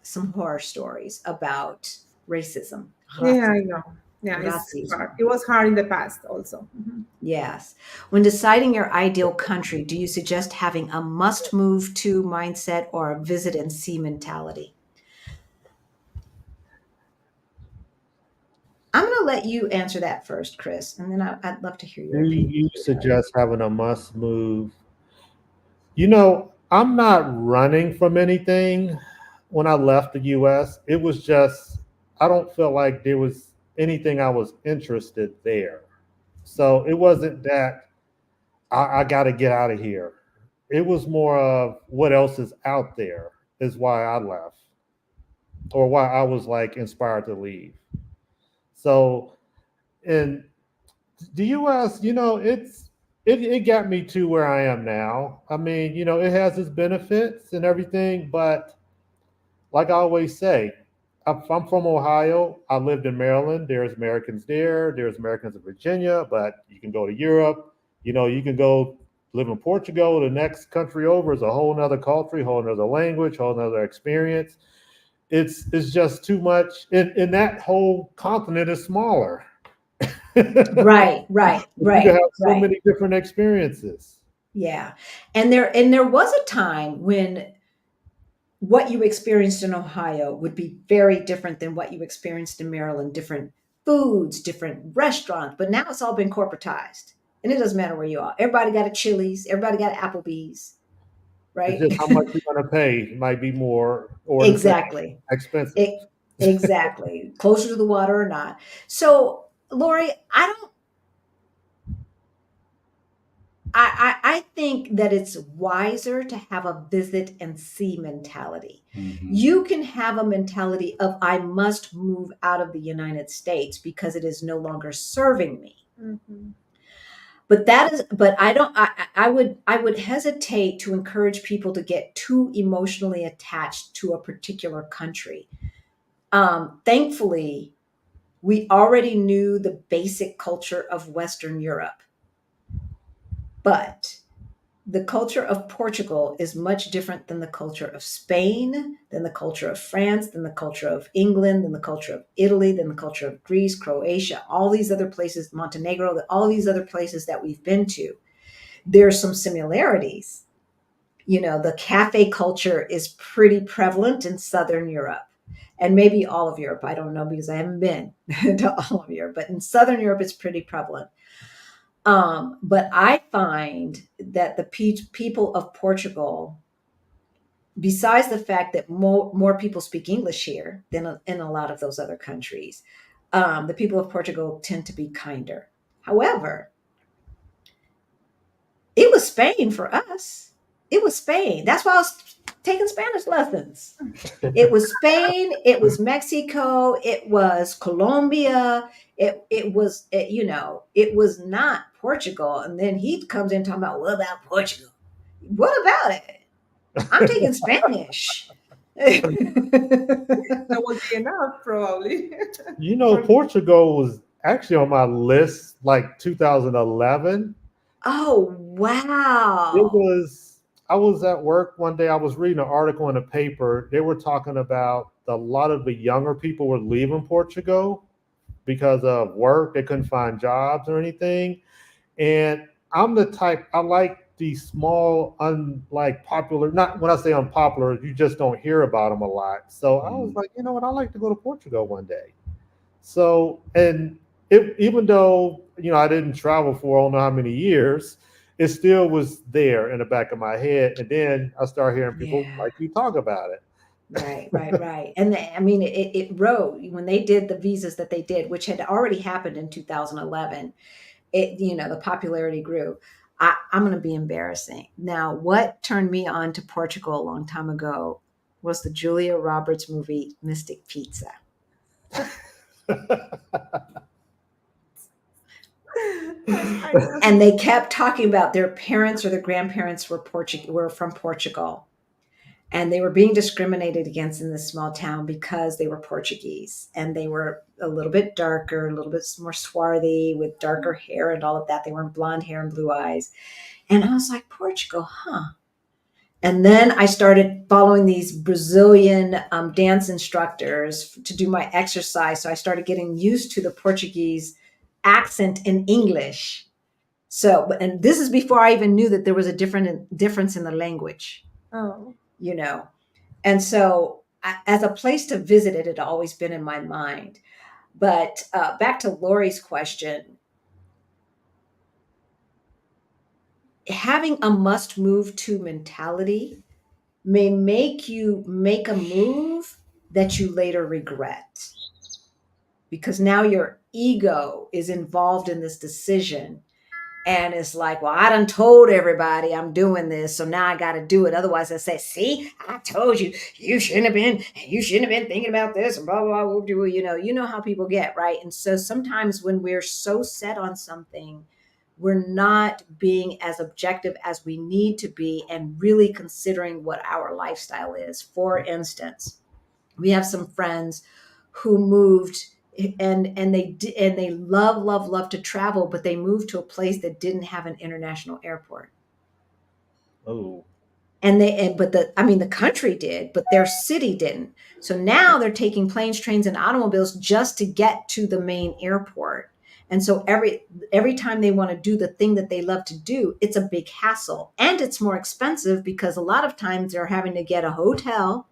some horror stories about racism. Yeah, I know. Yeah, Racism. hard. It was hard in the past also. Mhm. Yes. When deciding your ideal country, do you suggest having a must move to mindset or a visit and see mentality? I'm going to let you answer that first, Chris, and then I'd love to hear your opinion. You suggest having a must move. I'm not running from anything. When I left the US, it was just, I don't feel like there was anything I was interested there. So it wasn't that I got to get out of here. It was more of what else is out there. is why I left, or why I was like inspired to leave. So in the US, it got me to where I am now. I mean, it has its benefits and everything, but like I always say, I'm from Ohio. I lived in Maryland. There's Americans there. There's Americans in Virginia, but you can go to Europe. You can go live in Portugal. The next country over is a whole nother culture, whole nother language, whole nother experience. It's just too much. And that whole continent is smaller. Right, right, You can right, have so right. many different experiences. Yeah. And there was a time when what you experienced in Ohio would be very different than what you experienced in Maryland, different foods, different restaurants, but now it's all been corporatized. And it doesn't matter where you are. Everybody got a Chili's, everybody got an Applebee's, It's right? just how much you're going to pay. It might be more or the same, Exactly. expensive. It, exactly. Closer to the water or not. So, Lori, I think that it's wiser to have a visit and see mentality. Mm-hmm. You can have a mentality of I must move out of the United States because it is no longer serving me. Mhm. But I don't I would hesitate to encourage people to get too emotionally attached to a particular country. Thankfully, we already knew the basic culture of Western Europe, but the culture of Portugal is much different than the culture of Spain, than the culture of France, than the culture of England, than the culture of Italy, than the culture of Greece, Croatia, all these other places, Montenegro, all these other places that we've been to. There's some similarities. The cafe culture is pretty prevalent in Southern Europe and maybe all of Europe. I don't know because I haven't been to all of Europe, but in Southern Europe, it's pretty prevalent. But I find that the people of Portugal, besides the fact that more people speak English here than in a lot of those other countries, the people of Portugal tend to be kinder. However, it was Spain for us. It was Spain. That's why I was taking Spanish lessons. It was Spain. It was Mexico. It was Colombia. It was not Portugal. And then he comes in talking about, what about Portugal? What about it? I'm taking Spanish. That would be enough, probably. For me. Portugal was actually on my list like 2011. Oh, It wow. was, I was at work one day. I was reading an article in a paper. They were talking about a lot of the younger people were leaving Portugal because of work. They couldn't find jobs or anything. And I'm the type, I like these small, unlike popular, not when I say unpopular, you just don't hear about them a lot. So I was Mm-hmm. like, you know what, I like to go to Portugal one day. So, and even though, I didn't travel for I don't know how many years, it still was there in the back of my head. And then I started hearing people Yeah. like you talk about it. Right, right, right. And I mean, it rose when they did the visas that they did, which had already happened in 2011. The popularity grew. I'm going to be embarrassing. Now, what turned me on to Portugal a long time ago was the Julia Roberts movie Mystic Pizza. And they kept talking about their parents or their grandparents were from Portugal. And they were being discriminated against in this small town because they were Portuguese and they were a little bit darker, a little bit more swarthy with darker hair and all of that. They weren't blonde hair and blue eyes. And I was like, Portugal, huh? And then I started following these Brazilian dance instructors to do my exercise. So I started getting used to the Portuguese accent in English. So, and this is before I even knew that there was a difference in the language, Oh. And so, as a place to visit, it had always been in my mind. But back to Lori's question, having a must move to mentality may make you make a move that you later regret because now your ego is involved in this decision And it's like, well, I done told everybody I'm doing this, so now I got to do it. Otherwise, I say, see, I told you, you shouldn't have been thinking about this and blah, blah, blah. You know how people get, right? And so sometimes when we're so set on something, we're not being as objective as we need to be and really considering what our lifestyle is. For instance, we have some friends who moved and they love to travel, but they moved to a place that didn't have an international airport. Oh, The country did, but their city didn't. So now they're taking planes, trains, and automobiles just to get to the main airport. And so every time they want to do the thing that they love to do, it's a big hassle, and it's more expensive because a lot of times they're having to get a hotel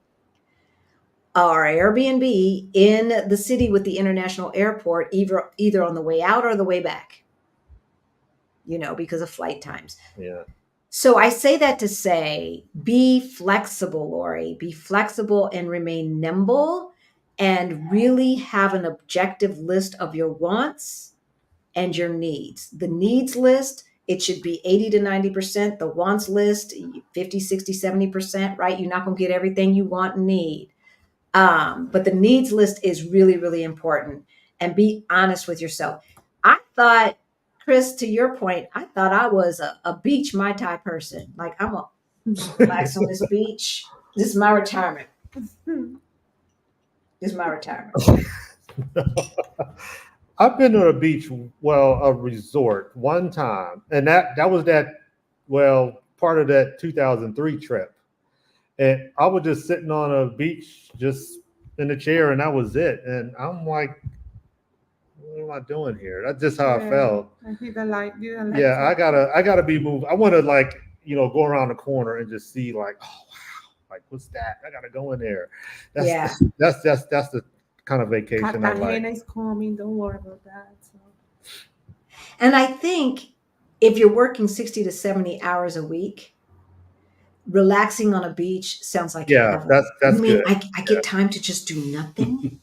or Airbnb in the city with the international airport, either on the way out or the way back, because of flight times. yeah. So I say that to say, be flexible, Lori, be flexible and remain nimble and really have an objective list of your wants and your needs. The needs list, it should be 80 to 90%. The wants list, 50, 60, 70%, right? You're not going to get everything you want and need. But the needs list is really, really important, and be honest with yourself. I thought, Chris, to your point, I thought I was a beach Mai Tai person. Like, I'm a relax on this beach. This is my retirement. This is my retirement. I've been to a beach, a resort one time, and that was part of that 2003 trip. And I was just sitting on a beach, just in a chair, and that was it. And I'm like, what am I doing here? That's just how I felt. I didn't like Yeah, I gotta be moved. I want to go around the corner and just see like, oh wow, like what's that? I gotta go in there. That's the kind of vacation I like. Cartagena is coming. Don't worry about that. So. And I think if you're working 60 to 70 hours a week, relaxing on a beach sounds like heaven. That's good. I get time to just do nothing,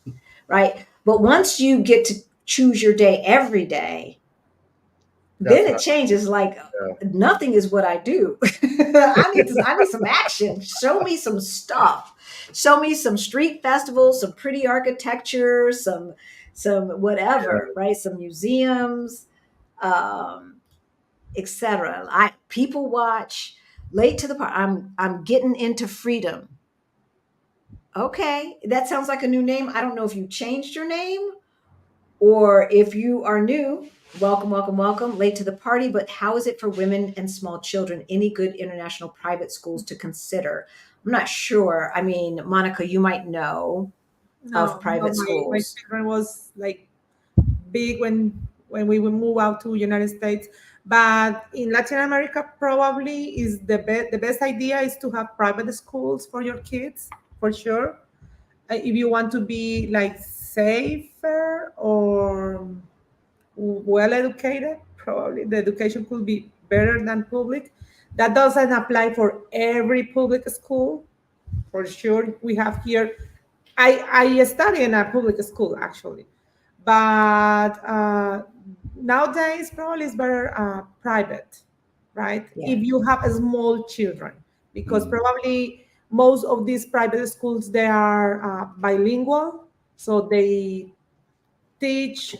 right? But once you get to choose your day every day, then it changes. Like nothing is what I do. I need some action. Show me some stuff. Show me some street festivals, some pretty architecture, some whatever, right? Some museums, etc. People watch. Late to the part. I'm getting into freedom. Okay, that sounds like a new name. I don't know if you changed your name or if you are new. Welcome, welcome, welcome. Late to the party, but how is it for women and small children? Any good international private schools to consider? I'm not sure. I mean, Monica, you might know of private schools. My children was like big when we would move out to United States. But in Latin America, probably is the best idea is to have private schools for your kids, for sure. If you want to be like safer or well educated, probably the education could be better than public. That doesn't apply for every public school, for sure. We have here, I study in a public school actually, but nowadays probably it's better private, right? Yeah. If you have small children, because probably most of these private schools, they are bilingual, so they teach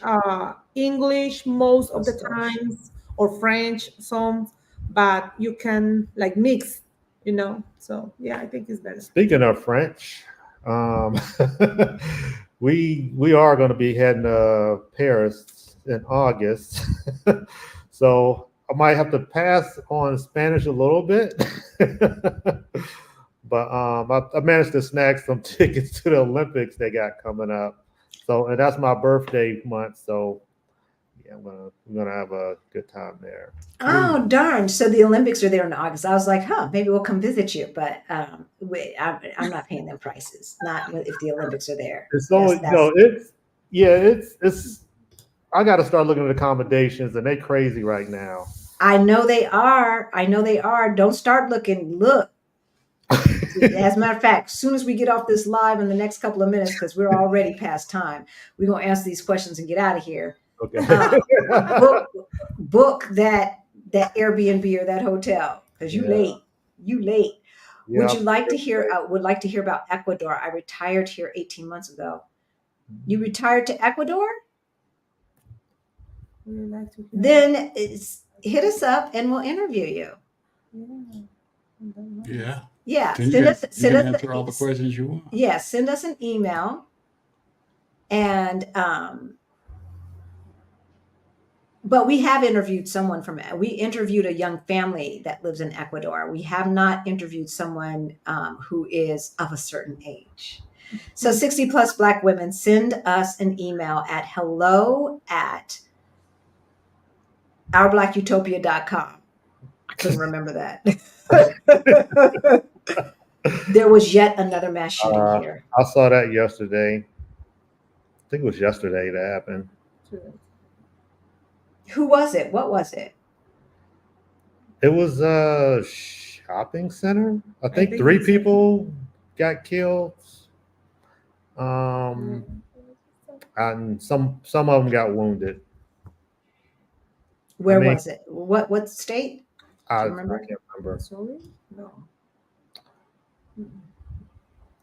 English most of the times, or French some, but you can like mix, so yeah, I think it's better. Speaking of French, we are going to be heading to Paris in August. So I might have to pass on Spanish a little bit. But I managed to snag some tickets to the Olympics they got coming up. So, and that's my birthday month. So yeah, we're gonna have a good time there. Oh, darn. So the Olympics are there in August. I was like, maybe we'll come visit you, but I'm not paying them prices. Not if the Olympics are there. It's only, it's I got to start looking at accommodations, and they crazy right now. I know they are. Don't start looking. Look. As a matter of fact, as soon as we get off this live in the next couple of minutes, because we're already past time, we're going to answer these questions and get out of here. Okay. Book that that Airbnb or that hotel because you Yeah. late. You late. Yeah. Would like to hear about Ecuador? I retired here 18 months ago. You retired to Ecuador? We would like to hear. Then hit us up and we'll interview you. Yeah. I don't know. Yeah. Yeah, Then send you us can answer all the questions you want. Yeah, send us an email, and but we have interviewed someone we interviewed a young family that lives in Ecuador. We have not interviewed someone who is of a certain age. So 60 plus Black women, send us an email at hello@ourblackutopia.com. I couldn't remember that. There was yet another mass shooting here. I saw that yesterday. I think it was yesterday that happened. Who was it? What was it? It was a shopping center. I think think 3 it's- people got killed. And some of them got wounded. Where mean- was it? What state? I remember? can't remember. Sorry? No.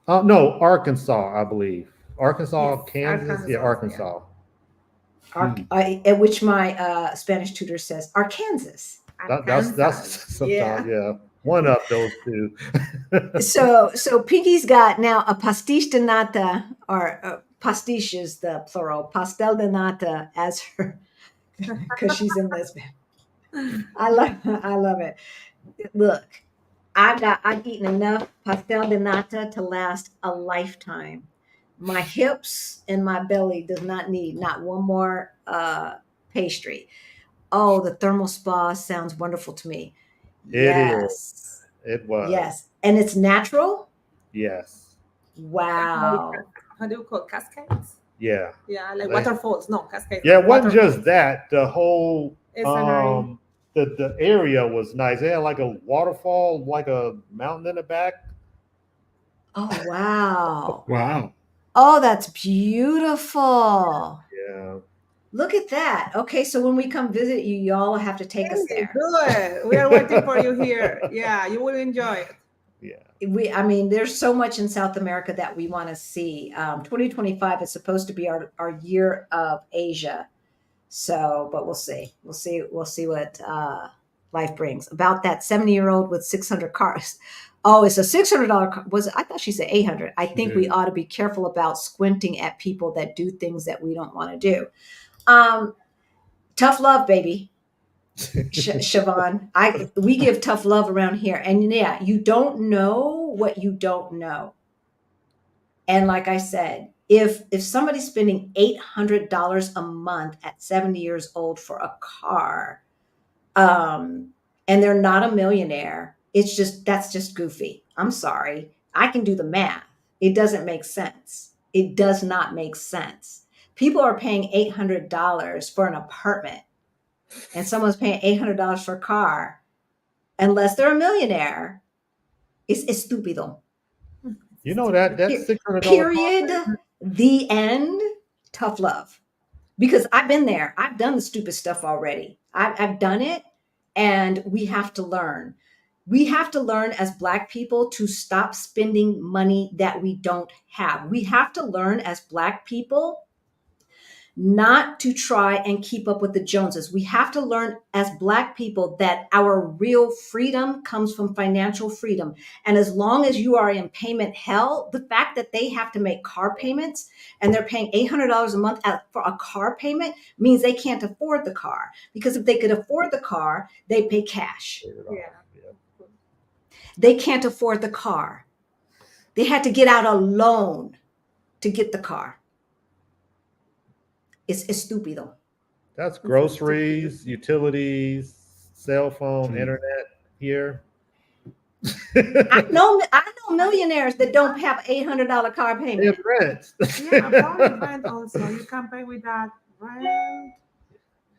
No, Arkansas, I believe. Arkansas, Yes, Kansas. Yeah, Arkansas. At which my Spanish tutor says Arkansas. That's sometimes, yeah. One of those two. So Pinky's got now a pastiche de nata, or pastiche is the plural, pastel de nata as her, because she's in Lisbon. I love it. Look, I've eaten enough pastel de nata to last a lifetime. My hips and my belly does not need not one more pastry. Oh, the thermal spa sounds wonderful to me. It is. It was. Yes. And it's natural? Yes. Wow. How do you call it? Cascades? Yeah. Yeah, like waterfalls. No, cascades. Yeah, it wasn't waterfalls. just that. The whole Scenery. the area was nice. They had like a waterfall, like a mountain in the back. Oh, wow. Wow. Oh, that's beautiful. Yeah. Look at that. Okay, so when we come visit you, y'all have to take us there. Do it. We are waiting for you here. Yeah, you will enjoy it. Yeah. I mean, there's so much in South America that we want to see. 2025 is supposed to be our year of Asia. So, but we'll see. We'll see what life brings. About that 70-year-old with 600 cars. Oh, it's a $600 car. I thought she said 800. I think we ought to be careful about squinting at people that do things that we don't want to do. Tough love, baby. Siobhan, we give tough love around here. And yeah, you don't know what you don't know. And like I said, if somebody's spending $800 a month at 70 years old for a car, and they're not a millionaire, that's just goofy. I'm sorry. I can do the math. It doesn't make sense. It does not make sense. People are paying $800 for an apartment, and someone's paying $800 for a car, unless they're a millionaire. It's estúpido. You know that $600 period. The end. Tough love. Because I've been there. I've done the stupid stuff already. I've done it, and we have to learn. We have to learn as Black people to stop spending money that we don't have. We have to learn as Black people not to try and keep up with the Joneses. We have to learn as Black people that our real freedom comes from financial freedom. And as long as you are in payment hell, the fact that they have to make car payments and they're paying $800 a month for a car payment means they can't afford the car. Because if they could afford the car, they pay cash. Yeah. They can't afford the car. They had to get out a loan to get the car. It's estúpido. That's groceries, utilities, cell phone, internet here. I know millionaires that don't have $800 car payment. It rents. Yeah, probably rent also. You can pay with that rent.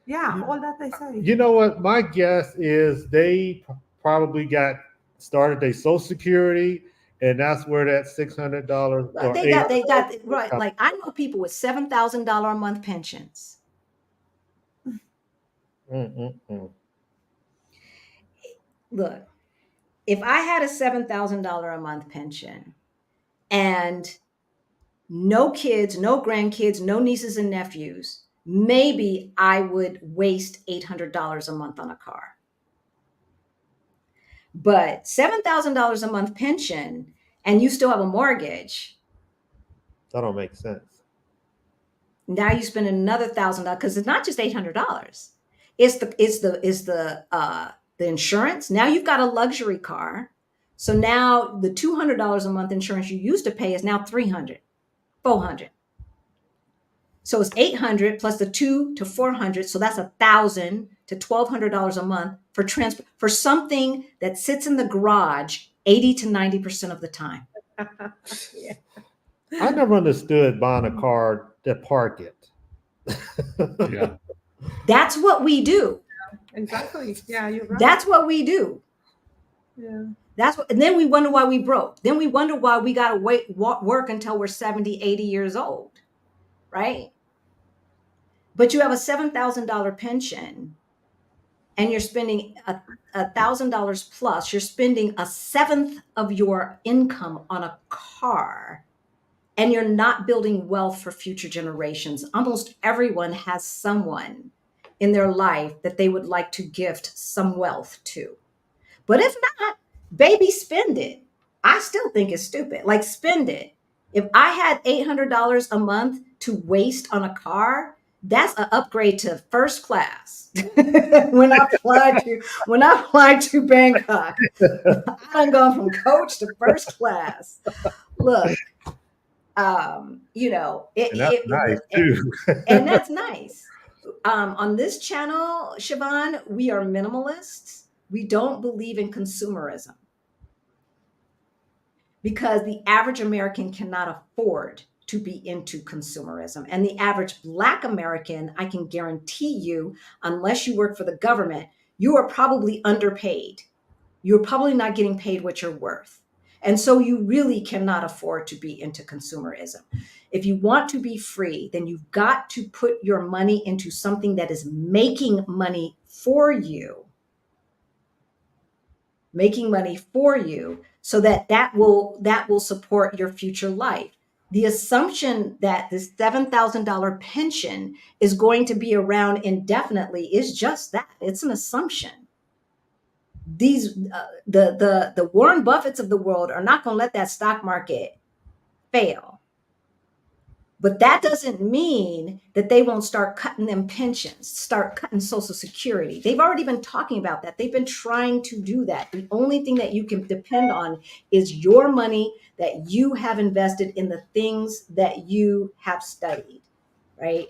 Yeah, all that they say. You know what? My guess is they probably got started their Social Security, and that's where that $600 or They got right. Like I know people with $7,000 a month pensions. Look, if I had a $7,000 a month pension and no kids, no grandkids, no nieces and nephews, maybe I would waste $800 a month on a car. But $7,000 a month pension and you still have a mortgage, That don't make sense. now you spend another $1,000 because it's not just $800. It's the insurance. Now you've got a luxury car. So now the $200 a month insurance you used to pay is now $300, $400. So it's $800 plus the $200 to $400. So that's $1,000 to $1,200 a month for transport for something that sits in the garage 80 to 90% of the time. Yeah. I never understood buying a car to park it. Yeah. That's what we do. Exactly. Yeah, you're right. That's what we do. Yeah. That's what, and then we wonder why we broke. Then we wonder why we got to work until we're 70, 80 years old, right? But you have a $7,000 pension and you're spending $1,000 plus, you're spending a seventh of your income on a car, and you're not building wealth for future generations. Almost everyone has someone in their life that they would like to gift some wealth to. But if not, baby, spend it. I still think it's stupid. Like, spend it. If I had $800 a month to waste on a car, that's an upgrade to first class. when I fly to Bangkok, I'm going from coach to first class. Look, And that's nice too. and that's nice. On this channel, Siobhan, we are minimalists. We don't believe in consumerism because the average American cannot afford to be into consumerism. And the average Black American, I can guarantee you, unless you work for the government, you are probably underpaid. You're probably not getting paid what you're worth. And so you really cannot afford to be into consumerism. If you want to be free, then you've got to put your money into something that is making money for you. Making money for you so that will support your future life. The assumption that this $7,000 pension is going to be around indefinitely is just that. It's an assumption. These the Warren Buffetts of the world are not going to let that stock market fail. But that doesn't mean that they won't start cutting them pensions, start cutting Social Security. They've already been talking about that. They've been trying to do that. The only thing that you can depend on is your money that you have invested in the things that you have studied, right?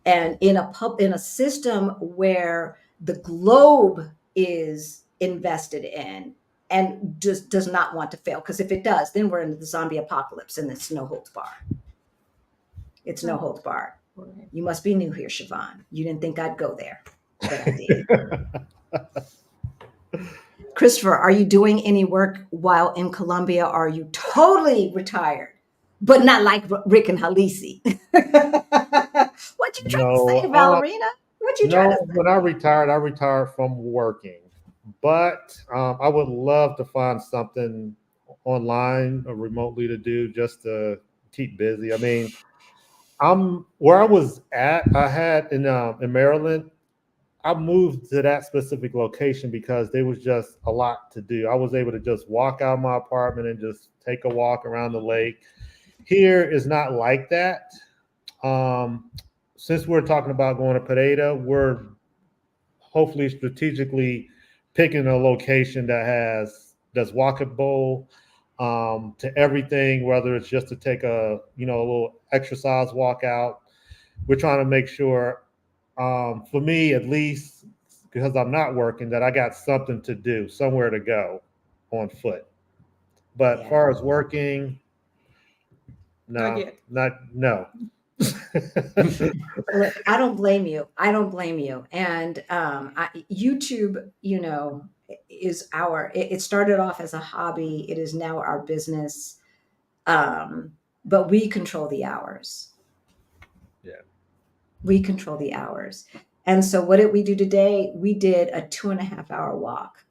And in a system where the globe is invested in and just does not want to fail, because if it does, then we're in the zombie apocalypse and it's no holds barred. It's no holds barred. You must be new here, Siobhan. You didn't think I'd go there, but I did. Christopher, are you doing any work while in Colombia? Or are you totally retired, but not like Rick and Halisi? What you trying to say, Valerina? What you trying to say? When I retired from working. But I would love to find something online or remotely to do just to keep busy. I mean, where I was at, I had in Maryland, I moved to that specific location because there was just a lot to do. I was able to just walk out of my apartment and just take a walk around the lake. Here is not like that. Since we're talking about going to Pereira, we're hopefully strategically picking a location that's walkable to everything, whether it's just to take a little exercise walk out. We're trying to make sure, for me at least, because I'm not working, that I got something to do, somewhere to go on foot. But as far as working, no. Look, I don't blame you. And YouTube, is it started off as a hobby. It is now our business. But we control the hours. Yeah. We control the hours. And so what did we do today? We did a 2.5 hour walk.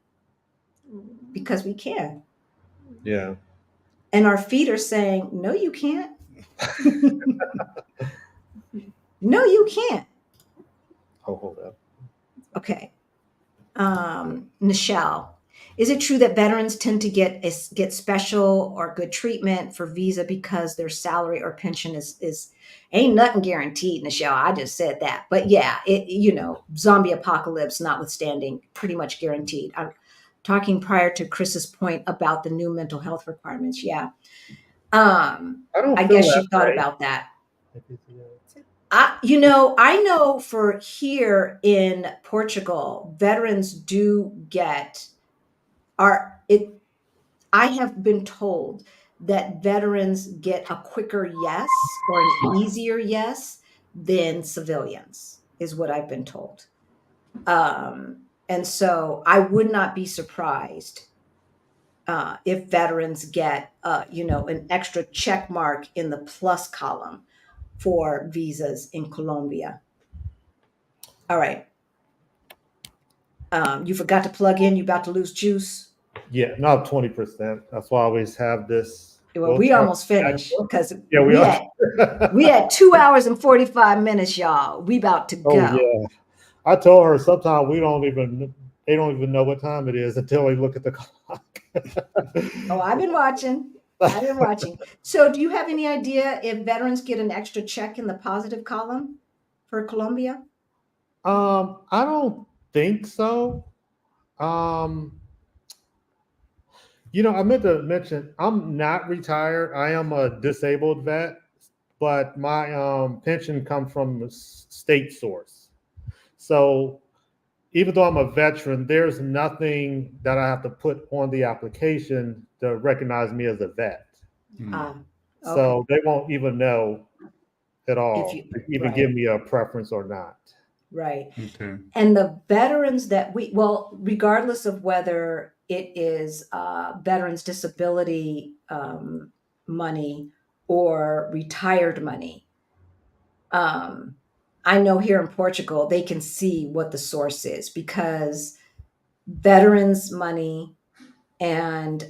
because we can. Yeah. And our feet are saying, no, you can't. No, you can't. Oh, hold up. Okay. Nichelle, is it true that veterans tend to get special or good treatment for visa because their salary or pension is ain't nothing guaranteed, Nichelle? I just said that, but yeah, zombie apocalypse notwithstanding, pretty much guaranteed. I'm talking prior to Chris's point about the new mental health requirements. Yeah, I guess you thought about that. I know for here in Portugal, veterans do get I have been told that veterans get a quicker yes or an easier yes than civilians, is what I've been told. And so I would not be surprised if veterans get, an extra check mark in the plus column for visas in Colombia. All right. You forgot to plug in. You about to lose juice. Yeah, not 20%. That's why I always have this. Well, we almost finished because we had 2 hours and 45 minutes, y'all. We about to go. Oh yeah. I told her sometimes they don't even know what time it is until they look at the clock. Oh, I've been watching. So do you have any idea if veterans get an extra check in the positive column for Colombia? I don't think so. I meant to mention I'm not retired. I am a disabled vet, but my pension comes from a state source. So even though I'm a veteran, there's nothing that I have to put on the application to recognize me as a vet. Okay. So they won't even know at all, if right. give me a preference or not. Right. Okay. And the veterans that regardless of whether it is veterans disability money or retired money, I know here in Portugal, they can see what the source is because veterans money and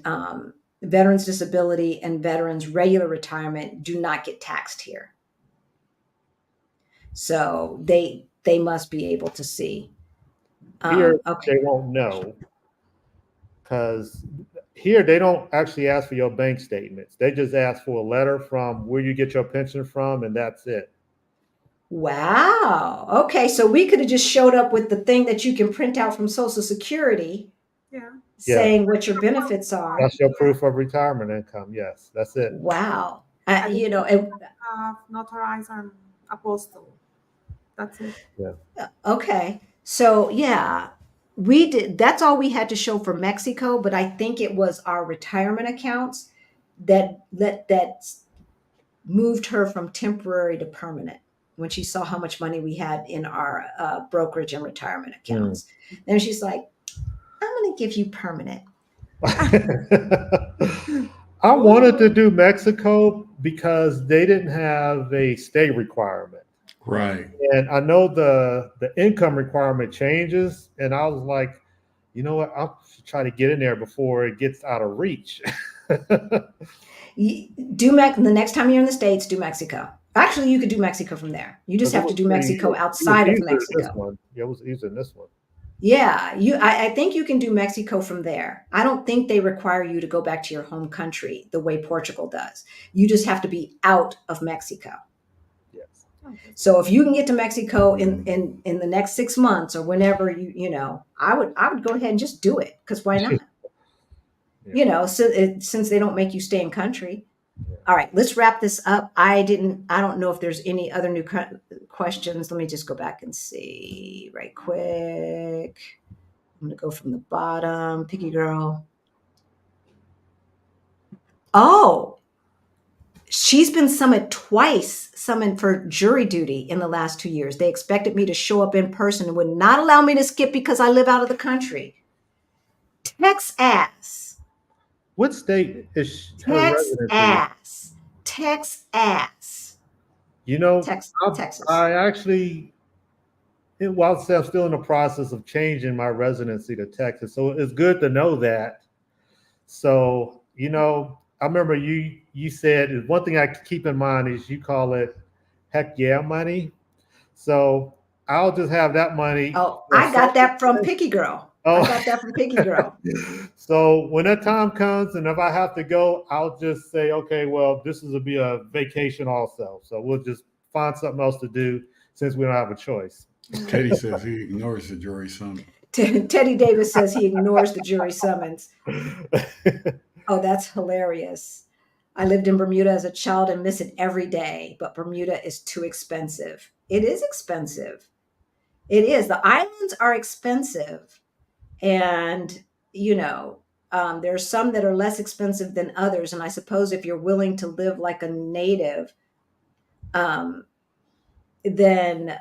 veterans disability and veterans regular retirement do not get taxed here. So they must be able to see. Here, okay. they won't know because here they don't actually ask for your bank statements. They just ask for a letter from where you get your pension from, and that's it. Wow. Okay, so we could have just showed up with the thing that you can print out from Social Security, saying what your benefits are. That's your proof of retirement income. Yes, that's it. Wow. Notarized and apostle. That's it. Yeah. Okay. So yeah, we did. That's all we had to show for Mexico, but I think it was our retirement accounts that moved her from temporary to permanent when she saw how much money we had in our brokerage and retirement accounts. Then she's like, I'm going to give you permanent. I wanted to do Mexico because they didn't have a stay requirement. Right. And I know the income requirement changes. And I was like, you know what? I'll try to get in there before it gets out of reach. The next time you're in the States, do Mexico. Actually, you could do Mexico from there. You just have to do Mexico outside of Mexico. It was easier in this one. Yeah, I think you can do Mexico from there. I don't think they require you to go back to your home country the way Portugal does. You just have to be out of Mexico. Yes. So if you can get to Mexico in the next 6 months or whenever I would go ahead and just do it because why not? Yeah. Since they don't make you stay in country. All right, let's wrap this up. I don't know if there's any other new questions. Let me just go back and see right quick. I'm going to go from the bottom. Picky girl. Oh, she's been summoned for jury duty in the last 2 years. They expected me to show up in person and would not allow me to skip because I live out of the country. Texas. What state is her residency? Texas. Texas. I actually while I'm still in the process of changing my residency to Texas. So it's good to know that. So, I remember you said one thing I keep in mind is you call it heck yeah money. So I'll just have that money. Oh, I got that from Picky Girl. I Oh, got that from Picky Girl. so when that time comes and if I have to go, I'll just say, okay, well, this is to be a vacation also. So we'll just find something else to do since we don't have a choice. Teddy says he ignores the jury summons. Teddy Davis says he ignores the jury summons. Oh, that's hilarious. I lived in Bermuda as a child and miss it every day, but Bermuda is too expensive. It is expensive. It is. The islands are expensive. And, there's some that are less expensive than others. And I suppose if you're willing to live like a native, then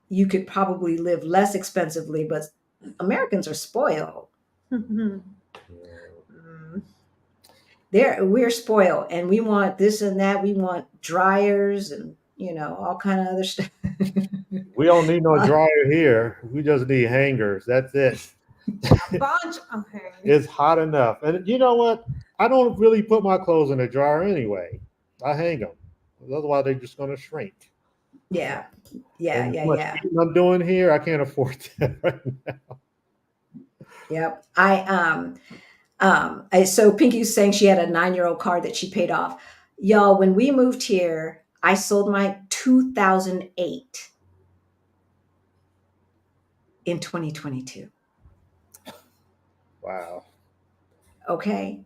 you could probably live less expensively. But Americans are spoiled. We're spoiled, and we want this and that. We want dryers and all kind of other stuff. We don't need no dryer here. We just need hangers. That's it. A bunch of hangers. It's hot enough. And you know what? I don't really put my clothes in the dryer anyway. I hang them. Otherwise, they're just going to shrink. Yeah. I'm doing here, I can't afford that right now. Yep. So Pinky's saying she had a 9-year-old car that she paid off. Y'all, when we moved here, I sold my 2008 in 2022. Wow. Okay.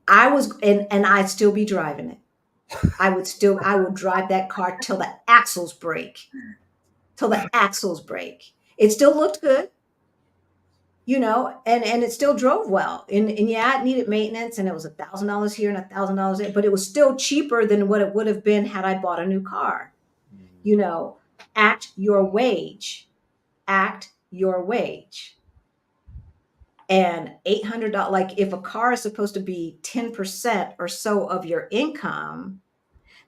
I was, and I'd still be driving it. I would drive that car till the axles break. It still looked good, and it still drove well. And yeah, it needed maintenance, and it was $1,000 here and $1,000 there, but it was still cheaper than what it would have been had I bought a new car. Act your wage. And $800, like if a car is supposed to be 10% or so of your income,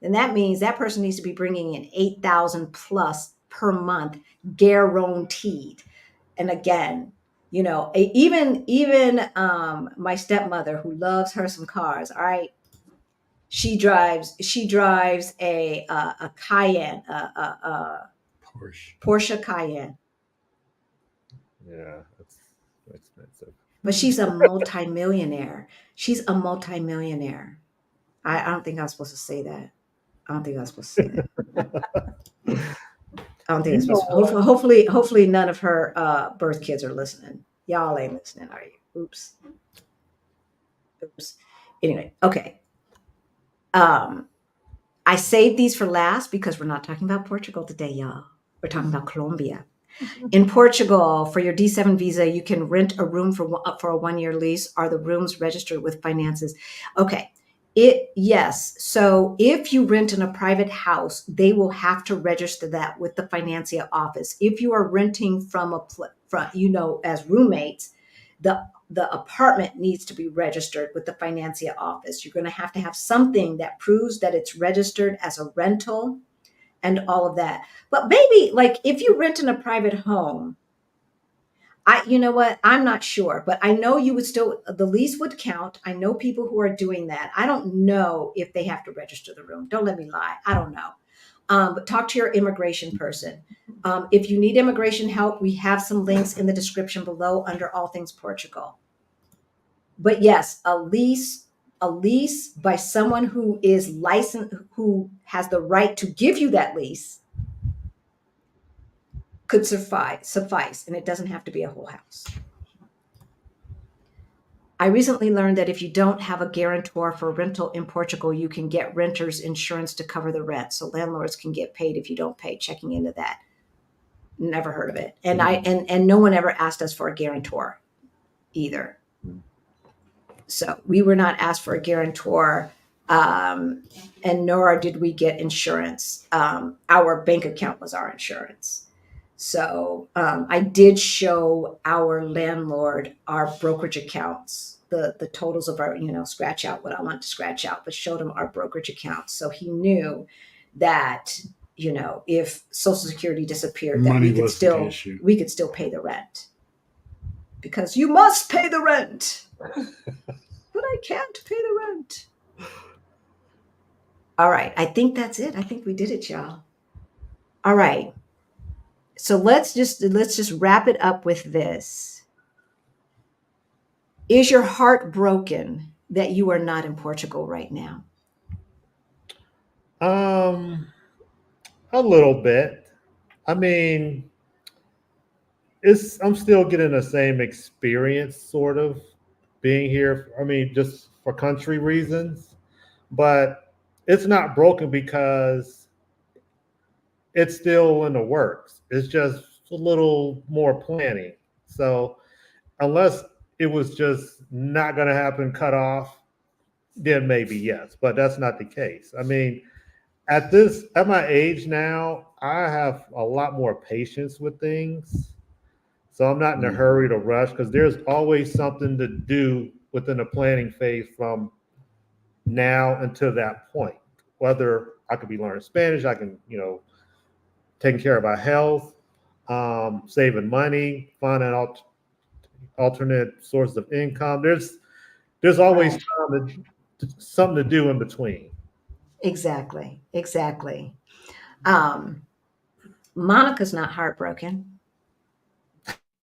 then that means that person needs to be bringing in 8,000 plus per month, guaranteed. And again, even my stepmother, who loves her some cars, all right, she drives a Cayenne, a Porsche Cayenne. Yeah, that's expensive. But she's a multimillionaire. I don't think I was supposed to say that. Hopefully none of her birth kids are listening. Y'all ain't listening, are you? Oops. Anyway, okay. I saved these for last because we're not talking about Portugal today, y'all. We're talking about Colombia. In Portugal, for your D7 visa, you can rent a room for a 1-year lease. Are the rooms registered with finances? Okay. Yes. So if you rent in a private house, they will have to register that with the Financia office. If you are renting from as roommates, the apartment needs to be registered with the Financia office. You're going to have something that proves that it's registered as a rental and all of that. But maybe like if you rent in a private home, I'm not sure, but I know you would still, the lease would count. I know people who are doing that. I don't know if they have to register the room. Don't let me lie. I don't know. But talk to your immigration person. If you need immigration help, we have some links in the description below under All Things Portugal. But yes, a lease by someone who is licensed, who has the right to give you that lease, could suffice, and it doesn't have to be a whole house. I recently learned that if you don't have a guarantor for rental in Portugal, you can get renter's insurance to cover the rent. So landlords can get paid if you don't pay. Checking into that. Never heard of it. And and no one ever asked us for a guarantor either. So we were not asked for a guarantor, and nor did we get insurance. Our bank account was our insurance. So I did show our landlord our brokerage accounts, the totals of our, scratch out what I want to scratch out, but showed him our brokerage accounts. So he knew that if Social Security disappeared, that Money we could was the still issue. pay the rent, because you must pay the rent. But I can't pay the rent. All right, I think that's it. I think we did it, y'all. All right. So let's just wrap it up with this. Is your heart broken that you are not in Portugal right now? A little bit. I mean, I'm still getting the same experience, sort of, being here. I mean, just for country reasons, but it's not broken because it's still in the works. It's just a little more planning. So unless it was just not going to happen, cut off, then maybe yes, but that's not the case. I mean, at my age now, I have a lot more patience with things. So I'm not in a hurry to rush, because there's always something to do within the planning phase from now until that point. Whether I could be learning Spanish, I can, taking care of our health, saving money, finding alternate sources of income. There's always something to do in between. Exactly. Monica's not heartbroken.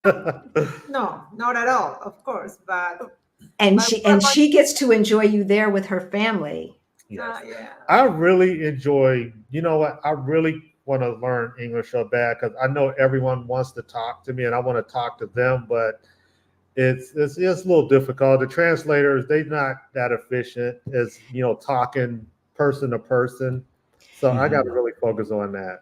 No, not at all, of course, but And but she gets to enjoy you there with her family. Yes. yeah. I really enjoy, you know what? I really want to learn English so bad, because I know everyone wants to talk to me and I want to talk to them, but it's just a little difficult. The translators, they're not that efficient as, talking person to person. So I got to really focus on that.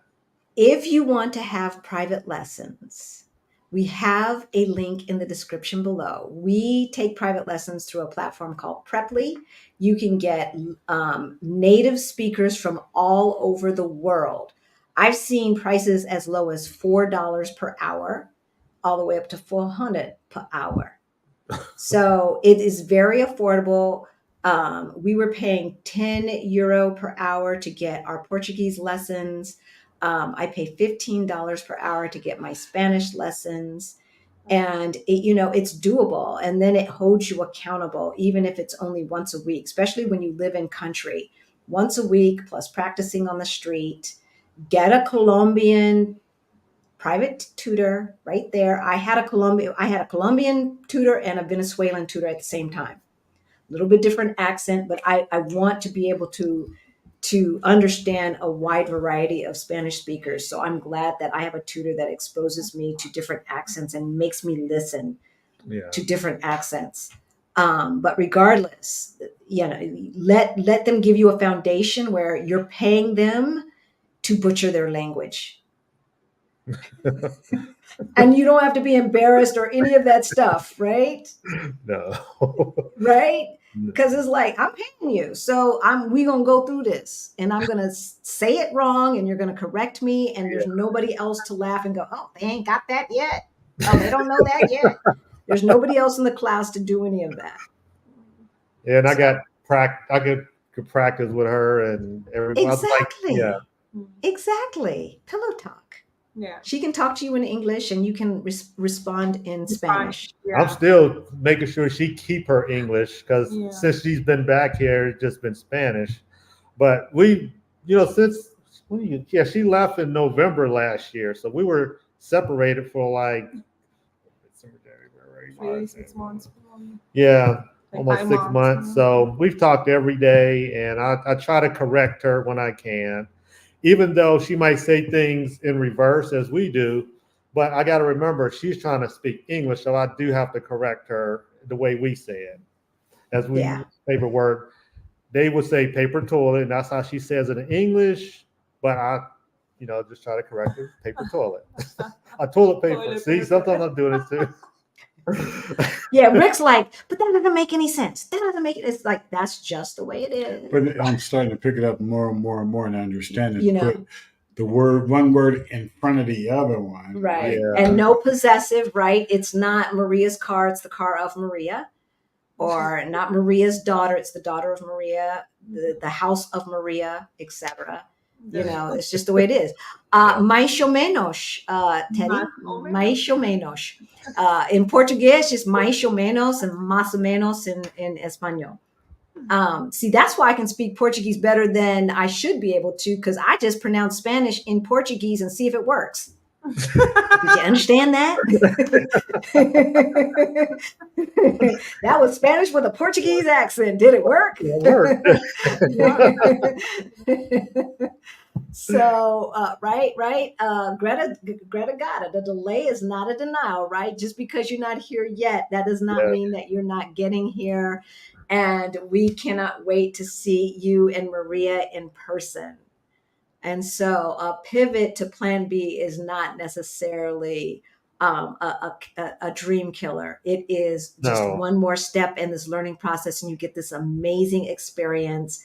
If you want to have private lessons, we have a link in the description below. We take private lessons through a platform called Preply. You can get native speakers from all over the world. I've seen prices as low as $4 per hour, all the way up to $400 per hour. So it is very affordable. We were paying €10 per hour to get our Portuguese lessons. I pay $15 per hour to get my Spanish lessons. And it's doable. And then it holds you accountable, even if it's only once a week, especially when you live in country. Once a week, plus practicing on the street. Get a Colombian private tutor right there. I had a Colombian tutor and a Venezuelan tutor at the same time. A little bit different accent, but I want to be able to understand a wide variety of Spanish speakers. So I'm glad that I have a tutor that exposes me to different accents and makes me listen to different accents. But regardless, let them give you a foundation where you're paying them to butcher their language. And you don't have to be embarrassed or any of that stuff, right? No. Right? Because it's like, I'm paying you. So we going to go through this, and I'm going to say it wrong, and you're going to correct me, and there's nobody else to laugh and go, oh, they ain't got that yet. Oh, they don't know that yet. There's nobody else in the class to do any of that. Yeah, and I could practice with her and everyone. Exactly. Like, Exactly. Pillow talk. Yeah. She can talk to you in English, and you can respond in Spanish. I'm still making sure she keep her English, because since she's been back here, it's just been Spanish. But she left in November last year, so we were separated for like 6 months. Yeah, Like almost 6 months. So we've talked every day, and I try to correct her when I can, even though she might say things in reverse as we do. But I got to remember, she's trying to speak English, so I do have to correct her the way we say it. As we favorite word, they would say paper toilet, and that's how she says it in English. But I, just try to correct it, paper toilet. A toilet paper. See, sometimes I'm doing it too. Yeah, Rick's like, but that doesn't make any sense. That doesn't make it. It's like, that's just the way it is. But I'm starting to pick it up more and more and more, and understand it. Put the one word in front of the other one. Right. Yeah. And no possessive, right? It's not Maria's car, it's the car of Maria. Or not Maria's daughter, it's the daughter of Maria, the house of Maria, etc. You know, it's just the way it is. Mais ou menos, Teddy. Más o menos. Mais ou menos. In Portuguese, it's mais ou menos, and más ou menos in Espanol. See, that's why I can speak Portuguese better than I should be able to, because I just pronounce Spanish in Portuguese and see if it works. Did you understand that? That was Spanish with a Portuguese accent. Did it work? It worked. So, right. Greta got it. The delay is not a denial, right? Just because you're not here yet, that does not mean that you're not getting here. And we cannot wait to see you and Maria in person. And so a pivot to plan B is not necessarily a dream killer. It is just one more step in this learning process, and you get this amazing experience.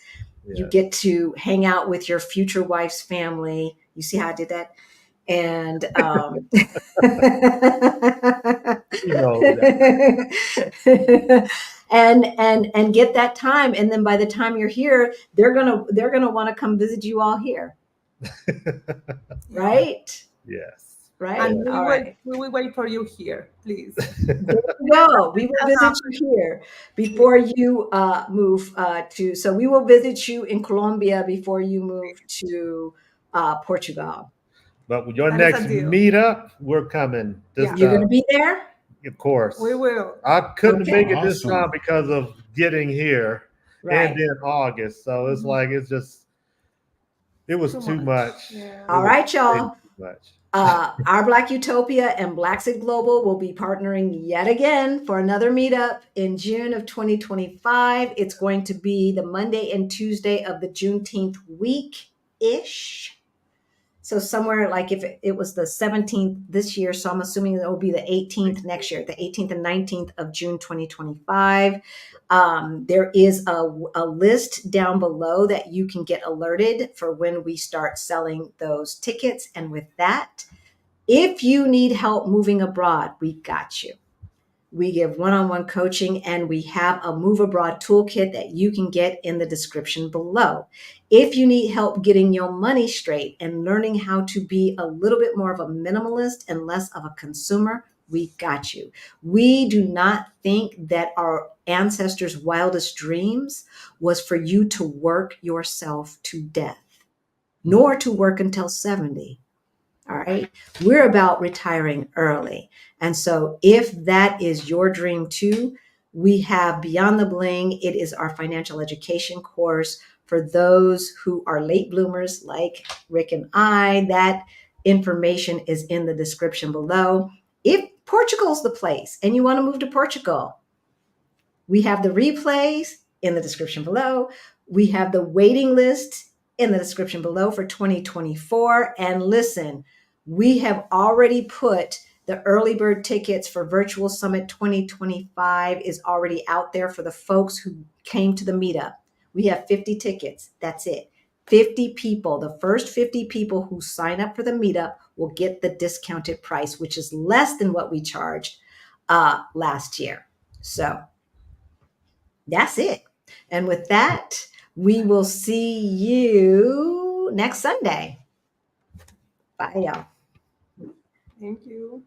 You get to hang out with your future wife's family. You see how I did that? And and get that time. And then by the time you're here, they're gonna want to come visit you all here. Right? Yes. Right. And we will wait for you here, please. No, we will visit you here before you move to. So we will visit you in Colombia before you move to Portugal. But with your next meetup, we're coming. You're going to be there? Of course. We will. I couldn't make it this time because of getting here and then August. So it's like, it was too much. Yeah. All right, y'all. Our Black Utopia and Blacksit Global will be partnering yet again for another meetup in June of 2025. It's going to be the Monday and Tuesday of the Juneteenth week-ish. So somewhere like if it was the 17th this year, so I'm assuming it will be the 18th next year, the 18th and 19th of June 2025. There is a list down below that you can get alerted for when we start selling those tickets. And with that, if you need help moving abroad, we got you. We give one-on-one coaching, and we have a Move Abroad toolkit that you can get in the description below. If you need help getting your money straight and learning how to be a little bit more of a minimalist and less of a consumer, we got you. We do not think that our ancestors' wildest dreams was for you to work yourself to death, nor to work until 70. All right. We're about retiring early. And so if that is your dream too, we have Beyond the Bling. It is our financial education course for those who are late bloomers like Rick and I. That information is in the description below. If Portugal's the place and you want to move to Portugal, we have the replays in the description below. We have the waiting list in the description below for 2024. And listen, we have already put the early bird tickets for Virtual Summit 2025 is already out there for the folks who came to the meetup. We have 50 tickets. That's it. 50 people. The first 50 people who sign up for the meetup will get the discounted price, which is less than what we charged last year. So that's it. And with that, we will see you next Sunday. Bye, y'all. Thank you.